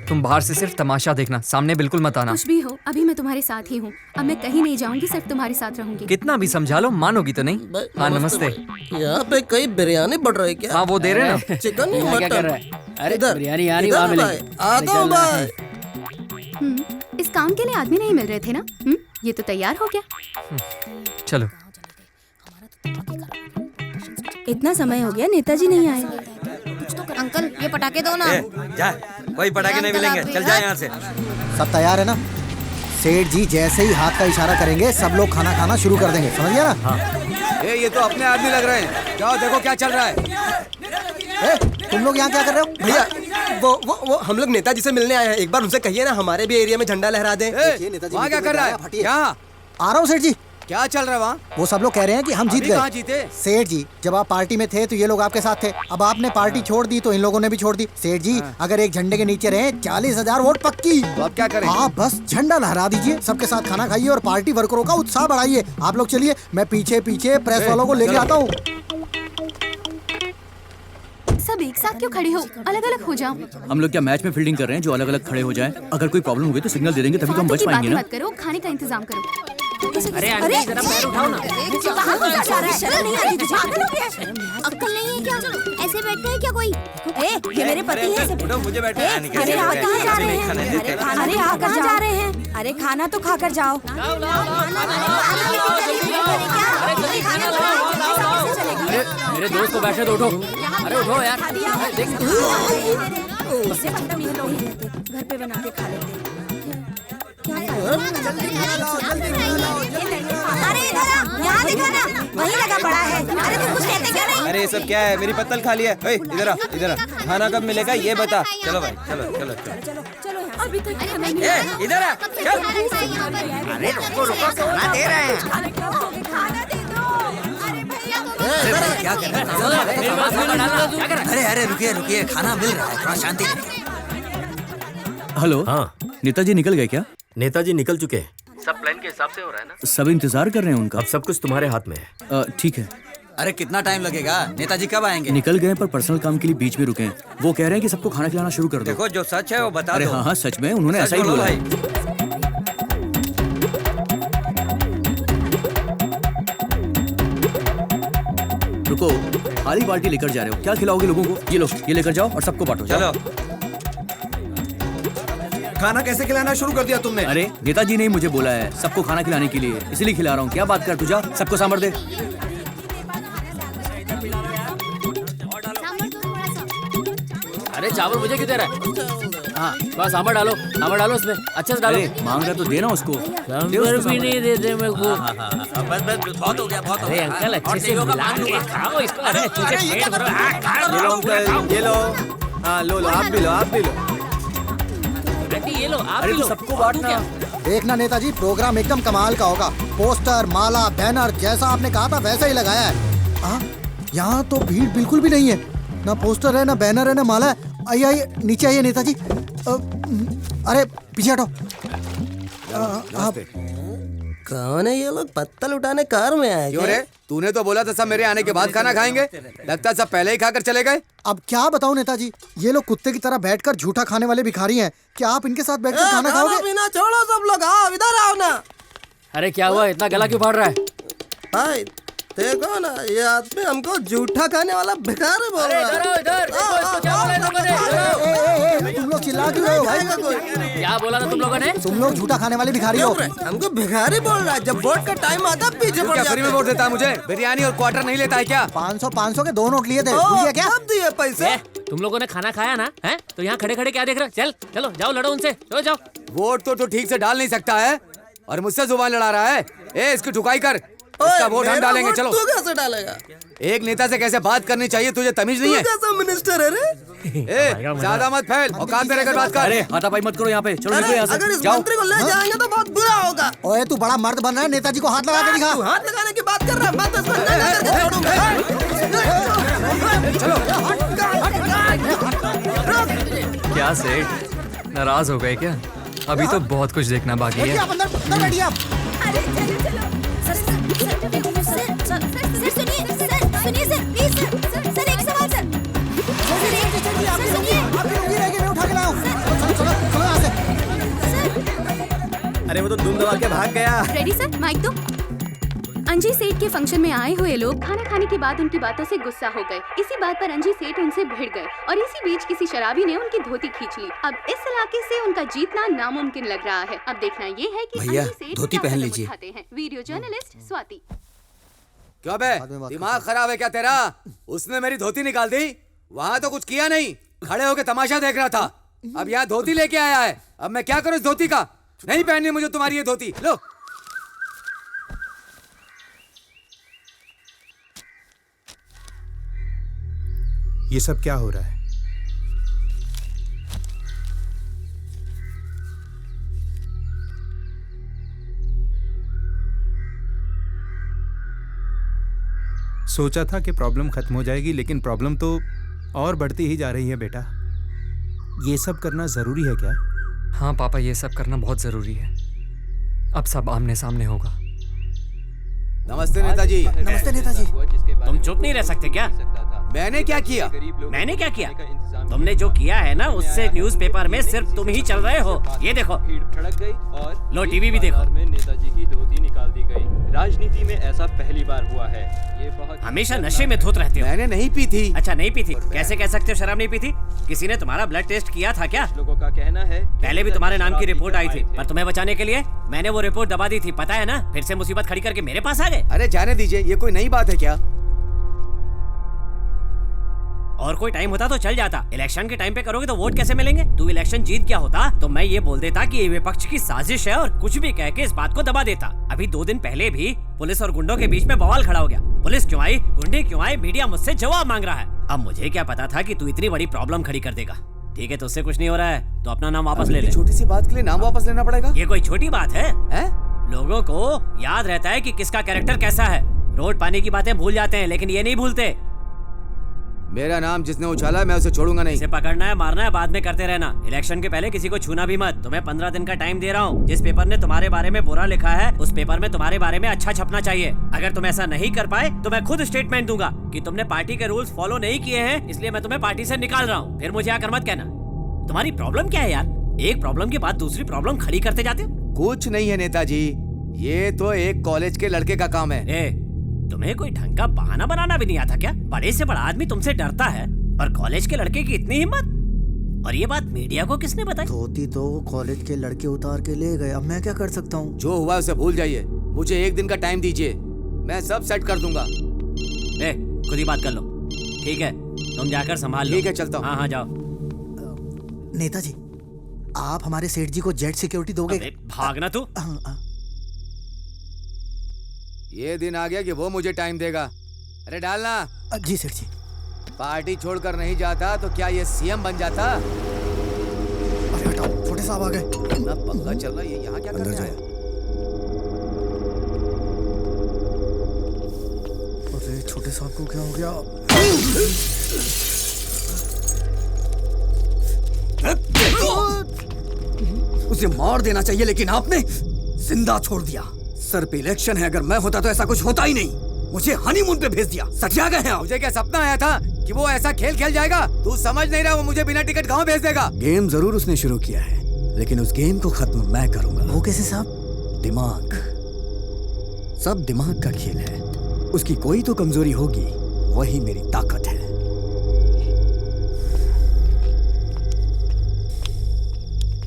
तुम बाहर से सिर्फ तमाशा देखना, सामने बिल्कुल मत आना। कुछ भी हो, अभी मैं तुम्हारे साथ ही हूँ। अब मैं कहीं नहीं जाऊंगी, सिर्फ तुम्हारे साथ रहूंगी। कितना भी समझा लो, मानोगी तो नहीं। हाँ नमस्ते। यहाँ पे कई बिरयानी बढ़ रही है क्या? हाँ वो दे रहे हैं चिकन या मटन? अरे बिरयानी यार वहाँ मिलेगी। आता हूँ भाई। इस काम के लिए आदमी नहीं मिल रहे थे ना? ये तो तैयार हो गया। चलो। इतना समय हो गया, नेताजी नहीं आए। अंकल ये पटाखे दो ना। जा, कोई पटाखे नहीं मिलेंगे, चल जा यहाँ से। सब तैयार है ना? सेठ जी जैसे ही हाथ का इशारा करेंगे सब लोग खाना खाना शुरू कर देंगे, समझ गया ना? हाँ। ये तो अपने आदमी लग रहे हैं। जाओ देखो क्या चल रहा है। तुम लोग यहाँ क्या कर रहे हो? भैया वो हम लोग नेताजी से मिलने आए हैं। एक बार उनसे कहिए ना हमारे भी एरिया में झंडा लहरा दें। वहाँ क्या कर रहा है? यहाँ आ रहा हूँ सेठ जी। क्या चल रहा है वहाँ? वो सब लोग कह रहे हैं कि हम जीत गए। कहाँ जीते? सेठ जी जब आप पार्टी में थे तो ये लोग आपके साथ थे, अब आपने पार्टी छोड़ दी तो इन लोगों ने भी छोड़ दी। सेठ जी अगर एक झंडे के नीचे रहे 40,000 वोट पक्की। तो अब क्या करें? आप बस झंडा लहरा दीजिए, सबके साथ खाना खाइए और पार्टी वर्करों का उत्साह बढ़ाइए। आप लोग चलिए, मैं पीछे पीछे प्रेस वालों को लेके आता हूँ। सब एक साथ क्यों खड़े हो? अलग अलग हो जाओ। हम लोग क्या मैच में फील्डिंग कर रहे हैं जो अलग अलग खड़े हो जाएं? अगर कोई प्रॉब्लम होगी तो सिग्नल दे देंगे, तभी तो हम बच पाएंगे ना। मत करो, खाने का इंतजाम करो। अरे जरा पैर उठाओ ना। शर्म नहीं आती तुझे? अक्ल नहीं है क्या? ऐसे बैठते हैं क्या कोई? ये मेरे पति हैं। उठो, मुझे बैठने नहीं अरे आप कहाँ जा रहे हैं? अरे आप कहाँ जा रहे हैं? अरे खाना तो खाकर जाओ। मेरे दोस्त को बैठे तो उठो। अरे उठो यार। घर पे बना के खा लेते। अरे यहाँ देखो ना, वही लगा पड़ा है। अरे तुम कुछ कहते क्यों नहीं? अरे ये सब क्या है? मेरी पत्तल खाली है। इधर आ, इधर आ। खाना कब मिलेगा ये बता। चलो भाई, चलो चलो चलो। चलो अभी तक खाना इधर आ, चल। अरे रुको रुको, खाना दे रहे हैं। खाना दे दो। अरे भैया क्या कर रहे हैं? अरे अरे रुकिए रुकिए, खाना मिल रहा है, थोड़ा शांति। हेलो। हाँ नेताजी निकल गए क्या? नेताजी निकल चुके हैं। सब प्लान के हिसाब से हो रहा है ना? सब इंतजार कर रहे हैं उनका। अब सब कुछ तुम्हारे हाथ में है। ठीक है। अरे कितना टाइम लगेगा? नेताजी कब आएंगे? निकल गए पर पर्सनल काम के लिए बीच में रुके हैं। वो कह रहे हैं कि सबको खाना खिलाना शुरू कर दो। देखो जो सच है वो बता अरे दो। हाँ सच में उन्होंने ऐसा ही बोला। रुको, खाली बाल्टी लेकर जा रहे हो, क्या खिलाओगे लोगों को? ये लो, ये लेकर जाओ और सबको बांटो। चलो। खाना कैसे खिलाना शुरू कर दिया तुमने? अरे नेताजी ने मुझे बोला है सबको खाना खिलाने के लिए, इसलिए खिला रहा हूँ। क्या बात कर, तू जा सबको सांभर दे। अरे चावल मुझे क्यों दे रहा है? हाँ थोड़ा सांभर डालो, सांभर डालो उसमें, अच्छे से डालो। मांग रहा तो देना उसको। सांभर भी नहीं देते मेरे को। बस बस बहुत हो गया, बहुत हो अरे गया। अंकल अच्छे से मिला के खाओ इसको। अरे अच्छे से पेट भरो। ये लो अंकल, ये लो। हाँ लो लो, आप भी लो, आप भी लो। आंटी ये लो, आप अरे भी लो। सबको बांटना। देखना नेताजी, प्रोग्राम एकदम कमाल का होगा। पोस्टर, माला, बैनर जैसा आपने कहा था वैसा ही लगाया है। यहाँ तो भीड़ बिल्कुल भी नहीं है, ना पोस्टर है, ना बैनर है, ना माला है। आइए आइए नीचे आइए नेताजी। अरे पीछे हटो। आप कौन है ये लोग? पत्तल उठाने कार में आए क्यों रे? तूने तो बोला था सब मेरे आने के बाद खाना खाएंगे। लगता है सब पहले ही खाकर चले गए। अब क्या बताऊं नेताजी, ये लोग कुत्ते की तरह बैठकर झूठा खाने वाले भिखारी हैं। क्या आप इनके साथ बैठकर खाना खाओगे? बिना छोड़ो सब लोग, आओ इधर आओ ना। अरे क्या हुआ, इतना गला क्यों फाड़ रहा है? भाई देखो ना, ये आदमी हमको झूठा खाने वाला भिखारी बोल रहा है। तुम लोग चिल्ला क्यों रहे हो भाई? क्या बोला था तुम लोगों ने? तुम लोग झूठा खाने वाले भिखारी हो। हमको भिखारी बोल रहा है। जब वोट का टाइम आता है पीछे पड़ फ्री में वोट देता है मुझे? बिरयानी और क्वार्टर नहीं लेता है क्या? 500 के 2 नोट लिए थे, भूल गया क्या? कब दिए पैसे? तुम लोगों ने खाना खाया ना? हैं? तो यहाँ खड़े खड़े क्या देख रहे हो? चल चलो जाओ, लड़ो उनसे, चलो जाओ। वोट तो ठीक से डाल नहीं सकता है और मुझसे जुबान लड़ा रहा है। इसकी ठुकाई कर। इसका वोट हम डालेंगे, चलो। तू कैसे डालेगा? एक नेता से कैसे बात करनी चाहिए, तुझे तमीज नहीं है? तू कैसा मिनिस्टर है रे? ए, ज्यादा मत फैल, औकात में रहकर बात कर। अरे हाथापाई मत करो यहाँ पे, चलो निकलो यहाँ से। अगर इस जाओ। मंत्री को ले जाएंगे तो बहुत बुरा होगा। ओए तू बड़ा मर्द बन रहा है, नेताजी को हाथ लगा के दिखा। तू हाथ लगाने की बात कर रहा है, मैं तो इसको नंगा करके छोड़ूंगा। क्या सेठ, नाराज हो गए क्या? अभी तो बहुत कुछ देखना बाकी है। अंदर बैठिए आप। सुनिए सर, प्लीज सर, एक सवाल सर। मैं उठा के लाऊं। चलो यहाँ से। अरे वो तो दुम दबा के भाग गया। रेडी सर, माइक दो। अंजी सेठ के फंक्शन में आए हुए लोग खाना खाने के बाद उनकी बातों से गुस्सा हो गए। इसी बात पर अंजी सेठ उनसे भिड़ गए और इसी बीच किसी शराबी ने उनकी धोती खींच ली। अब इस इलाके से उनका जीतना नामुमकिन लग रहा है। अब देखना ये है कि भैया, अंजी सेठ धोती क्या पहन कदम लीजिए। उठाते हैं। Video journalist Swati. क्यों बे, दिमाग खराब है क्या तेरा? उसने मेरी धोती निकाल दी, वहाँ तो कुछ किया नहीं, खड़े होके तमाशा देख रहा था। अब यहाँ धोती लेके आया है, अब मैं क्या करूँ इस धोती का? नहीं पहननी मुझे तुम्हारी ये धोती। लो ये सब क्या हो रहा है? सोचा था कि प्रॉब्लम खत्म हो जाएगी, लेकिन प्रॉब्लम तो और बढ़ती ही जा रही है बेटा। ये सब करना जरूरी है क्या? हाँ पापा, ये सब करना बहुत जरूरी है। अब सब आमने सामने होगा। नमस्ते नेताजी। नमस्ते नेताजी। तुम चुप नहीं रह सकते क्या? मैंने क्या किया? मैंने क्या किया? तुमने जो किया है ना, उससे न्यूज़पेपर में सिर्फ तुम ही चल रहे हो। ये देखो, भीड़ भड़क गई और लो टीवी भी देखो। में नेताजी की धोती निकाल दी गई। राजनीति में ऐसा पहली बार हुआ है। ये बहुत हमेशा नशे में धुत रहते हो। मैंने नहीं पी थी। अच्छा नहीं पी थी, कैसे कह सकते हो शराब नहीं पी थी? किसी ने तुम्हारा ब्लड टेस्ट किया था क्या? लोगों का कहना है पहले भी तुम्हारे नाम की रिपोर्ट आई थी, पर तुम्हें बचाने के लिए मैंने वो रिपोर्ट दबा दी थी, पता है ना? फिर से मुसीबत खड़ी करके मेरे पास आ गए। अरे जाने दीजिए, ये कोई नई बात है क्या? और कोई टाइम होता तो चल जाता, इलेक्शन के टाइम पे करोगे तो वोट कैसे मिलेंगे? तू इलेक्शन जीत गया होता तो मैं ये बोल देता कि ये विपक्ष की साजिश है और कुछ भी कह के इस बात को दबा देता। अभी 2 दिन पहले भी पुलिस और गुंडों के बीच में बवाल खड़ा हो गया। पुलिस क्यों आई, गुंडे क्यों आए, मीडिया मुझसे जवाब मांग रहा है। अब मुझे क्या पता था कि तू इतनी बड़ी प्रॉब्लम खड़ी कर देगा। ठीक है, तो उससे कुछ नहीं हो रहा है तो अपना नाम वापस ले ले। छोटी सी बात के लिए नाम वापस लेना पड़ेगा? ये कोई छोटी बात है? लोगों को याद रहता है कि किसका कैरेक्टर कैसा है। रोड पानी की बातें भूल जाते हैं, लेकिन ये नहीं भूलते। मेरा नाम जिसने उछाला मैं उसे छोड़ूंगा नहीं। इसे पकड़ना है, मारना है, बाद में करते रहना। इलेक्शन के पहले किसी को छूना भी मत। तुम्हें 15 दिन का टाइम दे रहा हूँ। जिस पेपर ने तुम्हारे बारे में बुरा लिखा है, उस पेपर में तुम्हारे बारे में अच्छा छपना चाहिए। अगर तुम ऐसा नहीं कर पाए तो मैं खुद स्टेटमेंट दूंगा कि तुमने पार्टी के रूल्स फॉलो नहीं किए हैं, इसलिए मैं तुम्हें पार्टी से निकाल रहा हूँ। फिर मुझे आकर मत कहना। तुम्हारी प्रॉब्लम क्या है यार? एक प्रॉब्लम के बाद दूसरी प्रॉब्लम खड़ी करते जाते हो। कुछ नहीं है नेताजी, ये तो एक कॉलेज के लड़के का काम है। तुम्हें कोई ढंग का बहाना बनाना भी नहीं आता क्या? बड़े से बड़ा आदमी तुमसे डरता है और कॉलेज के लड़के की इतनी हिम्मत? और ये बात मीडिया को किसने बताई? धोती तो कॉलेज के लड़के उतार के ले गए, अब मैं क्या कर सकता हूँ? जो हुआ उसे भूल जाइए, मुझे 1 दिन का टाइम दीजिए, मैं सब सेट कर दूंगा। खुद ही बात कर लो। ठीक है, तुम जाकर संभाल लो। ठीक है, चलता हूँ। हाँ जाओ। नेताजी, आप हमारे सेठ जी को जेट सिक्योरिटी दोगे? भागना तू। ये दिन आ गया कि वो मुझे टाइम देगा। अरे डालना। जी सेठ जी। पार्टी छोड़कर नहीं जाता तो क्या ये सीएम बन जाता? अरे हटाओ, छोटे साहब आ गए। इतना पंगा चल रहा है, ये यहाँ क्या कर रहा है? अरे छोटे साहब को क्या हो गया? उसे मार देना चाहिए, लेकिन आपने जिंदा छोड़ दिया। सर पे इलेक्शन है, अगर मैं होता तो ऐसा कुछ होता ही नहीं। मुझे हनीमून पे भेज दिया। सटिया गए हैं आप। मुझे क्या सपना आया था कि वो ऐसा खेल खेल जाएगा? तू समझ नहीं रहा, वो मुझे बिना टिकट गाँव भेज देगा। गेम जरूर उसने शुरू किया है, लेकिन उस गेम को खत्म मैं करूंगा। वो कैसे साहब? दिमाग, सब दिमाग का खेल है। उसकी कोई तो कमजोरी होगी, वही मेरी ताकत है।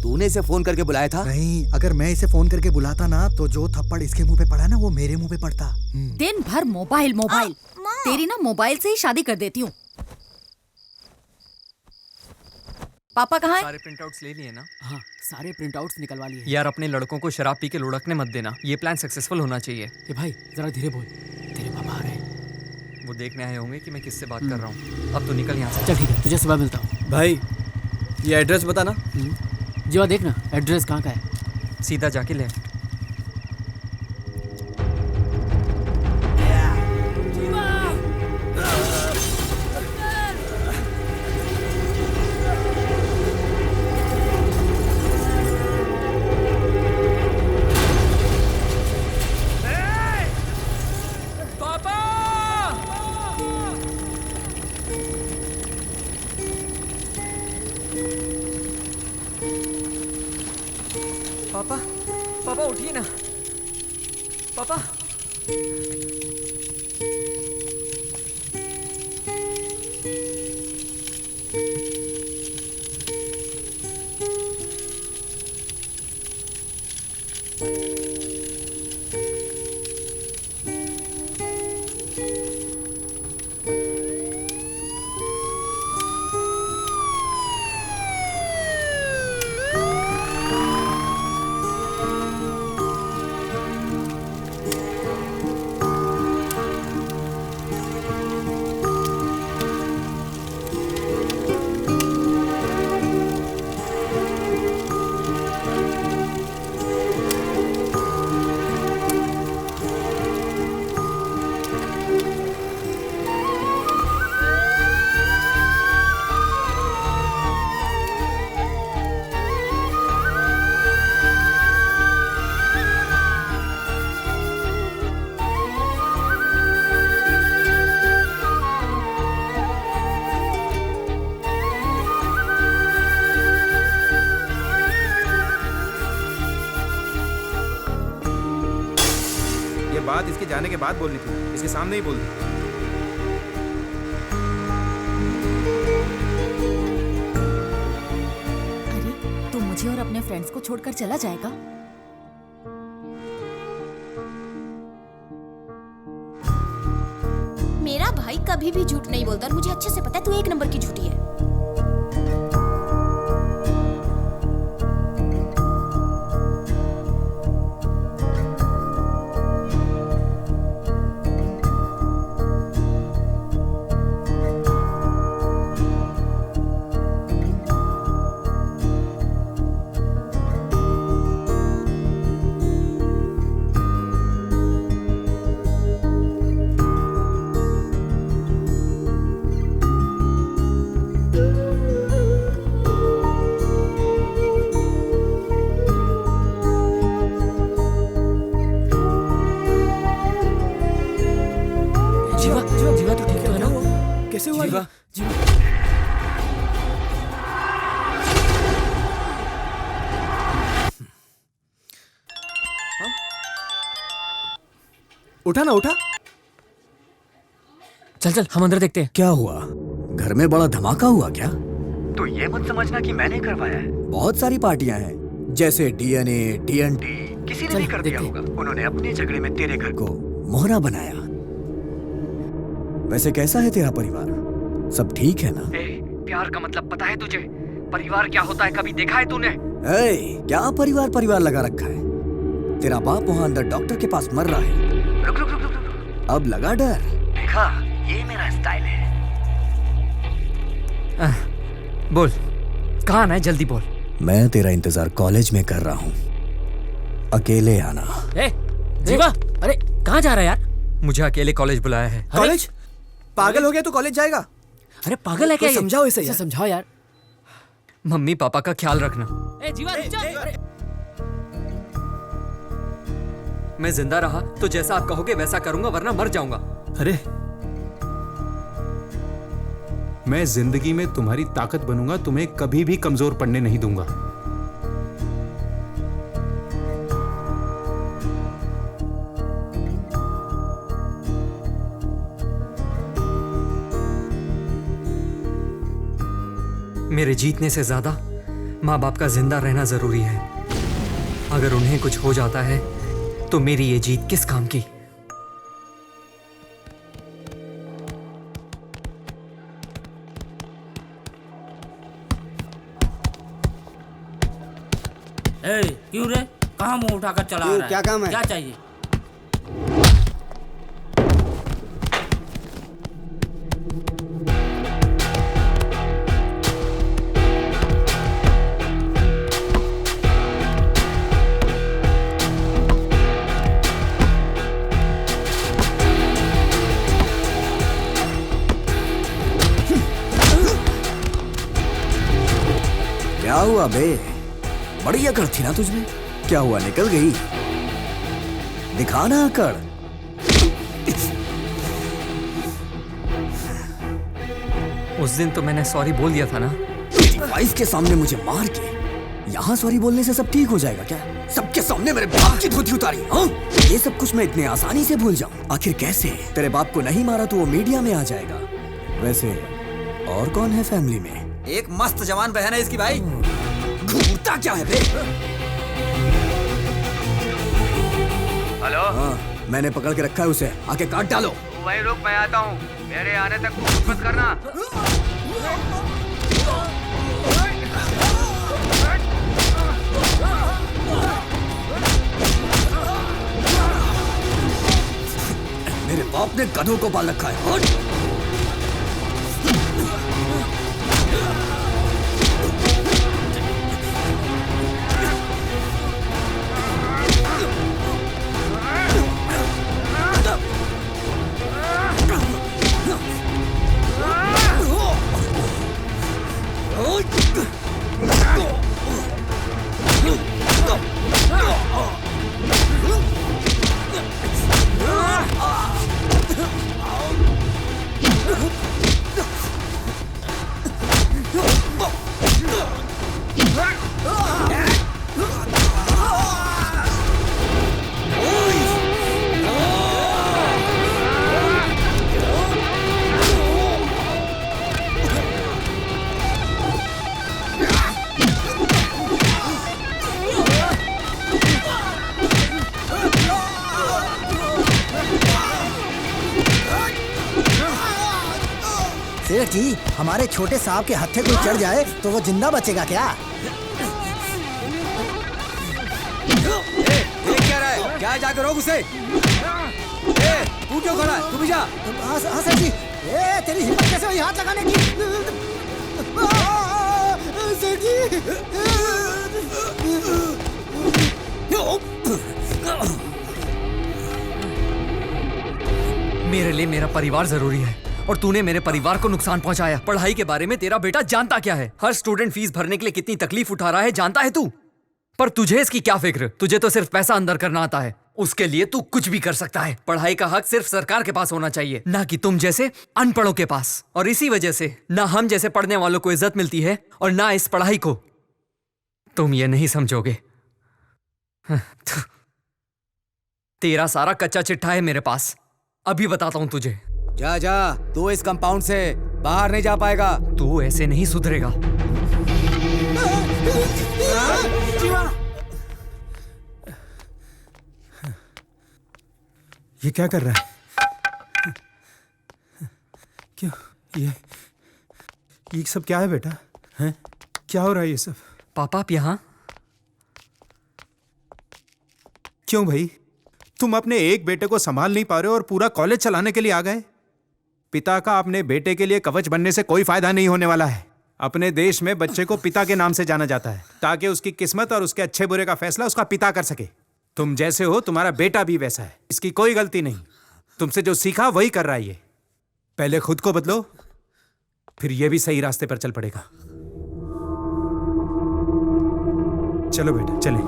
तूने इसे फोन करके बुलाया था? नहीं, अगर मैं इसे फोन करके बुलाता ना तो जो थप्पड़ इसके मुंह पे पड़ा ना वो मेरे मुंह पे पड़ता। दिन भर मोबाइल मोबाइल। तेरी ना मोबाइल से ही शादी कर देती हूँ। पापा कहाँ हैं? सारे प्रिंटआउट्स ले लिए ना? हाँ, सारे प्रिंटआउट्स निकलवा लिए। यार अपने लड़कों को शराब पी के लुढ़कने मत देना, ये प्लान सक्सेसफुल होना चाहिए। ए भाई जरा धीरे बोल, तेरे पापा आ रहे हैं। वो देखने आए होंगे कि मैं किससे बात कर रहा हूँ। अब तो निकल यहाँ से। चल ठीक है, तुझे सुबह मिलता हूँ। भाई ये एड्रेस बता ना। जीवा देखना एड्रेस कहाँ का है। सीधा जाके लेफ्ट। पापा, पापा उठिए ना। पापा। बात इसके जाने के बाद बोलनी थी, इसके सामने ही बोल दी। अरे तू मुझे और अपने फ्रेंड्स को छोड़कर चला जाएगा? मेरा भाई कभी भी झूठ नहीं बोलता और मुझे अच्छे से पता है तू एक नंबर की झूठी है। उठा ना उठा। चल चल हम अंदर देखते हैं। क्या हुआ? घर में बड़ा धमाका हुआ क्या? तो ये मत समझना कि मैंने करवाया है। बहुत सारी पार्टियां हैं, जैसे डीएनए, टीएनटी, किसी ने भी कर दिया होगा। उन्होंने अपने झगड़े में तेरे घर को मोहरा बनाया। वैसे कैसा है तेरा परिवार? सब ठीक है ना? प्यार का मतलब पता है तुझे? परिवार क्या होता है कभी देखा है तूने? क्या परिवार परिवार लगा रखा है? तेरा बाप वहाँ अंदर डॉक्टर के पास मर रहा है। रुक रुक रुक रुक रुक। अब लगा डर? देखा, ये मेरा स्टाइल है। बोल, कहाँ आना है? जल्दी बोल। मैं तेरा इंतजार कॉलेज में कर रहा हूँ, अकेले आना। जीवा, अरे कहाँ जा रहा है यार? मुझे अकेले कॉलेज बुलाया है। कॉलेज? पागल हो गया तो कॉलेज जाएगा? अरे पागल है क्या? समझाओ इसे यार। समझाओ यार। मम्मी पापा का ख्याल रखना। जीवा, मैं जिंदा रहा तो जैसा आप कहोगे वैसा करूंगा, वरना मर जाऊंगा। अरे मैं जिंदगी में तुम्हारी ताकत बनूंगा, तुम्हें कभी भी कमजोर पड़ने नहीं दूंगा। मेरे जीतने से ज्यादा माँ बाप का जिंदा रहना जरूरी है। अगर उन्हें कुछ हो जाता है तो मेरी ये जीत किस काम की? क्यों रे, कहाँ मुंह उठाकर चला रहा है? क्या काम है? क्या चाहिए? क्या हुआ बे? बड़ी अकड़ थी ना तुझमें, क्या हुआ निकल गई? दिखाना अकड़। उस दिन तो मैंने सॉरी बोल दिया था ना। तेरी वाइफ के सामने मुझे मार के यहाँ सॉरी बोलने से सब ठीक हो जाएगा क्या? सबके सामने मेरे बाप की धोती उतारी, हाँ? ये सब कुछ मैं इतने आसानी से भूल जाऊं? आखिर कैसे? तेरे बाप को नहीं मारा तो वो मीडिया में आ जाएगा। वैसे और कौन है फैमिली में? एक मस्त जवान बहन है इसकी भाई। घूरता क्या है बे? हेलो, हाँ, मैंने पकड़ के रखा है उसे, आके काट डालो। तू वहीं रुक, मैं आता हूँ। मेरे आने तक तू कुछ मत करना। मेरे बाप ने गधों को पाल रखा है। हट! सेठ जी, हमारे छोटे साहब के हत्थे कोई चढ़ जाए तो वो जिंदा बचेगा क्या? क्या रहा है? क्या जाकर रोक उसे? तू क्यों खड़ा है? तू भी जा। हाँ सेठ जी, तेरी हिम्मत कैसे हुई हाथ लगाने की? सेठ जी, मेरे लिए मेरा परिवार जरूरी है और तूने मेरे परिवार को नुकसान पहुंचाया। पढ़ाई के बारे में तेरा बेटा जानता क्या है? हर स्टूडेंट फीस भरने के लिए कितनी तकलीफ उठा रहा है जानता है तू? पर तुझे इसकी क्या फिक्र? तुझे तो सिर्फ पैसा अंदर करना आता है। उसके लिए तू कुछ भी कर सकता है। पढ़ाई का हक सिर्फ सरकार के पास होना चाहिए, ना कि तुम जैसे अनपढ़ों के पास। और इसी वजह से ना हम जैसे पढ़ने वालों को इज्जत मिलती है और ना इस पढ़ाई को। तुम ये नहीं समझोगे। तेरा सारा कच्चा चिट्ठा है मेरे पास। अभी बताता हूं तुझे। जा जा, तू इस कंपाउंड से बाहर नहीं जा पाएगा। तू ऐसे नहीं सुधरेगा। ये क्या कर रहा है? क्यों ये सब क्या है बेटा? हैं? क्या हो रहा है ये सब? पापा आप यहाँ? क्यों भाई, तुम अपने एक बेटे को संभाल नहीं पा रहे हो और पूरा कॉलेज चलाने के लिए आ गए? पिता का अपने बेटे के लिए कवच बनने से कोई फायदा नहीं होने वाला है। अपने देश में बच्चे को पिता के नाम से जाना जाता है ताकि उसकी किस्मत और उसके अच्छे बुरे का फैसला उसका पिता कर सके। तुम जैसे हो तुम्हारा बेटा भी वैसा है, इसकी कोई गलती नहीं। तुमसे जो सीखा वही कर रहा है ये। पहले खुद को बदलो, फिर ये भी सही रास्ते पर चल पड़ेगा। चलो बेटा चले।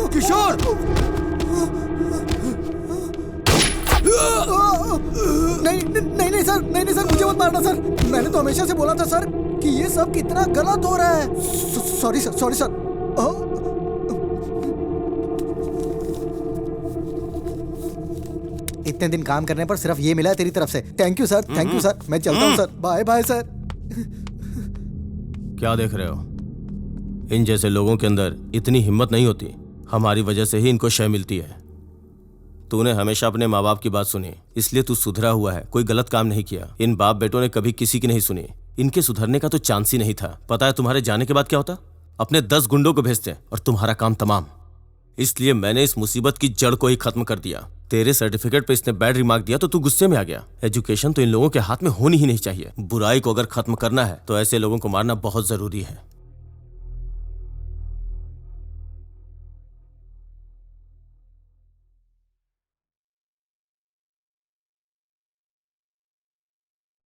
किशोर! नहीं सर, नहीं सर, मुझे मत मारना सर। मैंने तो हमेशा से बोला था सर कि ये सब कितना गलत हो रहा है। Sorry sir. इतने दिन काम करने पर सिर्फ ये मिला है तेरी तरफ से। Thank you sir, thank you sir. मैं चलता हूँ सर। Bye bye sir. क्या देख रहे हो? इन जैसे लोगों के अंदर इतनी हिम्मत नहीं होती। हमारी वजह से ही इनको शय मिलती है। तूने हमेशा अपने माँ बाप की बात सुनी, इसलिए तू सुधरा हुआ है, कोई गलत काम नहीं किया। इन बाप बेटों ने कभी किसी की नहीं सुनी, इनके सुधरने का तो चांस ही नहीं था। पता है तुम्हारे जाने के बाद क्या होता? अपने 10 गुंडों को भेजते और तुम्हारा काम तमाम। इसलिए मैंने इस मुसीबत की जड़ को ही खत्म कर दिया। तेरे सर्टिफिकेट पे इसने बैड रिमार्क दिया तो तू गुस्से में आ गया। एजुकेशन तो इन लोगों के हाथ में होनी ही नहीं चाहिए। बुराई को अगर खत्म करना है तो ऐसे लोगों को मारना बहुत जरूरी है।